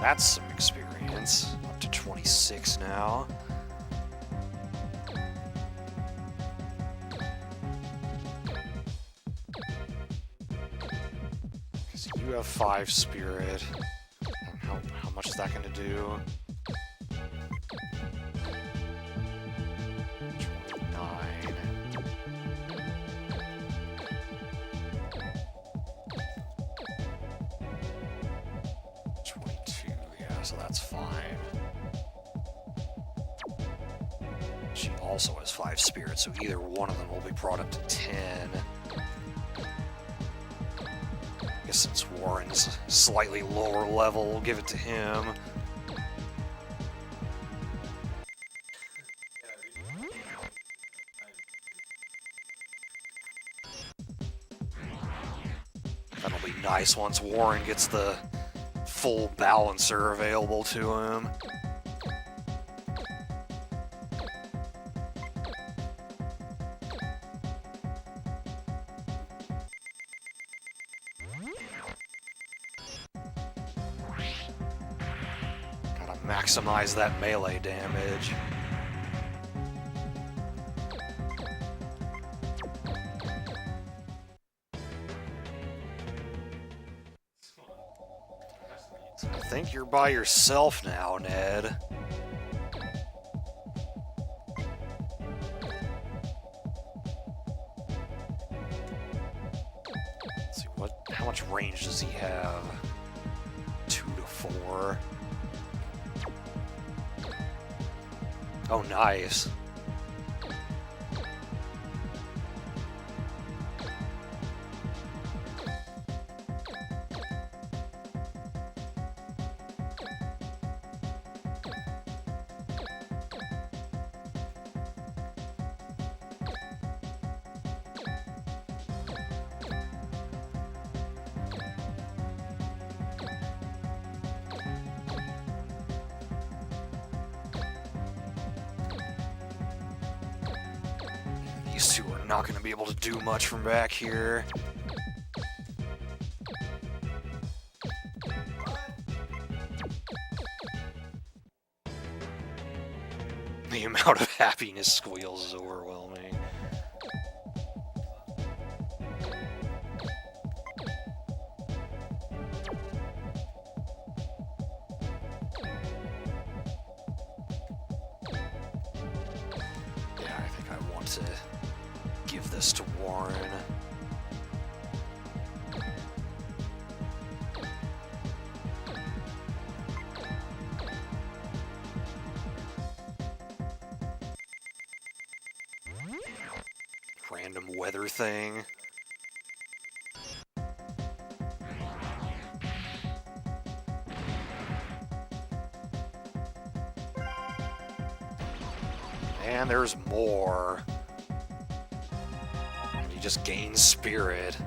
That's some experience. Up to 26 now. Because you have 5 spirit. And how much is that going to do? 29. So that's fine. She also has 5 spirits, so either one of them will be brought up to 10. I guess since Warren's slightly lower level, we'll give it to him. That'll be nice once Warren gets the full balancer available to him. Gotta maximize that melee damage. I think you're by yourself now, Ned. Let's see, how much range does he have? 2 to 4. Oh, nice. These two are not going to be able to do much from back here. The amount of happiness squeals is overwhelming. Yeah, I think I want to give this to Warren. Random weather thing. And there's more. And he just gains spirit.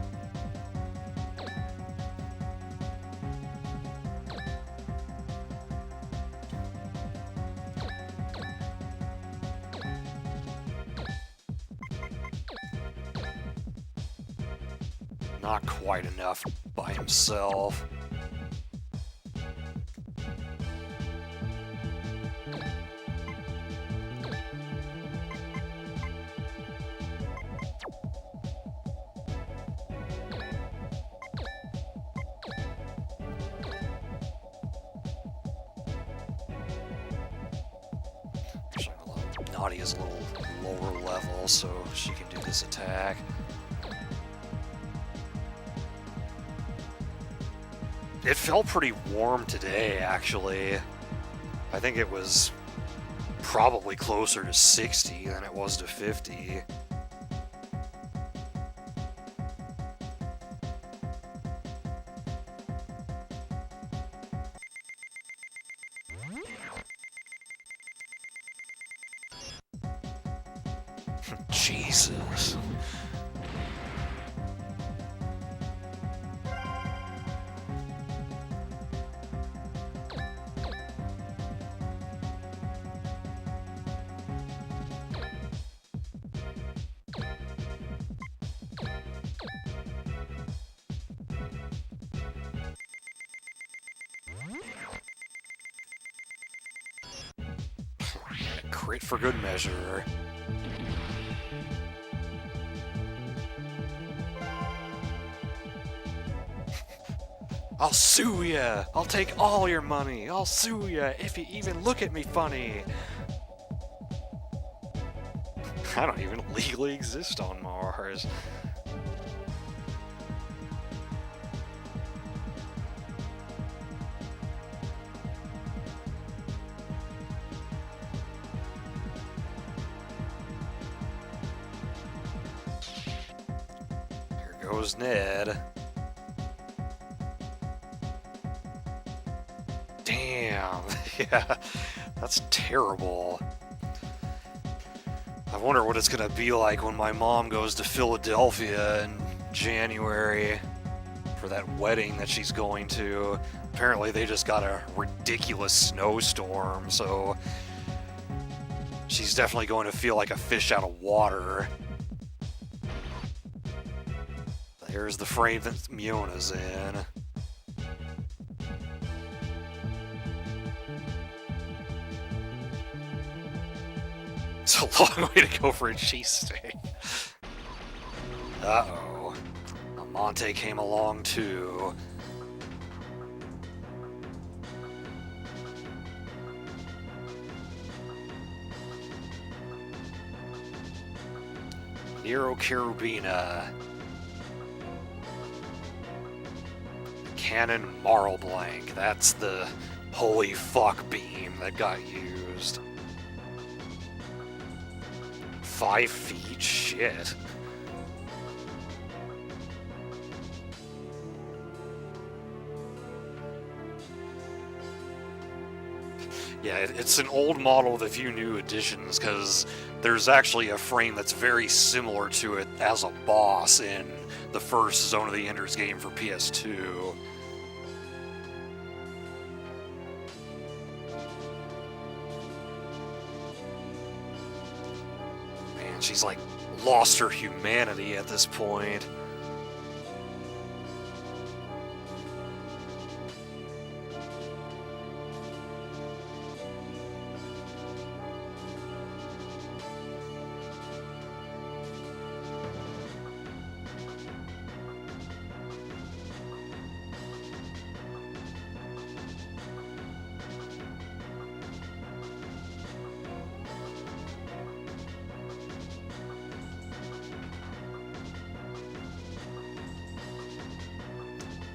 Not quite enough by himself. Nadia's a little lower level, so she can do this attack. It felt pretty warm today, actually. I think it was probably closer to 60 than it was to 50. Jesus. Crit for good measure. I'll sue ya! I'll take all your money! I'll sue ya if you even look at me funny! I don't even legally exist on Mars. Here goes Ned. Damn, yeah, that's terrible. I wonder what it's gonna be like when my mom goes to Philadelphia in January for that wedding that she's going to. Apparently they just got a ridiculous snowstorm, so she's definitely going to feel like a fish out of water. Here's the frame that Miona's in. It's a long way to go for a cheesesteak. Uh-oh. Amante came along too. Nero Cherubina. Cannon Marlblanc. That's the holy fuck beam that got used. 5 feet? Shit. Yeah, it's an old model with a few new additions, because there's actually a frame that's very similar to it as a boss in the first Zone of the Enders game for PS2. Man, she's like lost her humanity at this point.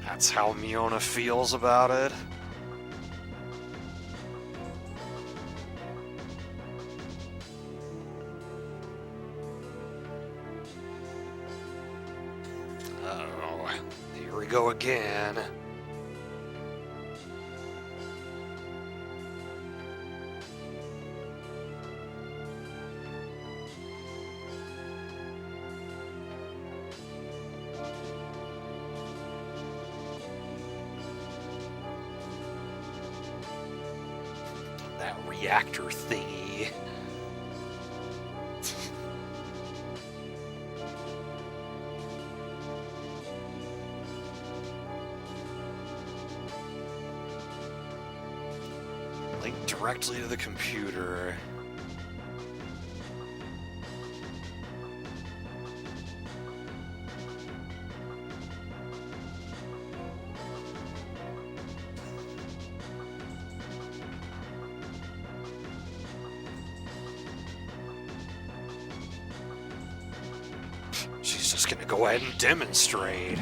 That's how Miona feels about it. Uh-oh, here we go again. That reactor thingy. Link directly to the computer. She's just gonna go ahead and demonstrate.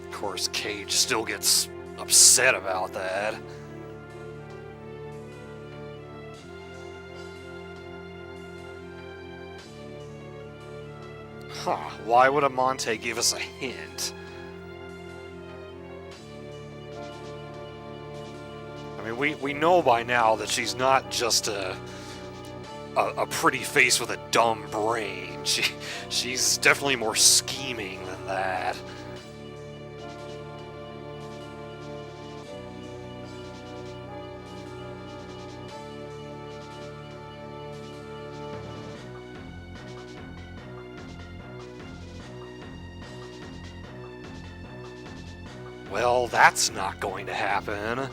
Of course, Cage still gets upset about that. Huh, why would Amante give us a hint? I mean, we know by now that she's not just a pretty face with a dumb brain. She's definitely more scheming than that. Well, that's not going to happen.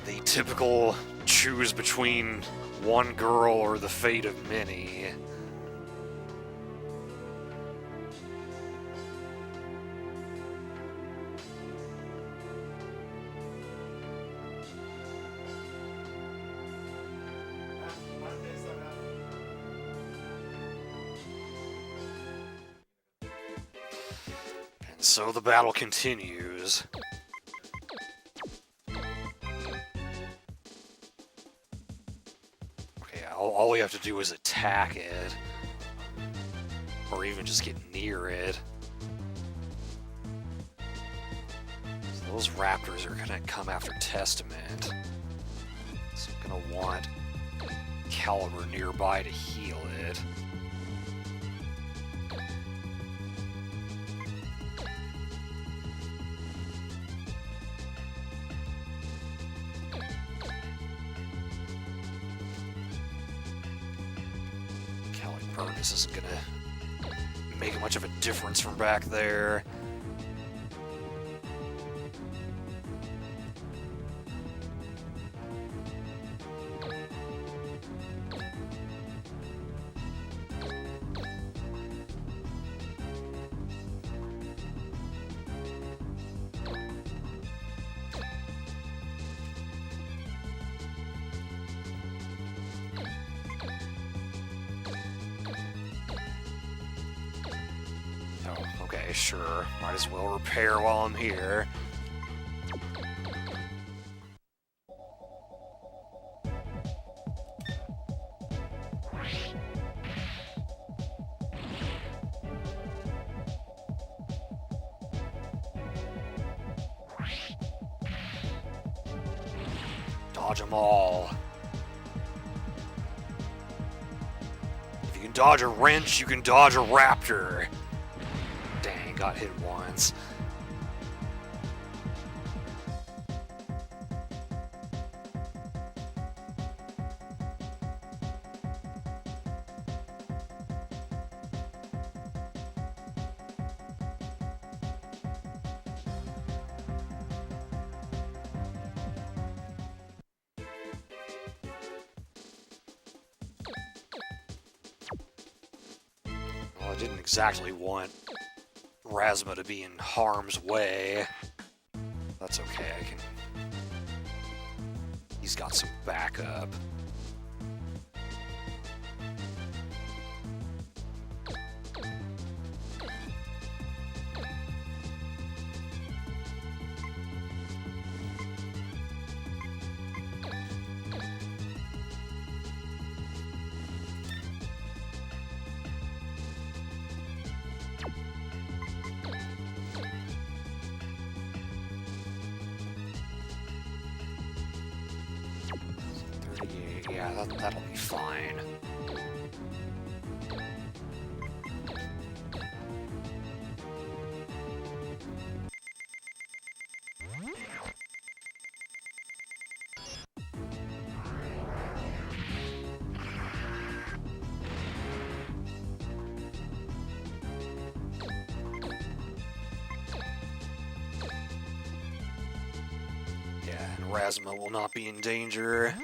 The typical choose between one girl or the fate of many. And so the battle continues. All we have to do is attack it, or even just get near it. So those raptors are gonna come after Testament. So I'm gonna want Caliber nearby to heal it. This isn't gonna make much of a difference from back there. Okay, sure. Might as well repair while I'm here. Dodge them all. If you can dodge a wrench, you can dodge a raptor. Dang, got hit once. Well, I didn't exactly want Razma to be in harm's way. That's okay, I can... He's got some backup. Yeah, that'll be fine. Yeah, and Razma will not be in danger.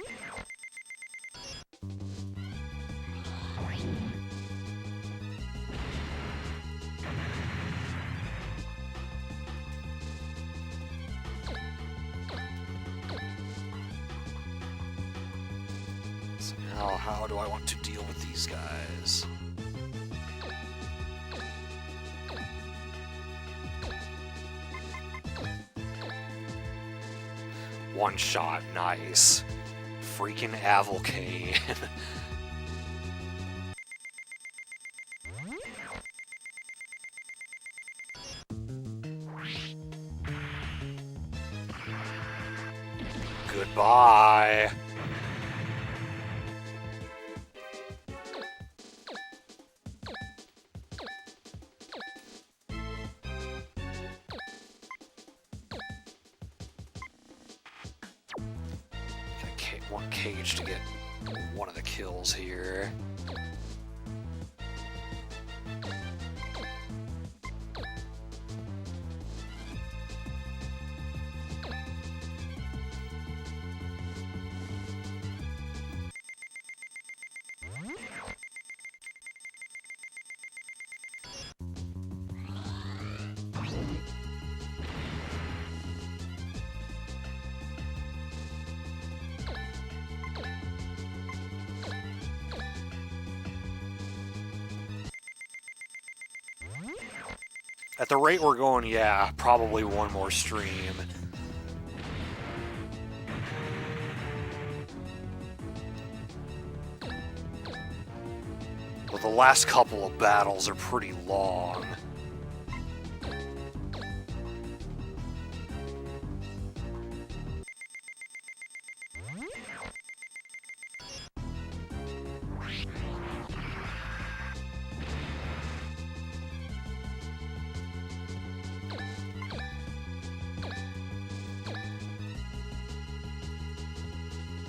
So now, how do I want to deal with these guys? One shot, nice. Freaking Avalcane. Goodbye. want Cage to get one of the kills here. At the rate we're going, yeah, probably one more stream. But the last couple of battles are pretty long.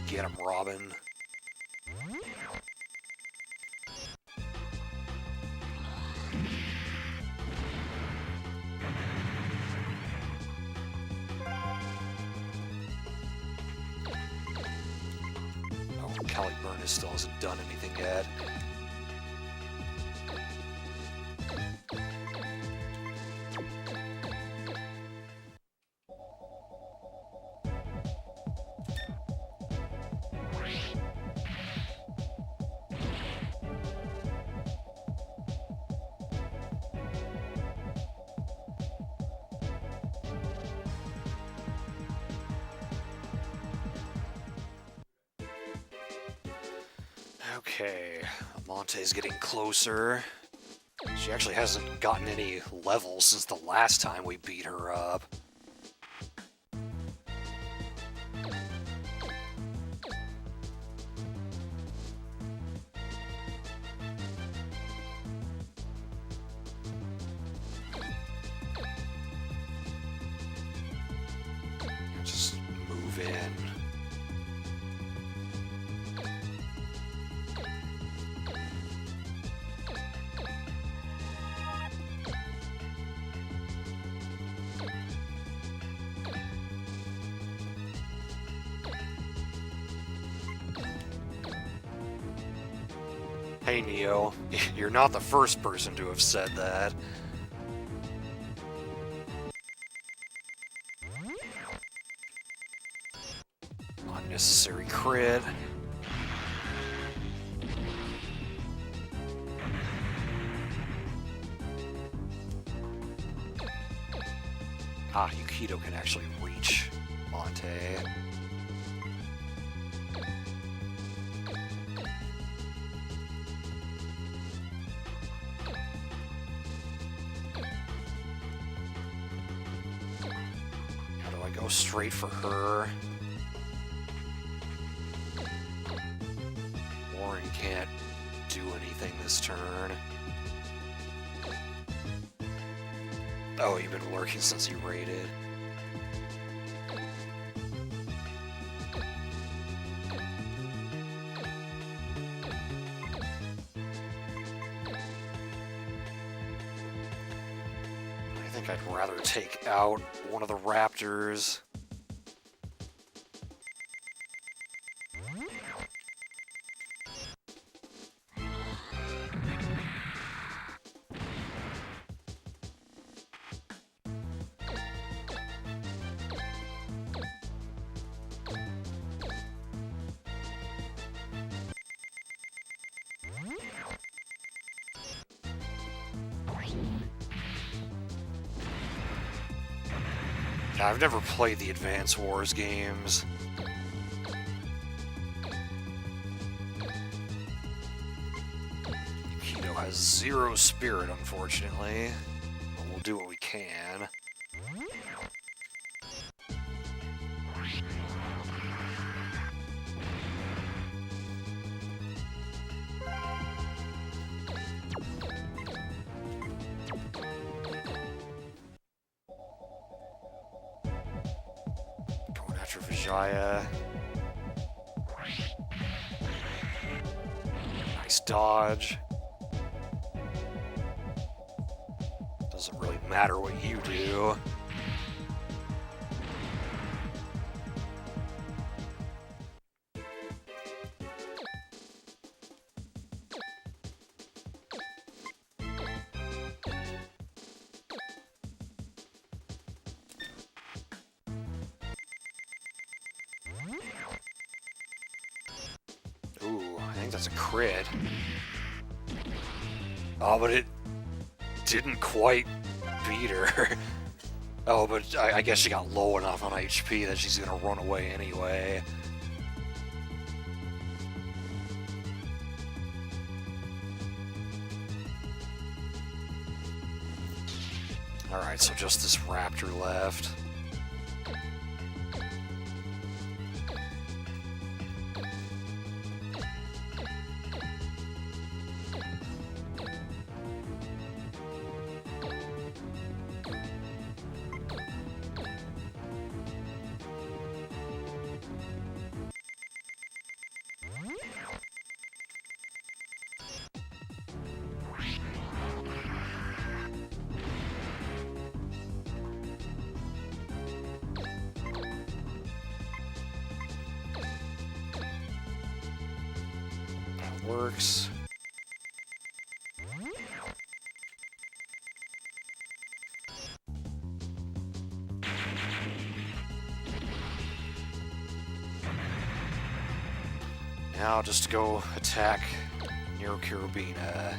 Get him, Robin. Oh, Caliburnus still hasn't done anything yet. Okay, Amante's getting closer. She actually hasn't gotten any levels since the last time we beat her up. Just move in. Hey Neo, you're not the first person to have said that. Unnecessary crit. Ah, Yukito can actually reach Monte. How do I go straight for her? Warren can't do anything this turn. Oh, you've been lurking since you raided. I think I'd rather take out one of the raptors. I've never played the Advance Wars games. Yukito has 0 spirit, unfortunately. But we'll do what we can. Going after Vijaya. dodge. Doesn't really matter what you do. Ooh, I think that's a crit. Oh, but it didn't quite beat her. Oh, but I guess she got low enough on HP that she's gonna run away anyway. Alright, so just this raptor left. Works. Now just go attack Neurocarabina.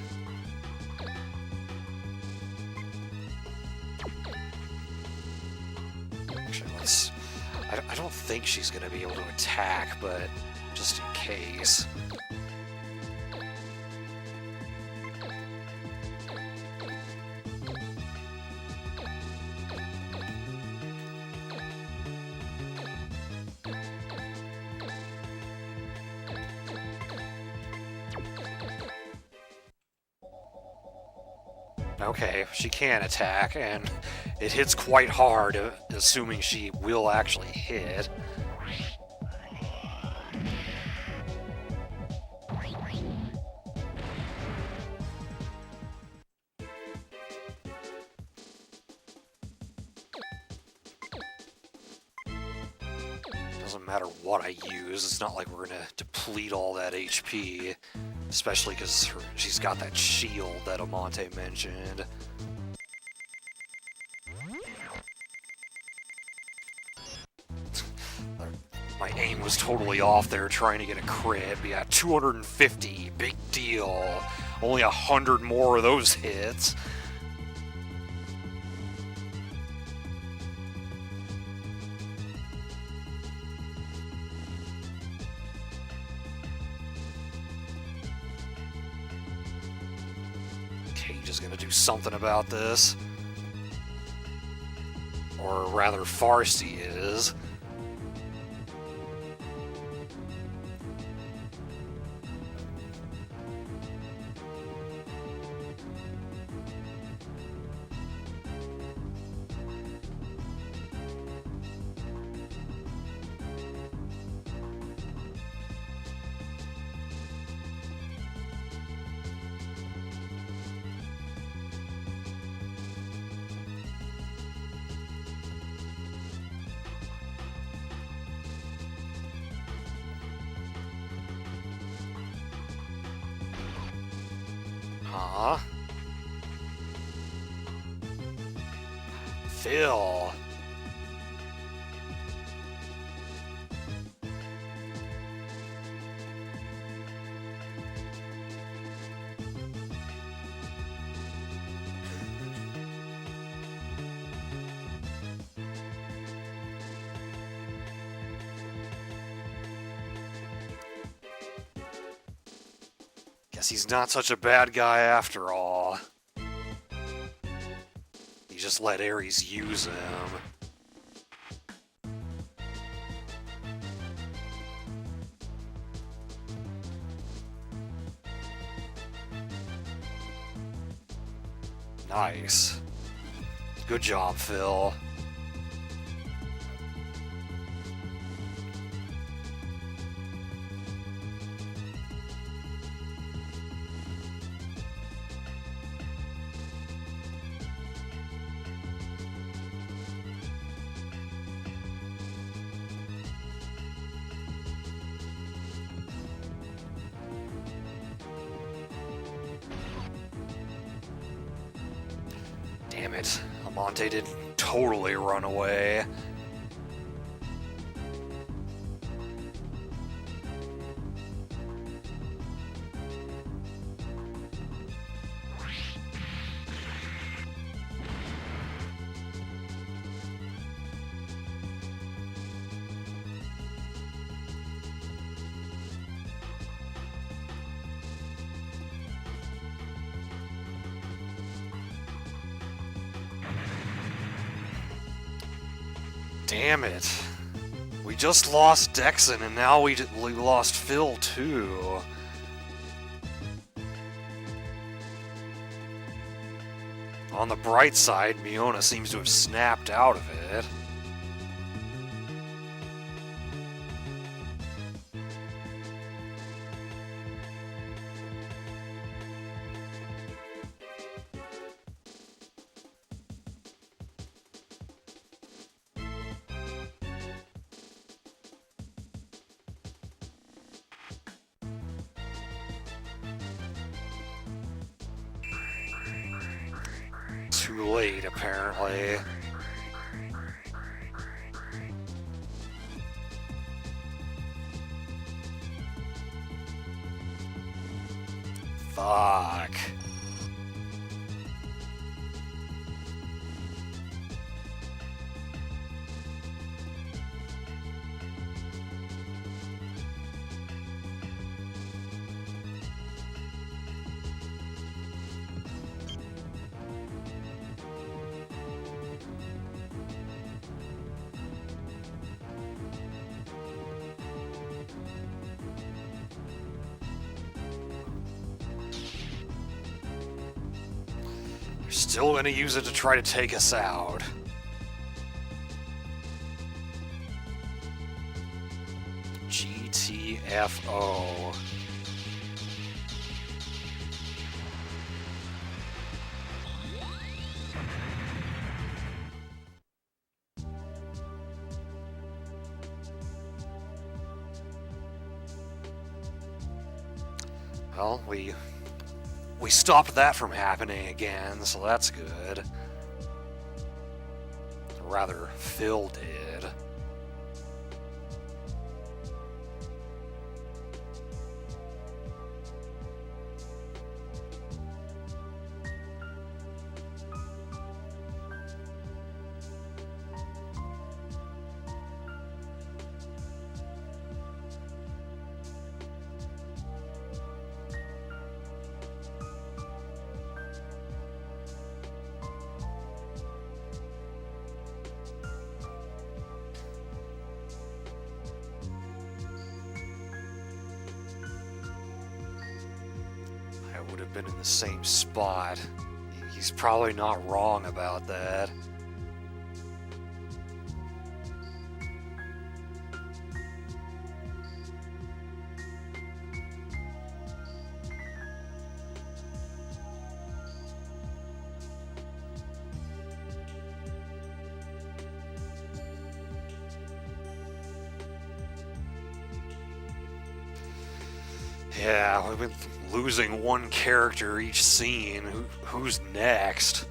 Actually, let's... I don't think she's gonna be able to attack, but just in case. Okay, she can attack, and it hits quite hard, assuming she will actually hit. Doesn't matter what I use, it's not like we're gonna deplete all that HP. Especially because she's got that shield that Amante mentioned. My aim was totally off there trying to get a crit, but yeah, 250, big deal. Only 100 more of those hits. Cage is gonna do something about this. Or rather, Farsi is. Huh? Phil. Guess he's not such a bad guy after all. He just let Ares use him. Nice. Good job, Phil. Damn it. Amante didn't totally run away. Damn it. We just lost Dexon, and now we lost Phil, too. On the bright side, Miona seems to have snapped out of it. Too late, apparently. Fuck. They're still gonna use it to try to take us out. GTFO. Well, we stopped that from happening again, so that's good. Or rather, Phil did. Would have been in the same spot. He's probably not wrong about that. Yeah, we've been losing one character each scene. Who's next?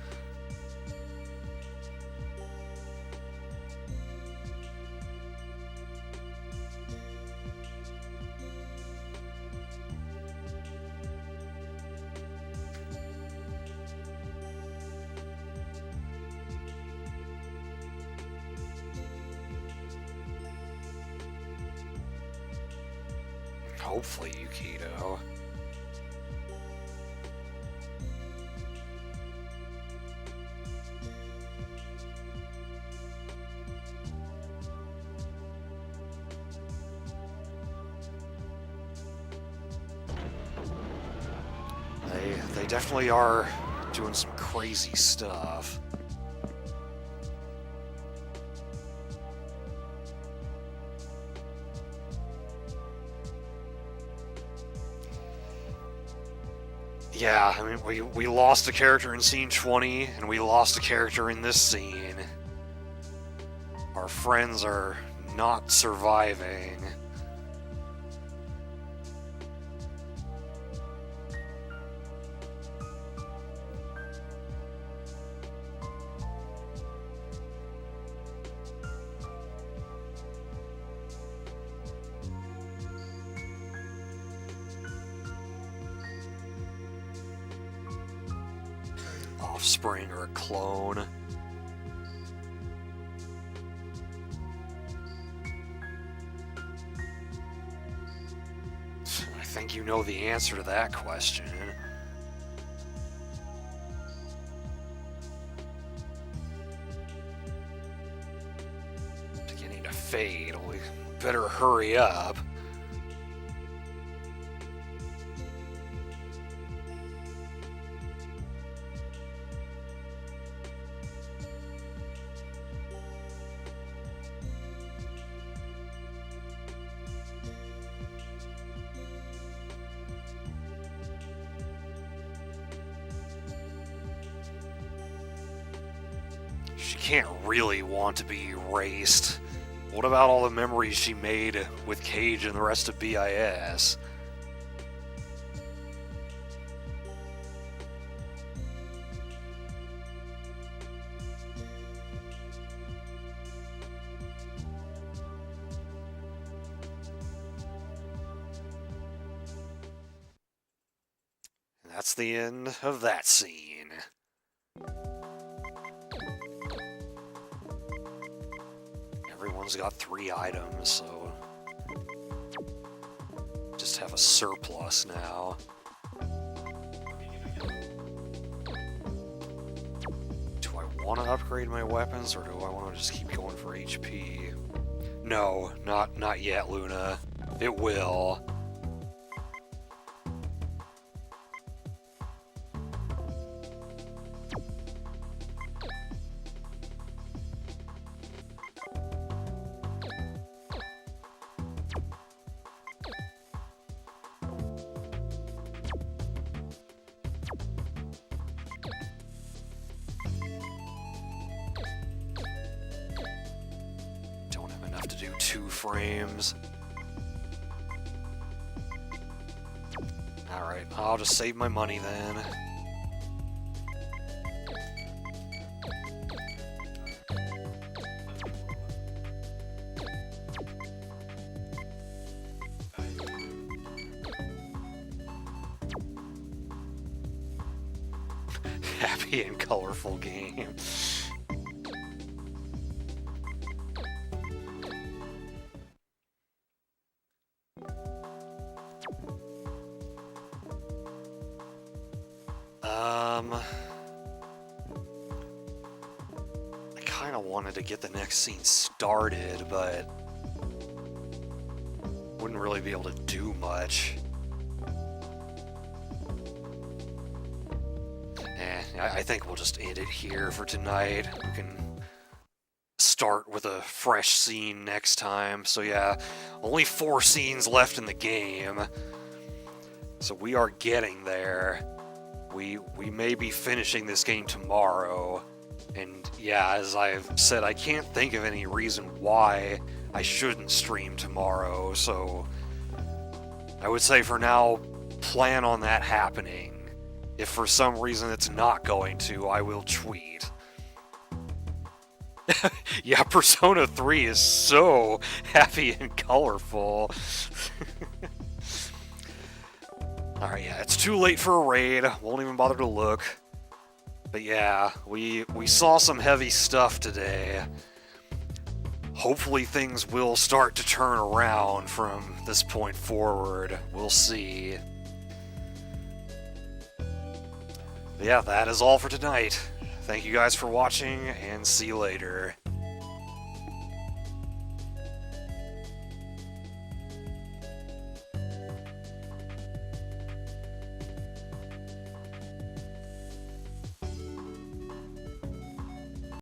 Hopefully Yukito. They definitely are doing some crazy stuff. Yeah, I mean, we lost a character in scene 20, and we lost a character in this scene. Our friends are not surviving. offspring or a clone. I think you know the answer to that question. Beginning to fade. We better hurry up. She can't really want to be erased. What about all the memories she made with Cage and the rest of BIS? And that's the end of that scene. Everyone's got 3 items, so just have a surplus now. Do I want to upgrade my weapons, or do I want to just keep going for HP? No, not yet, Luna. It will. To do 2 frames. Alright, I'll just save my money then. Happy and colorful game. I kind of wanted to get the next scene started, but wouldn't really be able to do much. I think we'll just end it here for tonight. We can start with a fresh scene next time. So yeah, only 4 scenes left in the game. So we are getting there. We may be finishing this game tomorrow. And yeah, as I've said, I can't think of any reason why I shouldn't stream tomorrow. So I would say for now, plan on that happening. If for some reason it's not going to, I will tweet. Yeah, Persona 3 is so happy and colorful. Alright, yeah, it's too late for a raid. Won't even bother to look. But yeah, we saw some heavy stuff today. Hopefully things will start to turn around from this point forward. We'll see. But yeah, that is all for tonight. Thank you guys for watching, and see you later.